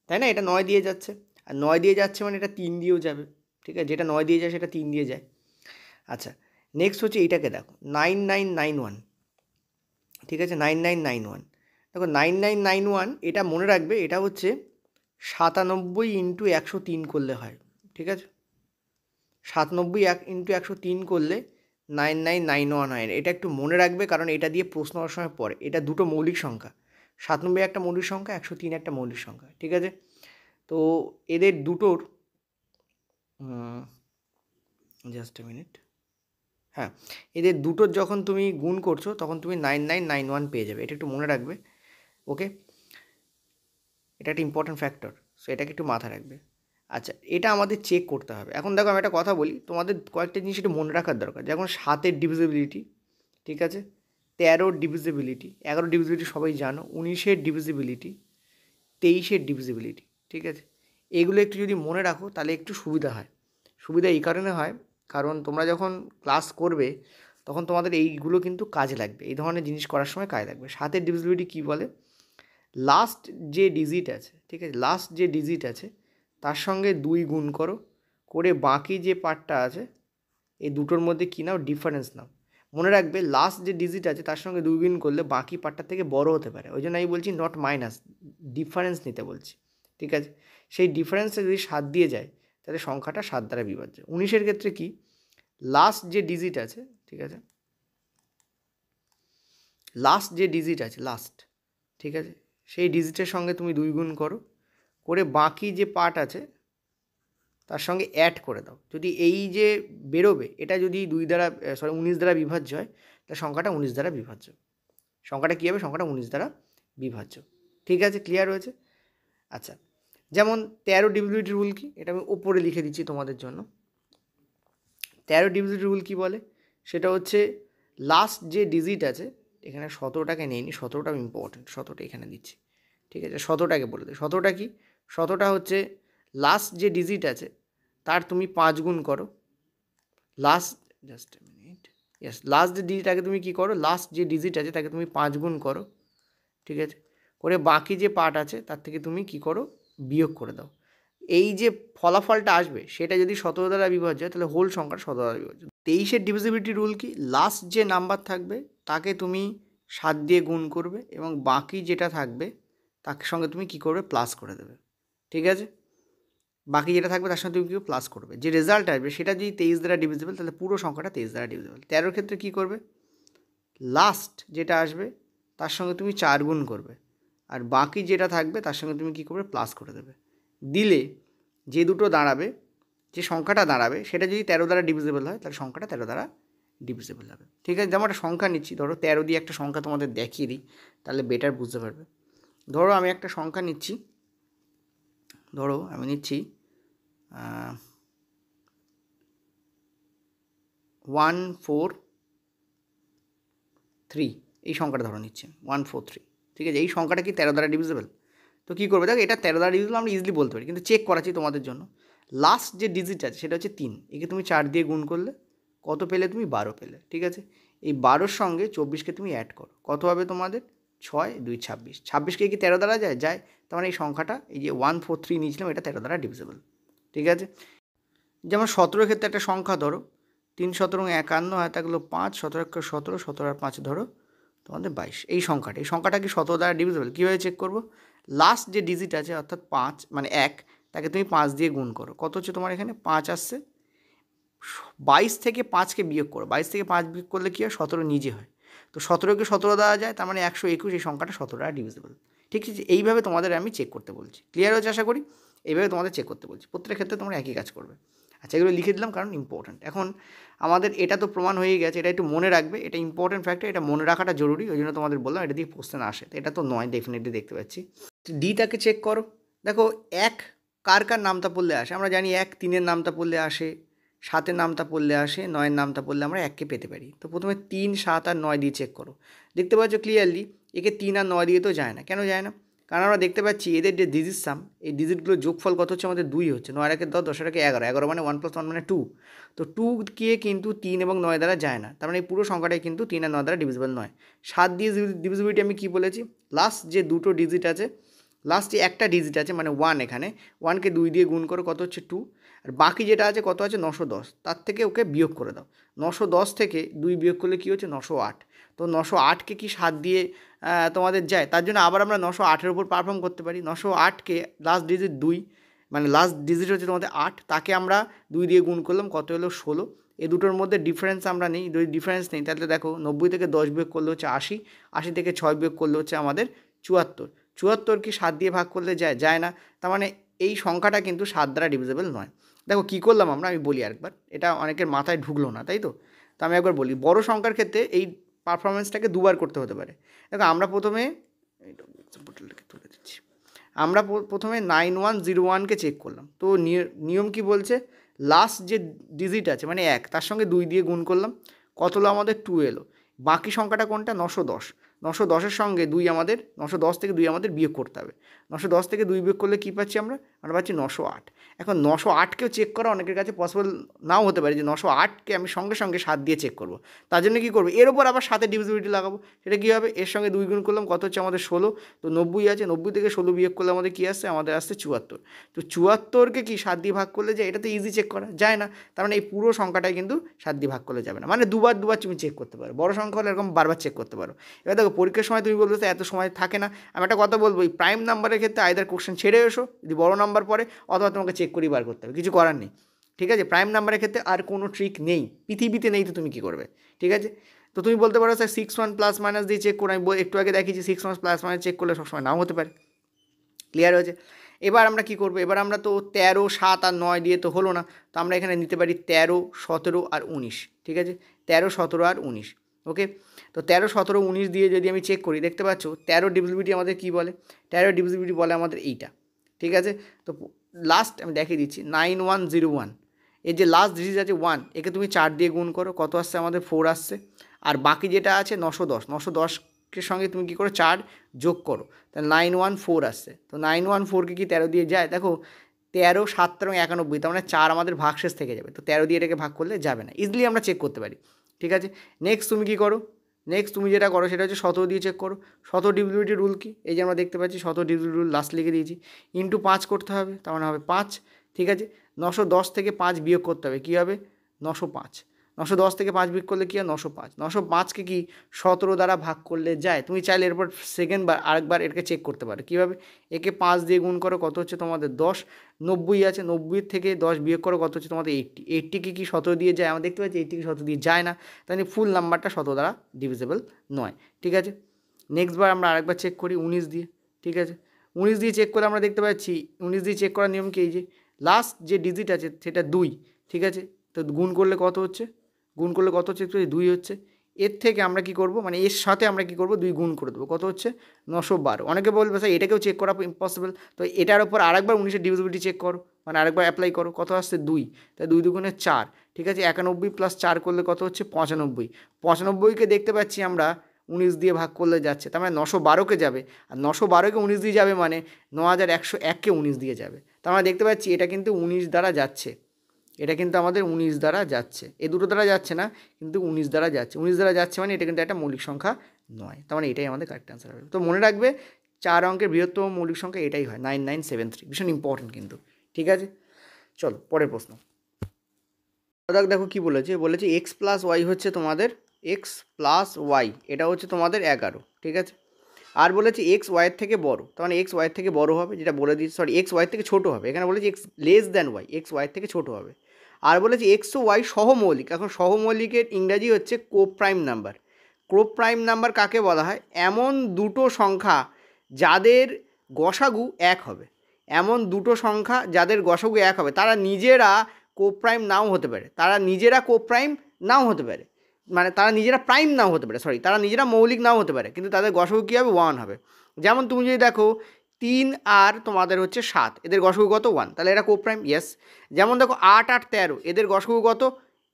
তাই না, এটা 9 দিয়ে যাচ্ছে, আর 9 দিয়ে যাচ্ছে মানে এটা 3 দিয়েও যাবে, ঠিক আছে, যেটা 9 দিয়ে যায় সেটা 3 দিয়ে যায়। আচ্ছা নেক্সট হচ্ছে এইটাকে দেখো 9991, ঠিক আছে, 9991, দেখো 9991 এটা মনে রাখবে, এটা হচ্ছে 97 ইন্টু 103 করলে হয়, ঠিক আছে, 97 ইন্টু 103 করলে 9991 হয়। এটা একটু মনে রাখবে, কারণ এটা দিয়ে প্রশ্ন হওয়ার সময় পড়ে। এটা দুটো মৌলিক সংখ্যা, 97 একটা মৌলিক সংখ্যা, 103 একটা মৌলিক সংখ্যা, ঠিক আছে। তো এদের দুটোর জাস্ট এ মিনিট, হ্যাঁ, এদের দুটোর যখন তুমি গুণ করছো তখন তুমি 9991 পেয়ে যাবে, এটা একটু মনে রাখবে, ওকে। এটা একটা ইম্পর্ট্যান্ট ফ্যাক্টর, সো এটাকে একটু মাথায় রাখবে। আচ্ছা এটা আমাদের চেক করতে হবে। এখন দেখো আমি একটা কথা বলি, তোমাদের কয়েকটা জিনিস একটু মনে রাখার দরকার, যেমন 7-এর ডিভিজিবিলিটি, ঠিক আছে, 13-র ডিভিজিবিলিটি, 11-র ডিভিজিবিলিটি সবাই জানো, 19-এর ডিভিজিবিলিটি, 23-এর ডিভিজিবিলিটি, ঠিক আছে। এগুলো একটু যদি মনে রাখো তাহলে একটু সুবিধা হয়। সুবিধা এই কারণে হয়, কারণ তোমরা যখন ক্লাস করবে তখন তোমাদের এইগুলো কিন্তু কাজে লাগবে, এই ধরনের জিনিস করার সময় কাজে লাগবে। 7-এর ডিভিজিবিলিটি কী বলে, লাস্ট যে ডিজিট আছে, ঠিক আছে, লাস্ট যে ডিজিট আছে তার সঙ্গে 2 গুণ করো, করে বাকি যে পার্টটা আছে এই দুটোর মধ্যে কী নাও, ডিফারেন্স নাও। মনে রাখবে লাস্ট যে ডিজিট আছে তার সঙ্গে 2 গুণ করলে বাকি পার্টটার থেকে বড় হতে পারে, ওই জন্য আমি বলছি নট মাইনাস, ডিফারেন্স নিতে বলছি, ঠিক আছে। সেই ডিফারেন্সটা যদি 7 দিয়ে যায় তাহলে সংখ্যাটা 7 দ্বারা বিভাজ্য। 19-এর ক্ষেত্রে কি, লাস্ট যে ডিজিট আছে, ঠিক আছে, লাস্ট যে ডিজিট আছে লাস্ট, ঠিক আছে, সেই ডিজিটের সঙ্গে তুমি 2 গুণ করো, করে বাকি যে পার্ট আছে তার সঙ্গে অ্যাড করে দাও। যদি এই যে বেরোবে এটা যদি 19 দ্বারা বিভাজ্য হয় তাহলে সংখ্যাটা 19 দ্বারা বিভাজ্য। সংখ্যাটা কী হবে, সংখ্যাটা 19 দ্বারা বিভাজ্য, ঠিক আছে, ক্লিয়ার হয়েছে। আচ্ছা যেমন 13 ডিভিজিবিলিটি রুল কি, এটা আমি ওপরে লিখে দিচ্ছি তোমাদের জন্য। 13 ডিভিজিবিলিটি রুল কী বলে, সেটা হচ্ছে লাস্ট যে ডিজিট আছে, এখানে 17টাকে নেইনি, 17টা ইম্পর্টেন্ট, 17টা এখানে দিচ্ছি, ঠিক আছে, 17টাকে বলে দিই। 17টা কি, 17টা হচ্ছে লাস্ট যে ডিজিট আছে তার তুমি 5 গুণ করো, last just a minute, yes, last যে ডিজিটটাকে তুমি কী করো, লাস্ট যে ডিজিট আছে তাকে তুমি 5 গুণ করো, ঠিক আছে, করে বাকি যে পার্ট আছে তার থেকে তুমি কী করো, বিয়োগ করে দাও। এই যে ফলাফলটা আসবে সেটা যদি 17 দ্বারা বিভাজ্য হয় তাহলে হোল সংখ্যাটা 17 দ্বারা বিভাজ্য। 23-এর ডিভিজিবিলিটি রুল কি, লাস্ট যে নাম্বার থাকবে তাকে তুমি 7 দিয়ে গুণ করবে এবং বাকি যেটা থাকবে তার সঙ্গে তুমি কী করবে, প্লাস করে দেবে, ঠিক আছে। বাকি যেটা থাকবে তার সঙ্গে তুমি কী প্লাস করবে, যে রেজাল্ট আসবে সেটা যদি 23 দ্বারা ডিভিজিবল তাহলে পুরো সংখ্যাটা 23 দ্বারা ডিভিজিবল। 13-র ক্ষেত্রে কী করবে, লাস্ট যেটা আসবে তার সঙ্গে তুমি 4 গুণ করবে, আর বাকি যেটা থাকবে তার সঙ্গে তুমি কী করবে, প্লাস করে দেবে। দিলে যে দুটো দাঁড়াবে, যে সংখ্যাটা দাঁড়াবে সেটা যদি 13 দ্বারা ডিভিজিবল হয় তাহলে সংখ্যাটা 13 দ্বারা ডিভিজিবল হবে, ঠিক আছে। যেমন একটা সংখ্যা নিচ্ছি, ধরো 13 দিয়ে একটা সংখ্যা তোমাদের দেখিয়ে দিই তাহলে বেটার বুঝতে পারবে। ধরো আমি একটা সংখ্যা নিচ্ছি, ধরো আমি নিচ্ছি 143, এই সংখ্যাটা ধরো নিচ্ছে 143, ঠিক আছে। এই সংখ্যাটা কি 13 দ্বারা ডিভিজিবল, তো কী করবে, দেখো এটা 13 দ্বারা ডিভিজিবল আমরা ইজিলি বলতে পারি, কিন্তু চেক করাচ্ছি তোমাদের জন্য। লাস্ট যে ডিজিট আছে সেটা হচ্ছে 3, একে তুমি 4 দিয়ে গুণ করলে কত পেলে, তুমি 12 পেলে, ঠিক আছে। এই 12-র সঙ্গে 24কে তুমি অ্যাড করো, কত হবে তোমাদের, 6 2 26, 26কে কি 13 দ্বারা যায়, তার মানে এই সংখ্যাটা, এই যে 143 নিয়েছিলাম, এটা 13 দ্বারা ডিভিজিবল, ঠিক আছে। যেমন 17-র ক্ষেত্রে একটা সংখ্যা ধরো 3 17 51, হাতে থাকলো 5, 17 17, 17 আর 5 ধরো তোমাদের 22, এই সংখ্যাটা কি 17 দ্বারা ডিভিজিবল, কীভাবে চেক করবো, লাস্ট যে ডিজিট আছে অর্থাৎ 5 মানে 1, তাকে তুমি 5 দিয়ে গুণ করো, কত হচ্ছে তোমার এখানে 5 আসছে, 22 থেকে 5কে বিয়োগ করো, 22 থেকে 5 বিয়োগ করলে কী হয়, 17 নিজে হয়, তো 17কে 17 দেওয়া যায়, তার মানে 121, এই সংখ্যাটা 17 দ্বারা ডিভিজিবল, ঠিক আছে। এইভাবে তোমাদের আমি চেক করতে বলছি, ক্লিয়ার হচ্ছে আশা করি, এইভাবে তোমাদের চেক করতে বলছি, প্রত্যেকের ক্ষেত্রে তোমরা একই কাজ করবে। আচ্ছা, এগুলো লিখে দিলাম কারণ ইম্পর্ট্যান্ট। এখন আমাদের এটা তো প্রমাণ হয়ে গেছে, এটা একটু মনে রাখবে, এটা ইম্পর্ট্যান্ট ফ্যাক্টর, এটা মনে রাখাটা জরুরি, ওই জন্য তোমাদের বললাম এটা দিয়ে কোশ্চেন আসে। তো এটা তো নয়, ডেফিনেটলি দেখতে পাচ্ছি। ডিটাকে চেক করো, দেখো এক কার কার নামতা পড়লে আসে, আমরা জানি এক 3-এর নামতা পড়লে আসে, 7-এর নামতা পড়লে আসে, 9-এর নামতা পড়লে আমরা এককে পেতে পারি। তো প্রথমে 3, 7 আর 9 দিয়ে চেক করো, দেখতে পাচ্ছ ক্লিয়ারলি একে 3 আর 9 দিয়ে তো যায় না। কেন যায় না? কারণ আমরা দেখতে পাচ্ছি এদের যে ডিজিট সাম, এই ডিজিটগুলোর যোগফল কত হচ্ছে আমাদের 2 হচ্ছে। 9 একে 10, 10 একে 11, 11 মানে 1 + 1 মানে 2। তো 2 কে কিন্তু 3 এবং 9 দ্বারা যায় না, তার মানে এই পুরো সংখ্যাটাই কিন্তু 3 আর 9 দ্বারা ডিভিজিবল নয়। 7 দিয়ে ডিভিজিবিলিটি আমি কী বলেছি, লাস্ট যে দুটো ডিজিট আছে, লাস্টে একটা ডিজিট আছে মানে 1, এখানে 1কে 2 দিয়ে গুণ করো, কত হচ্ছে 2, আর বাকি যেটা আছে কত আছে 910, তার থেকে ওকে বিয়োগ করে দাও। 910 থেকে 2 বিয়োগ করলে কী হচ্ছে 908। তো 908কে কি 7 দিয়ে তোমাদের যায়, তার জন্য আবার আমরা 908-এর উপর পারফর্ম করতে পারি। 908কে লাস্ট ডিজিট 2, মানে লাস্ট ডিজিট হচ্ছে তোমাদের 8, তাকে আমরা 2 দিয়ে গুণ করলাম, কত হলো 16। এই দুটোর মধ্যে ডিফারেন্স আমরা নেই, যদি ডিফারেন্স নেই তাহলে দেখো 90 থেকে 10 বিয়োগ করলে হচ্ছে 80, 80 থেকে 6 বিয়োগ করলে হচ্ছে আমাদের 74। 74 কি 7 দিয়ে ভাগ করলে যায়? যায় না। তার মানে এই সংখ্যাটা কিন্তু 7 দ্বারা ডিভিজিবল নয়। দেখো কী করলাম আমরা, আমি বলি আরেকবার, এটা অনেকের মাথায় ঢুকলো না, তাই তো? তো আমি একবার বলি, বড় সংখ্যার ক্ষেত্রে এই পারফরমেন্সটাকে দুবার করতে হতে পারে। দেখো আমরা প্রথমে এক্সাম্পলটাকে তুলে দিচ্ছি, আমরা প্রথমে 9101কে চেক করলাম। তো নিয়ম কি বলছে, লাস্ট যে ডিজিট আছে মানে 1, তার সঙ্গে 2 দিয়ে গুণ করলাম, কত হলো আমাদের 2 এলো। বাকি সংখ্যাটা কোনটা? 910। 910-এর সঙ্গে 2 আমাদের, 910 থেকে 2 আমাদের বিয়োগ করতে হবে। 910 থেকে 2 বিয়োগ করলে কী পাচ্ছি আমরা পাচ্ছি 908। এখন 908কেও চেক করা অনেকের কাছে পসিবল নাও হতে পারে যে 908কে আমি সঙ্গে সঙ্গে 7 দিয়ে চেক করবো। তার জন্য কী করবো, এর ওপর আবার 7-এর ডিভিজিবিলিটি লাগাবো। সেটা কী হবে, এর সঙ্গে 2 গুণ করলাম, কত হচ্ছে আমাদের 16। তো 90 আছে, 90 থেকে 16 বিয়োগ করলে আমাদের কী আসছে, আমাদের আসছে 74। তো 74কে কি 7 দিয়ে ভাগ করলে যায়? এটা তো ইজি চেক করা যায় না, তার মানে এই পুরো সংখ্যাটাই কিন্তু 7 দিয়ে ভাগ করলে যাবে না। মানে দুবার তুমি চেক করতে পারো, বড় সংখ্যা হলে এরকম বারবার চেক করতে পারো। এবার দেখো পরীক্ষার সময় তুমি বলতে এত সময় থাকে না, আমি একটা কথা বলবো, এই প্রাইম নাম্বারের ক্ষেত্রে আইদার কোশ্চেন ছেড়ে এসো যদি বড় নাম্বার পড়ে, অথবা তোমাকে চেক করেই বার করতে হবে, কিছু করার নেই। ঠিক আছে, প্রাইম নাম্বারের ক্ষেত্রে আর কোনো ট্রিক নেই, পৃথিবীতে নেই, তো তুমি কী করবে? ঠিক আছে, তো তুমি বলতে পারো স্যার 6 প্লাস মাইনাস দিয়ে চেক করে, আমি একটু আগে দেখিয়েছি 6 প্লাস মাইনাস চেক করলে সবসময় নাও হতে পারে। ক্লিয়ার হয়েছে? এবার আমরা কি করবো, এবার আমরা তো 13, 7 আর 9 দিয়ে তো হলো না, তো আমরা এখানে নিতে পারি 13, 17 আর 19। ঠিক আছে, 13, 17 আর 19। ওকে, তো 13, 17, 19 দিয়ে যদি আমি চেক করি, দেখতে পাচ্ছ 13 ডিভিজিবিলিটি আমাদের কী বলে, 13 ডিভিজিবিলিটি বলে আমাদের এইটা। ঠিক আছে, তো লাস্ট আমি দেখিয়ে দিচ্ছি 9101, এর যে লাস্ট ডিজিট আছে 1, একে তুমি 4 দিয়ে গুণ করো, কত আসছে আমাদের 4 আসছে। আর বাকি যেটা আছে 910, 910-এর সঙ্গে তুমি কী করো 4 যোগ করো, তাহলে 914 আসছে। তো 914কে কি 13 দিয়ে যায়? দেখো 13, 7 এবং 91, তার মানে 4 আমাদের ভাগশেষ থেকে যাবে, তো 13 দিয়ে এটাকে ভাগ করলে যাবে না, ইজিলি আমরা চেক করতে পারি। ঠিক আছে, নেক্সট তুমি কী করো, নেক্সট তুমি যেটা করো সেটা হচ্ছে 17 দিয়ে চেক করো। 17 ডিভিজিবিলিটি রুল কি, এই যে আমরা দেখতে পাচ্ছি 17 ডিভিজিবিলিটি রুল লাস্ট লিখে দিয়েছি, ইন্টু 5 করতে হবে, তার মানে হবে 5। ঠিক আছে, 910 থেকে 5 বিয়োগ করতে হবে, কী হবে 905। 910 থেকে 5 বিয়োগ করলে কী হয় 905। 905কে কি 17 দ্বারা ভাগ করলে যায়? তুমি চাইলে এরপর সেকেন্ডবার আরেকবার এটাকে চেক করতে পারো, কীভাবে, একে 5 দিয়ে গুণ করো, কত হচ্ছে তোমাদের 10। 90 আছে, 90 থেকে 10 বিয়োগ করো, কত হচ্ছে তোমাদের 80। 80কে কি 17 দিয়ে যায়? আমরা দেখতে পাচ্ছি 80কে 17 দিয়ে যায় না, তাহলে ফুল নাম্বারটা 17 দ্বারা ডিভিজিবল নয়। ঠিক আছে, নেক্সট বার আমরা আরেকবার চেক করি 19 দিয়ে। ঠিক আছে, 19 দিয়ে চেক করে আমরা দেখতে পাচ্ছি, 19 দিয়ে চেক করার নিয়ম কি, এই যে লাস্ট যে ডিজিট আছে সেটা 2। ঠিক আছে, তো গুণ করলে কত হচ্ছে, গুণ করলে কত হচ্ছে, 2 হচ্ছে। এর থেকে আমরা কি করব, মানে এর সাথে আমরা কি করব, 2 গুণ করে দেবো, কত হচ্ছে 912। অনেকে বলবে স্যার এটাকেও চেক করা ইম্পসিবল, তো এটার উপর আরেকবার 19-এর ডিভিজিবিলিটি চেক করো, মানে আরেকবার অ্যাপ্লাই করো, কত আসছে 2, তাই 2 দুগুণে 4। ঠিক আছে, 91 প্লাস 4 করলে কত হচ্ছে 95। 95কে দেখতে পাচ্ছি আমরা 19 দিয়ে ভাগ করলে যাচ্ছে, তার মানে 912কে যাবে, আর 912কে 19 দিয়ে যাবে মানে 9101কে 19 দিয়ে যাবে, তার মানে দেখতে পাচ্ছি এটা কিন্তু 19 দ্বারা যাচ্ছে, এটা কিন্তু আমাদের 19 দ্বারা যাচ্ছে, এ দুটো দ্বারা যাচ্ছে না, কিন্তু 19 দ্বারা যাচ্ছে। 19 দ্বারা যাচ্ছে মানে এটা কিন্তু একটা মৌলিক সংখ্যা নয়, তার মানে এটাই আমাদের কারেক্ট অ্যান্সার হবে। তো মনে রাখবে 4 অঙ্কের বৃহত্তম মৌলিক সংখ্যা এটাই হয়, 9973, ভীষণ ইম্পর্টেন্ট কিন্তু। ঠিক আছে, চলো পরের প্রশ্ন। দেখো কী বলেছে, বলেছে এক্স প্লাস ওয়াই হচ্ছে তোমাদের, এক্স প্লাস ওয়াই এটা হচ্ছে তোমাদের 11। ঠিক আছে, আর বলেছে এক্স ওয়াইয়ের থেকে বড়, তার মানে এক্স ওয়াইয়ের থেকে বড় হবে, যেটা বলে দিচ্ছি, সরি এক্স ওয়াইয়ের থেকে ছোটো হবে, এখানে বলেছে X less than Y, X ওয়াইয়ের থেকে ছোটো হবে। আর বলেছে এক্স ও ওয়াই সহমৌলিক, এখন সহমৌলিকের ইংরাজি হচ্ছে কোপ্রাইম নাম্বার। কোপ্রাইম নাম্বার কাকে বলা হয়? এমন দুটো সংখ্যা যাদের গসাগু 1 হবে, এমন দুটো সংখ্যা যাদের গসাগু 1 হবে, তারা নিজেরা কোপ্রাইম নাও হতে পারে, তারা নিজেরা কোপ্রাইম নাও হতে পারে, মানে তারা নিজেরা প্রাইম নাও হতে পারে, সরি তারা নিজেরা মৌলিক নাও হতে পারে, কিন্তু তাদের গসগু কী হবে 1 হবে। যেমন তুমি যদি দেখো 3 আর তোমাদের হচ্ছে 7, এদের গসগু কত 1, তাহলে এরা কোপ্রাইম, ইয়েস। যেমন দেখো 8 আর 13, এদের গসগু কত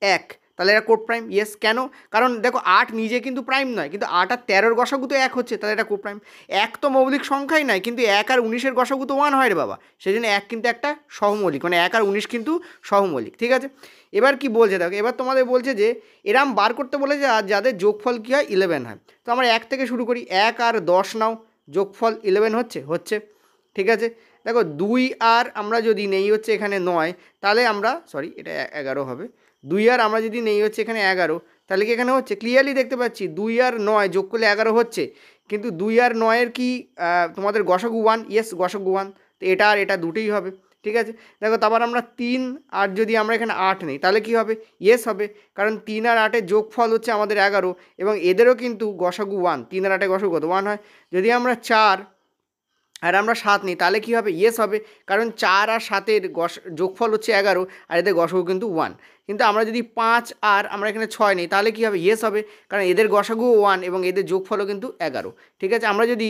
1, তাহলে এরা কোপ্রাইম, ইয়েস। কেন? কারণ দেখো 8 নিজে কিন্তু প্রাইম নয়, কিন্তু 8 আর 13-র গসগু তো 1 হচ্ছে, তাহলে এটা কোপ্রাইম। 1 তো মৌলিক সংখ্যাই নয়, কিন্তু 1 আর 19-এর গসগু তো 1 হয় রে বাবা, সেই জন্য 1 কিন্তু একটা সহমৌলিক, মানে 1 আর 19 কিন্তু সহমৌলিক, ঠিক আছে। এবার কি বলছে দেখো, এবার তোমাদের বলছে যে এরাম বার করতে বলেছে আর যাদের যোগফল কী হয় 11 হয়। তো আমরা 1 থেকে শুরু করি, 1 আর 10 নাও, যোগফল 11 হচ্ছে, ঠিক আছে। দেখো 2 আর আমরা যদি নেই হচ্ছে এখানে 9, তাহলে আমরা সরি এটা 11 হবে। 2 আর আমরা যদি নেই হচ্ছে এখানে 11, তাহলে কি এখানে হচ্ছে, ক্লিয়ারলি দেখতে পাচ্ছি 2 আর 9 যোগ করলে 11 হচ্ছে, কিন্তু 2 আর 9-এর কি তোমাদের গসগু 1, ইয়েস গসগু 1, তো এটা আর এটা দুটোই হবে, ঠিক আছে। দেখো তারপর আমরা 3 আর যদি আমরা এখানে 8 নেই, তাহলে কি হবে, ইয়েস হবে, কারণ 3 আর 8-এর যোগফল হচ্ছে আমাদের 11, এবং এদেরও কিন্তু গসগু 1, 3 আর 8-এর গসগু কত 1 হয়। যদি আমরা 4 আর আমরা 7 নিই, তাহলে কী হবে, ইয়েস হবে, কারণ 4 আর 7-এর যোগফল হচ্ছে 11, আর এদের গসগু কিন্তু 1। কিন্তু আমরা যদি 5 আর আমরা এখানে 6 নিই, তাহলে কী হবে, ইয়েস হবে, কারণ এদের গসগু 1 এবং এদের যোগফলও কিন্তু 11, ঠিক আছে। আমরা যদি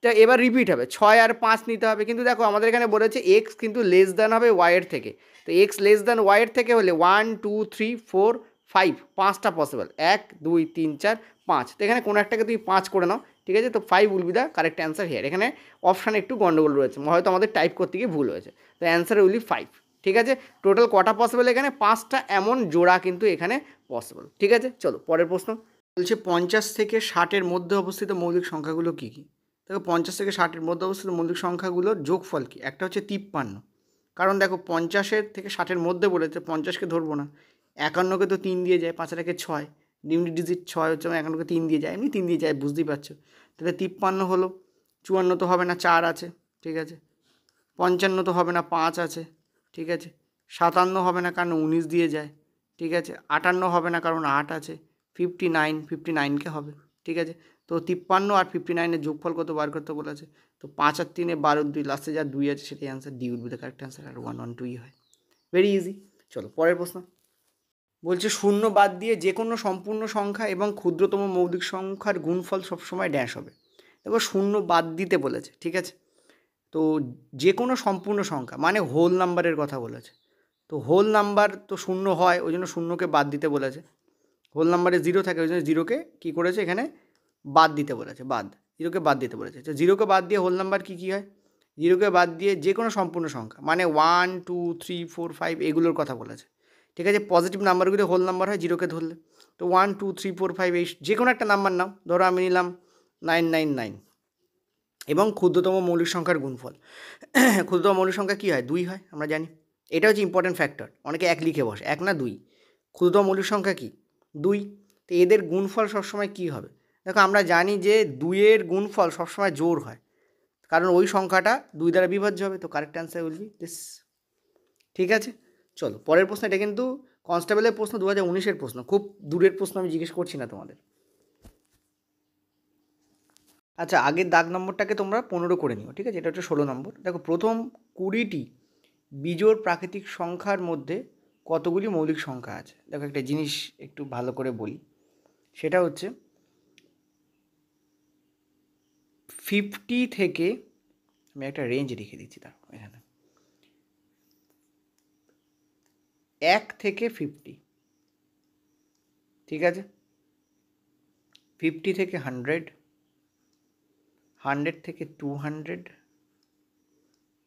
তো এবার রিপিট হবে, 6 আর 5 নিতে হবে, কিন্তু দেখো আমাদের এখানে বলেছে এক্স কিন্তু লেস দ্যান হবে ওয়াইয়ের থেকে, তো এক্স লেস দ্যান ওয়াইয়ের থেকে হলে 1 2 3 4 5, 5টা পসিবল, 1 2 3 4 5, তো এখানে কোনো একটাকে তুমি 5 করে নাও, ঠিক আছে। তো 5 will be the correct answer here. এখানে অপশানে একটু গন্ডগোল রয়েছে, হয়তো আমাদের টাইপ করতে গিয়ে ভুল হয়েছে, তো অ্যান্সার উইল বি 5, ঠিক আছে। টোটাল কটা পসিবল এখানে, 5টা এমন জোড়া কিন্তু এখানে পসিবল, ঠিক আছে। চলো পরের প্রশ্ন বলছে 50 থেকে 60-এর মধ্যে অবস্থিত মৌলিক সংখ্যাগুলো কী কী। দেখো 50 থেকে 60-এর মধ্যে অবস্থিত মৌলিক সংখ্যাগুলোর যোগফল কী, একটা হচ্ছে 53, কারণ দেখো 50-এর থেকে 60-এর মধ্যে বলেছে, 50কে ধরবো না, 51কে তো 3 দিয়ে যায়, 5 আর 1-এ 6, ডিজিট 6 হচ্ছে, 51কে 3 দিয়ে যায়, এমনি 3 দিয়ে যায়, বুঝতেই পারছো, তাহলে 53 হলো। 54 তো হবে না, 4 আছে, ঠিক আছে। 55 তো হবে না, 5 আছে, ঠিক আছে। 57 হবে না, কারণ 19 দিয়ে যায়, ঠিক আছে। 58 হবে না, কারণ 8 আছে। 59কে হবে, ঠিক আছে। তো 53 আর 59-এর যোগফল কত বার করতে বলেছে, তো 5 আর 3 12 2, লাস্টে যা 2 আছে সেটাই answer, D will be the correct answer, আর 1 1 2ই হয়, ভেরি ইজি। চলো পরের প্রশ্ন বলছে শূন্য বাদ দিয়ে যে কোনো সম্পূর্ণ সংখ্যা এবং ক্ষুদ্রতম মৌলিক সংখ্যার গুণফল সবসময় ড্যাশ হবে। দেখো শূন্য বাদ দিতে বলেছে, ঠিক আছে। তো যে কোনো সম্পূর্ণ সংখ্যা মানে হোল নাম্বারের কথা বলেছে, তো হোল নাম্বার তো শূন্য হয়, ওই জন্য শূন্যকে বাদ দিতে বলেছে। হোল নাম্বারে 0 থাকে, ওই জন্য 0কে কী করেছে এখানে বাদ দিতে বলেছে, 0কে বাদ দিতে বলেছে। তো 0কে বাদ দিয়ে হোল নাম্বার কী কী হয়, 0কে বাদ দিয়ে যে কোনো সম্পূর্ণ সংখ্যা মানে 1 2 3 4 5 এগুলোর কথা বলেছে, ঠিক আছে। পজিটিভ নাম্বারগুলো হোল নাম্বার হয় 0কে ধরলে, তো 1 2 3 4 5 এই যে কোনো একটা নাম্বার নাও, ধরো আমি নিলাম 999, এবং ক্ষুদ্রতম মৌলিক সংখ্যার গুণফল, ক্ষুদ্রতম মৌলিক সংখ্যা কী হয়, 2 হয়, আমরা জানি, এটা হচ্ছে ইম্পর্টেন্ট ফ্যাক্টর, অনেকে 1 লিখে বসে, 1 না 2, ক্ষুদ্রতম মৌলিক সংখ্যা কি 2, তো এদের গুণফল সবসময় কী হবে, দেখো আমরা জানি যে 2-এর গুণফল সবসময় জোর হয়, কারণ ওই সংখ্যাটা 2 দ্বারা বিভাজ্য হবে, তো correct answer will be this, ঠিক আছে। চলো পরের প্রশ্ন, এটা কিন্তু কনস্টেবলের প্রশ্ন, 2019-এর প্রশ্ন, খুব দূরের প্রশ্ন, আমি জিজ্ঞেস করছি না তোমাদের। আচ্ছা আগের দাগ নম্বরটাকে তোমরা 15 করে নিও, ঠিক আছে, এটা হচ্ছে 16 নম্বর। দেখো প্রথম 20টি বিজোড় প্রাকৃতিক সংখ্যার মধ্যে কতগুলি মৌলিক সংখ্যা আছে। দেখো একটা জিনিস একটু ভালো করে বলি, সেটা হচ্ছে 50 থেকে, আমি একটা রেঞ্জ রেখে দিচ্ছি তার এখানে, 1 থেকে 50, ঠিক আছে, 50 থেকে 100, 100 থেকে 200,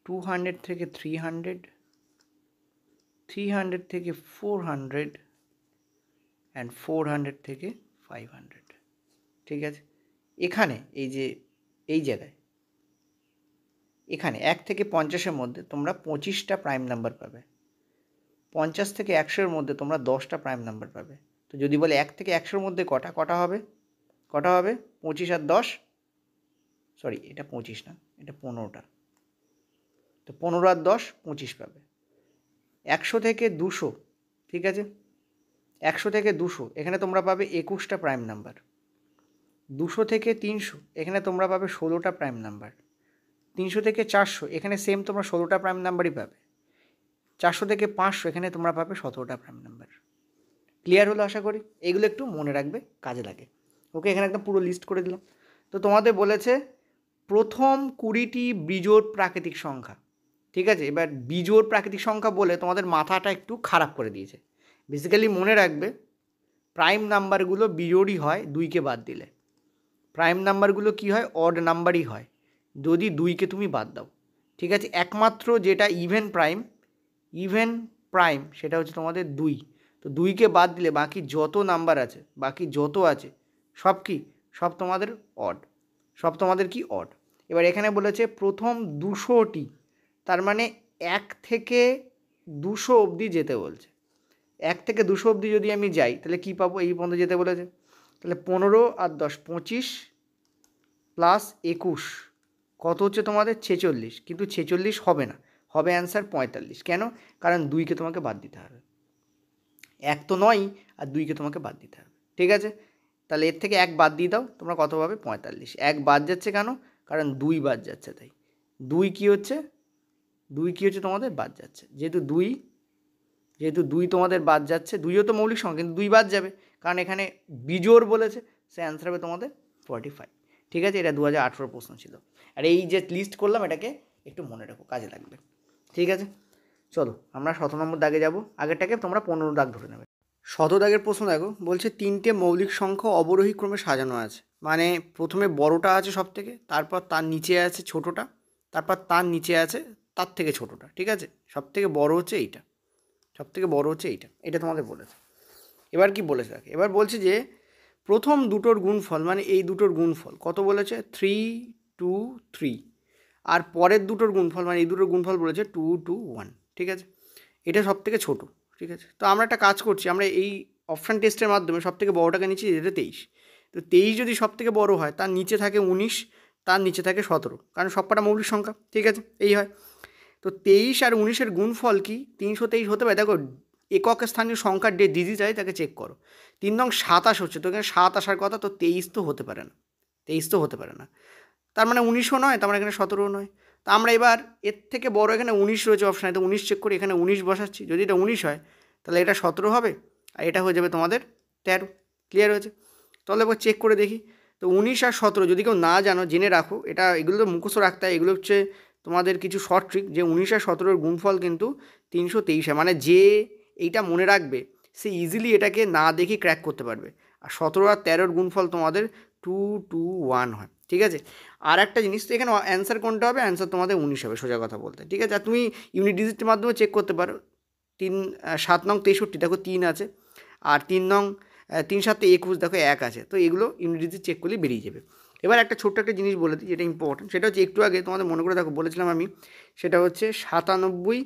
200 থেকে 300, 300 থেকে 400, অ্যান্ড 400 থেকে 500, ঠিক আছে। এখানে এই যে এই জায়গায় এখানে 1 থেকে 50-এর মধ্যে তোমরা 25টা প্রাইম নাম্বার পাবে, 50 থেকে 100-এর মধ্যে তোমরা 10টা প্রাইম নাম্বার পাবে। তো যদি বলে 1 থেকে 100-এর মধ্যে কটা হবে, 25 আর 10, সরি এটা 25 না, এটা 15টা, তো 15 আর 10 25 পাবে। 100 থেকে 200, ঠিক আছে, 100 থেকে 200 এখানে তোমরা পাবে 21টা প্রাইম নাম্বার। 200 থেকে 300 এখানে তোমরা পাবে 16টা প্রাইম নাম্বার। 300 থেকে 400 এখানে সেম তোমরা 16টা প্রাইম নাম্বারই পাবে। 400 থেকে 500 এখানে তোমরা পাবে 17টা প্রাইম নাম্বার। ক্লিয়ার হলো আশা করি? এইগুলো একটু মনে রাখবে, কাজে লাগে। ওকে, এখানে একদম পুরো লিস্ট করে দিলাম। তো তোমাদের বলেছে প্রথম 20টি বিজোড় প্রাকৃতিক সংখ্যা, ঠিক আছে। এবার বিজোড় প্রাকৃতিক সংখ্যা বলে তোমাদের মাথাটা একটু খারাপ করে দিয়েছে। বেসিক্যালি মনে রাখবে প্রাইম নাম্বারগুলো বিজোড়ই হয় 2কে বাদ দিলে। প্রাইম নাম্বারগুলো কি হয়? অড নাম্বারই হয় যদি 2কে তুমি বাদ দাও, ঠিক আছে। একমাত্র যেটা ইভেন প্রাইম সেটা হচ্ছে তোমাদের 2। তো 2কে বাদ দিলে বাকি যত নাম্বার আছে, বাকি যত আছে সব কি? সব তোমাদের অড, সব তোমাদের কি? অড। এবার এখানে বলেছে প্রথম 200টি, তার মানে 1 থেকে 200 অবধি যেতে বলছে। 1 থেকে 200 অবধি যদি আমি যাই তাহলে কি পাবো? এই পর্যন্ত যেতে বলেছে, তাহলে 15 আর 10 25 প্লাস 21 কত হচ্ছে তোমাদের? 46। কিন্তু 46 হবে না, হবে অ্যান্সার 45। কেন? কারণ 2কে তোমাকে বাদ দিতে হবে। 1 তো নয়, আর 2কে তোমাকে বাদ দিতে হবে, ঠিক আছে। তাহলে এর থেকে 1 বাদ দিয়ে দাও, তোমরা কত পাবে? 45। 1 বাদ যাচ্ছে কেন? কারণ 2 বাদ যাচ্ছে, তাই 2 কী হচ্ছে? 2 কী হচ্ছে তোমাদের? বাদ যাচ্ছে। যেহেতু 2 তোমাদের বাদ যাচ্ছে, 2ও তো মৌলিক সংখ্যা, কিন্তু 2 বাদ যাবে কারণ এখানে বিজোড় বলেছে, সে অ্যান্সার হবে তোমাদের 45, ঠিক আছে। এটা 2018 প্রশ্ন ছিল। আর এই যে লিস্ট করলাম এটাকে একটু মনে রাখো, কাজে লাগবে, ঠিক আছে। চলো আমরা 17 নম্বর দাগে যাব। আগেরটাকে তোমরা 15 দাগ ধরে নেবে। 17 দাগের প্রশ্ন দেখো, বলছে 3টে মৌলিক সংখ্যা অবরোহী ক্রমে সাজানো আছে। মানে প্রথমে বড়টা আছে সব থেকে, তারপর তার নিচে আছে ছোটোটা, তারপর তার নিচে আছে তার থেকে ছোটোটা, ঠিক আছে। সব থেকে বড় হচ্ছে এইটা, সব থেকে বড় হচ্ছে এইটা, এটা তোমাদের বলেছে। এবার কি বলেছে দেখো, এবার বলছে যে প্রথম দুটোর গুণফল, মানে এই দুটোর গুণফল কত বলেছে? 3 2 3। আর পরের দুটোর গুণফল, মানে এই দুটোর গুণফল বলেছে 2 2 1, ঠিক আছে। এটা সব থেকে ছোটো, ঠিক আছে। তো আমরা একটা কাজ করছি, আমরা এই অপশান টেস্টের মাধ্যমে সব থেকে বড়োটাকে নিচ্ছি, যেটা 23। তো 23 যদি সব থেকে বড়ো হয়, তার নিচে থাকে 19, তার নিচে থাকে 17, কারণ সবকটা মৌলিক সংখ্যা, ঠিক আছে। এই হয়। তো 23 আর 19-এর গুণফল কি? 323 হতে পারে। দেখো একক স্থানীয় সংখ্যার যে ডিজিট আছে তাকে চেক করো। 3 নং 27 হচ্ছে, তো এখানে 7 আসার কথা, তো 23 তো হতে পারে না, 23 তো হতে পারে না। তার মানে 19ও নয়, তার মানে এখানে 17ও নয়। তো আমরা এবার এর থেকে বড় এখানে 19 রয়েছে অপশানে, তো 19 চেক করি, এখানে 19 বসাচ্ছি। যদি এটা 19 হয় তাহলে এটা 17 হবে, আর এটা হয়ে যাবে তোমাদের 13। ক্লিয়ার হয়েছে? তাহলে এবার চেক করে দেখি। তো 19 আর 17 যদি কেউ না জানো, জেনে রাখো, এটা এগুলো তো মুখস্থ রাখতে হয়। এগুলো হচ্ছে তোমাদের কিছু শর্ট ট্রিক, যে 19 আর 17-এর গুণফল কিন্তু 323 হয়। মানে যে এইটা মনে রাখবে সে ইজিলি এটাকে না দেখে ক্র্যাক করতে পারবে। আর 17 আর 13-এর গুণফল তোমাদের 2 2 1 হয়, ঠিক আছে। আর একটা জিনিস, তো এখানে অ্যান্সার কোনটা হবে? অ্যান্সার তোমাদের 19 হবে, সোজা কথা বলতে, ঠিক আছে। আর তুমি ইউনিট ডিজিটের মাধ্যমে চেক করতে পারো। 7 নং 63, দেখো 3 আছে। আর 3 নং 3 7 21, দেখো 1 আছে। তো এগুলো ইউনিট ডিজিট চেক করলে বেরিয়ে যাবে। এবার একটা ছোট্ট একটা জিনিস বলে দিই, যেটা ইম্পর্টেন্ট, সেটা হচ্ছে একটু আগে তোমাদের মনে করে দেখো বলেছিলাম আমি, সেটা হচ্ছে 97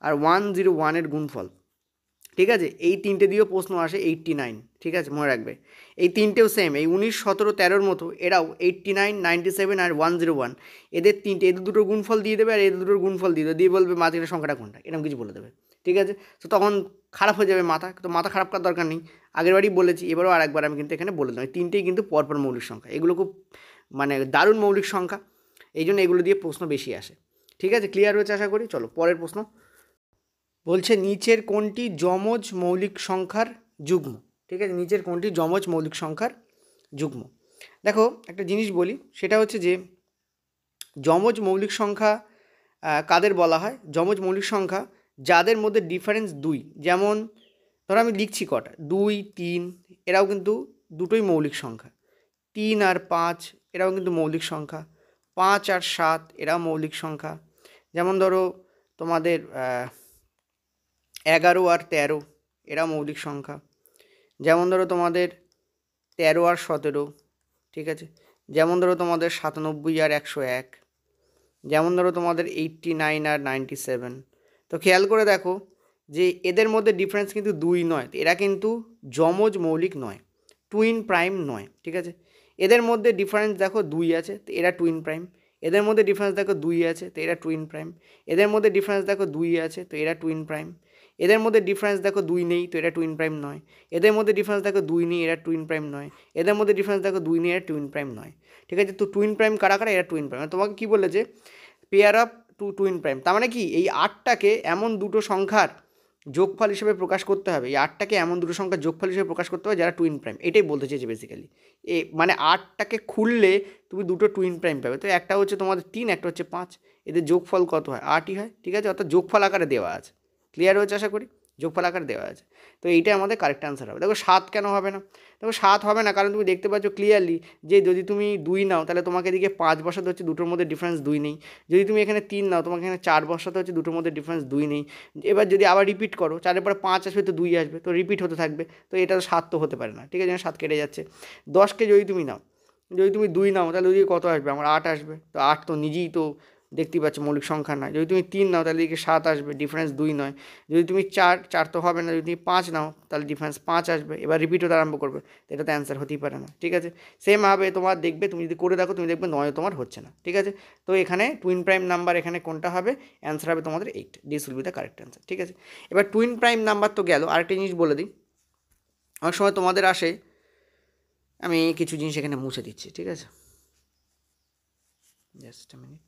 আর 101-এর গুণফল, ঠিক আছে। এই তিনটে দিয়েও প্রশ্ন আসে, 89, ঠিক আছে, মনে রাখবে। এই তিনটেও সেম, এই 19 17 13-র মতো এরাও 89 97 আর 101, এদের তিনটে, এদের দুটোর গুণফল দিয়ে দেবে, আর এদের দুটোর গুণফল দিয়ে দেবে, দিয়ে বলবে মাঝখানে সংখ্যাটা কোনটা, এরকম কিছু বলে দেবে, ঠিক আছে। তো তখন খারাপ হয়ে যাবে মাথা, তো মাথা খারাপ করার দরকার নেই। আগের বারই বলেছি, এবারও আরেকবার আমি কিন্তু এখানে বলে দিলাম, এই তিনটেই কিন্তু পরপর মৌলিক সংখ্যা। এগুলো খুব মানে দারুণ মৌলিক সংখ্যা, এই জন্য এগুলো দিয়ে প্রশ্ন বেশি আসে, ঠিক আছে। ক্লিয়ার হয়েছে আশা করি। চলো পরের প্রশ্ন। বলছে নিচের কোনটি যমজ মৌলিক সংখ্যার যুগ্ম, ঠিক আছে। নিচের কোনটি যমজ মৌলিক সংখ্যার যুগ্ম। দেখো একটা জিনিস বলি, সেটা হচ্ছে যে যমজ মৌলিক সংখ্যা কাদের বলা হয়? যমজ মৌলিক সংখ্যা যাদের মধ্যে ডিফারেন্স 2, যেমন ধরো আমি লিখছি কটা, 2 3, এরাও কিন্তু দুটোই মৌলিক সংখ্যা। 3 আর 5 এরাও কিন্তু মৌলিক সংখ্যা। 5 আর 7 এরাও মৌলিক সংখ্যা। যেমন ধরো তোমাদের 11 আর 13 এরা মৌলিক সংখ্যা। যেমন ধরো তোমাদের 13 আর 17, ঠিক আছে। যেমন ধরো তোমাদের 97 আর 101, যেমন ধরো তোমাদের 89 আর 97। তো খেয়াল করে দেখো যে এদের মধ্যে ডিফারেন্স কিন্তু 2 নয়, এরা কিন্তু যমজ মৌলিক নয়, টুইন প্রাইম নয়, ঠিক আছে। এদের মধ্যে ডিফারেন্স দেখো 2 আছে, তো এরা টুইন প্রাইম। এদের মধ্যে ডিফারেন্স দেখো 2 আছে, তো এরা টুইন প্রাইম। এদের মধ্যে ডিফারেন্স দেখো 2 আছে, তো এরা টুইন প্রাইম। এদের মধ্যে ডিফারেন্স দেখো 2 নেই, তো এরা টুইন প্রাইম নয়। এদের মধ্যে ডিফারেন্স দেখো 2 নেই, এরা টুইন প্রাইম নয়। এদের মধ্যে ডিফারেন্স দেখো 2 নেই, এরা টুইন প্রাইম নয়, ঠিক আছে। তো টুইন প্রাইম কারা কারা? এরা টুইন প্রাইম। তোমাকে কী বলেছে? Pair of twin prime. তার মানে কি এই 8টাকে এমন দুটো সংখ্যার যোগফল হিসেবে প্রকাশ করতে হবে, এই 8টাকে এমন দুটো সংখ্যার যোগফল হিসেবে প্রকাশ করতে হবে যারা টুইন প্রাইম। এটাই বলতে চেয়েছে বেসিক্যালি। মানে 8টাকে খুললে তুমি দুটো টুইন প্রাইম পাবে। তো একটা হচ্ছে তোমাদের 3, একটা হচ্ছে 5, এদের যোগফল কত হয়? 8ই হয়। ঠিক আছে, অর্থাৎ যোগফল আকারে দেওয়া আছে। ক্লিয়ার হচ্ছে আশা করি? যোগফল আকারে দেওয়া আছে। তো এইটাই আমাদের কারেক্ট অ্যান্সার হবে। দেখো 7 কেন হবে না? দেখো 7 হবে না কারণ তুমি দেখতে পাচ্ছ ক্লিয়ারলি যে যদি তুমি 2 নাও তাহলে তোমাকে এদিকে 5 বসাতে হচ্ছে, দুটোর মধ্যে ডিফারেন্স 2 নেই। যদি তুমি এখানে 3 নাও তোমাকে এখানে 4 বসাতে হচ্ছে, দুটোর মধ্যে ডিফারেন্স 2 নেই। এবার যদি আবার রিপিট করো, 4-এর পরে 5 আসবে তো 2 আসবে, তো রিপিট হতে থাকবে। তো এটা তো 7 তো হতে পারে না। ঠিক আছে, 7 কেটে যাচ্ছে। 10কে যদি তুমি নাও, যদি তুমি 2 নাও তাহলে ওদিকে কত আসবে? আমার 8 আসবে। তো 8 তো নিজেই তো দেখতেই পাচ্ছ মৌলিক সংখ্যা নয়। যদি তুমি 3 নাও তাহলে এদিকে 7 আসবে, ডিফারেন্স 2 নয়। যদি তুমি 4 তো হবে না। যদি তুমি 5 নাও তাহলে ডিফারেন্স 5 আসবে। এবার রিপিট হতে আরম্ভ করবে, এটা তো অ্যান্সার হতেই পারে না। ঠিক আছে, সেম হবে তোমার দেখবে, তুমি যদি করে দেখো তুমি দেখবে 9 তোমার হচ্ছে না। ঠিক আছে, তো এখানে টুইন প্রাইম নাম্বার এখানে কোনটা হবে? অ্যান্সার হবে তোমাদের 8। This will be the correct answer. ঠিক আছে, এবার টুইন প্রাইম নাম্বার তো গেল। আরেকটা জিনিস বলে দিই, অনেক সময় তোমাদের আসে, আমি কিছু জিনিস এখানে মুছে দিচ্ছি। ঠিক আছে, জাস্ট আ মিনিট।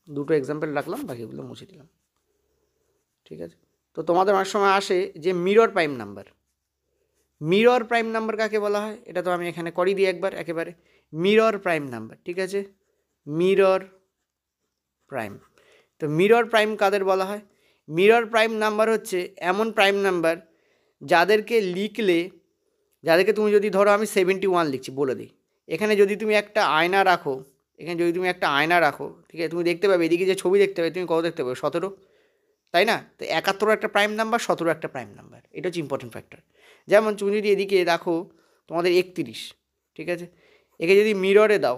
দুটো এক্সাম্পল রাখলাম, বাকিগুলো মুছে দিলাম। ঠিক আছে, তো তোমাদের অনেক সময় আসে যে mirror prime number. Mirror prime number কাকে বলা হয়? এটা তো আমি এখানে করি দিই একবার একেবারে। মিরর প্রাইম নাম্বার, ঠিক আছে, মিরর প্রাইম। তো মিরর প্রাইম কাদের বলা হয়? মিরর প্রাইম নাম্বার হচ্ছে এমন প্রাইম নাম্বার যাদেরকে লিখলে, যাদেরকে তুমি যদি ধরো আমি 71 লিখছি বলে দিই, এখানে যদি তুমি একটা আয়না রাখো, এখানে যদি তুমি একটা আয়না রাখো, ঠিক আছে, তুমি দেখতে পাবে এদিকে যে ছবি দেখতে পাবে তুমি কত দেখতে পাবে? 17, তাই না? তো 71 একটা প্রাইম নাম্বার, 17 একটা প্রাইম নাম্বার। এটা হচ্ছে ইম্পর্টেন্ট ফ্যাক্টর। যেমন তুমি যদি এদিকে দেখো তোমাদের 31, ঠিক আছে, একে যদি মিররে দাও,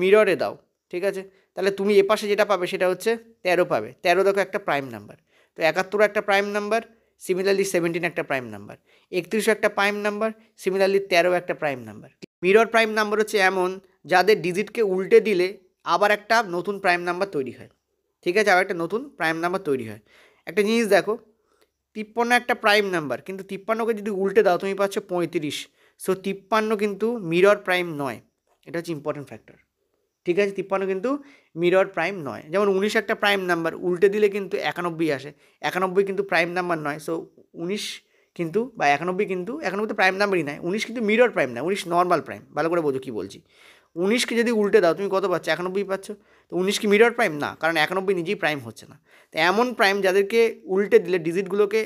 মিররে দাও, ঠিক আছে, তাহলে তুমি এপাশে যেটা পাবে সেটা হচ্ছে 13 পাবে। 13 দেখো একটা প্রাইম নাম্বার। তো 71 একটা প্রাইম নাম্বার, সিমিলারলি 17 একটা প্রাইম নাম্বার, 31 একটা প্রাইম নাম্বার, সিমিলারলি 13 একটা prime number. Mirror prime number হচ্ছে এমন যাদের ডিজিটকে উল্টে দিলে আবার একটা নতুন প্রাইম নাম্বার তৈরি হয়। ঠিক আছে, আবার একটা নতুন প্রাইম নাম্বার তৈরি হয়। একটা জিনিস দেখো, 53 একটা প্রাইম নাম্বার, কিন্তু 53কে যদি উল্টে দাও তুমি পাচ্ছ 35। সো 53 কিন্তু মিরর প্রাইম নয়। এটা হচ্ছে ইম্পর্টেন্ট ফ্যাক্টর। ঠিক আছে, 53 কিন্তু মিরর প্রাইম নয়। যেমন 19 একটা প্রাইম নাম্বার, উল্টে দিলে কিন্তু 91 আসে। 91 কিন্তু প্রাইম নাম্বার নয়। সো 19 কিন্তু বা 91 কিন্তু, 91 তো প্রাইম নাম্বারই নয়। 19 কিন্তু মিরর প্রাইম না, 19 নর্মাল প্রাইম। ভালো করে বোঝো কী বলছি। 19কে যদি উল্টে দাও তুমি কত পাচ্ছ? 91 পাচ্ছ। তো 19 কি মিরর প্রাইম না? কারণ 91 নিজেই প্রাইম হচ্ছে না। তো এমন প্রাইম যাদেরকে উল্টে দিলে, ডিজিটগুলোকে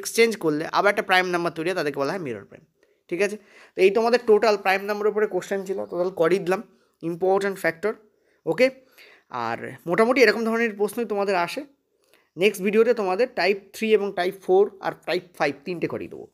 এক্সচেঞ্জ করলে আবার একটা প্রাইম নাম্বার তৈরি হয়, তাদেরকে বলা হয় মিরর প্রাইম। ঠিক আছে, তো এই তোমাদের টোটাল প্রাইম নাম্বারের উপরে কোশ্চেন ছিল, টোটাল করিয়ে দিলাম ইম্পর্ট্যান্ট ফ্যাক্টর। ওকে, আর মোটামুটি এরকম ধরনের প্রশ্নই তোমাদের আসে। নেক্সট ভিডিওতে তোমাদের টাইপ 3 এবং টাইপ 4 আর টাইপ 5 তিনটে করিয়ে দেবো।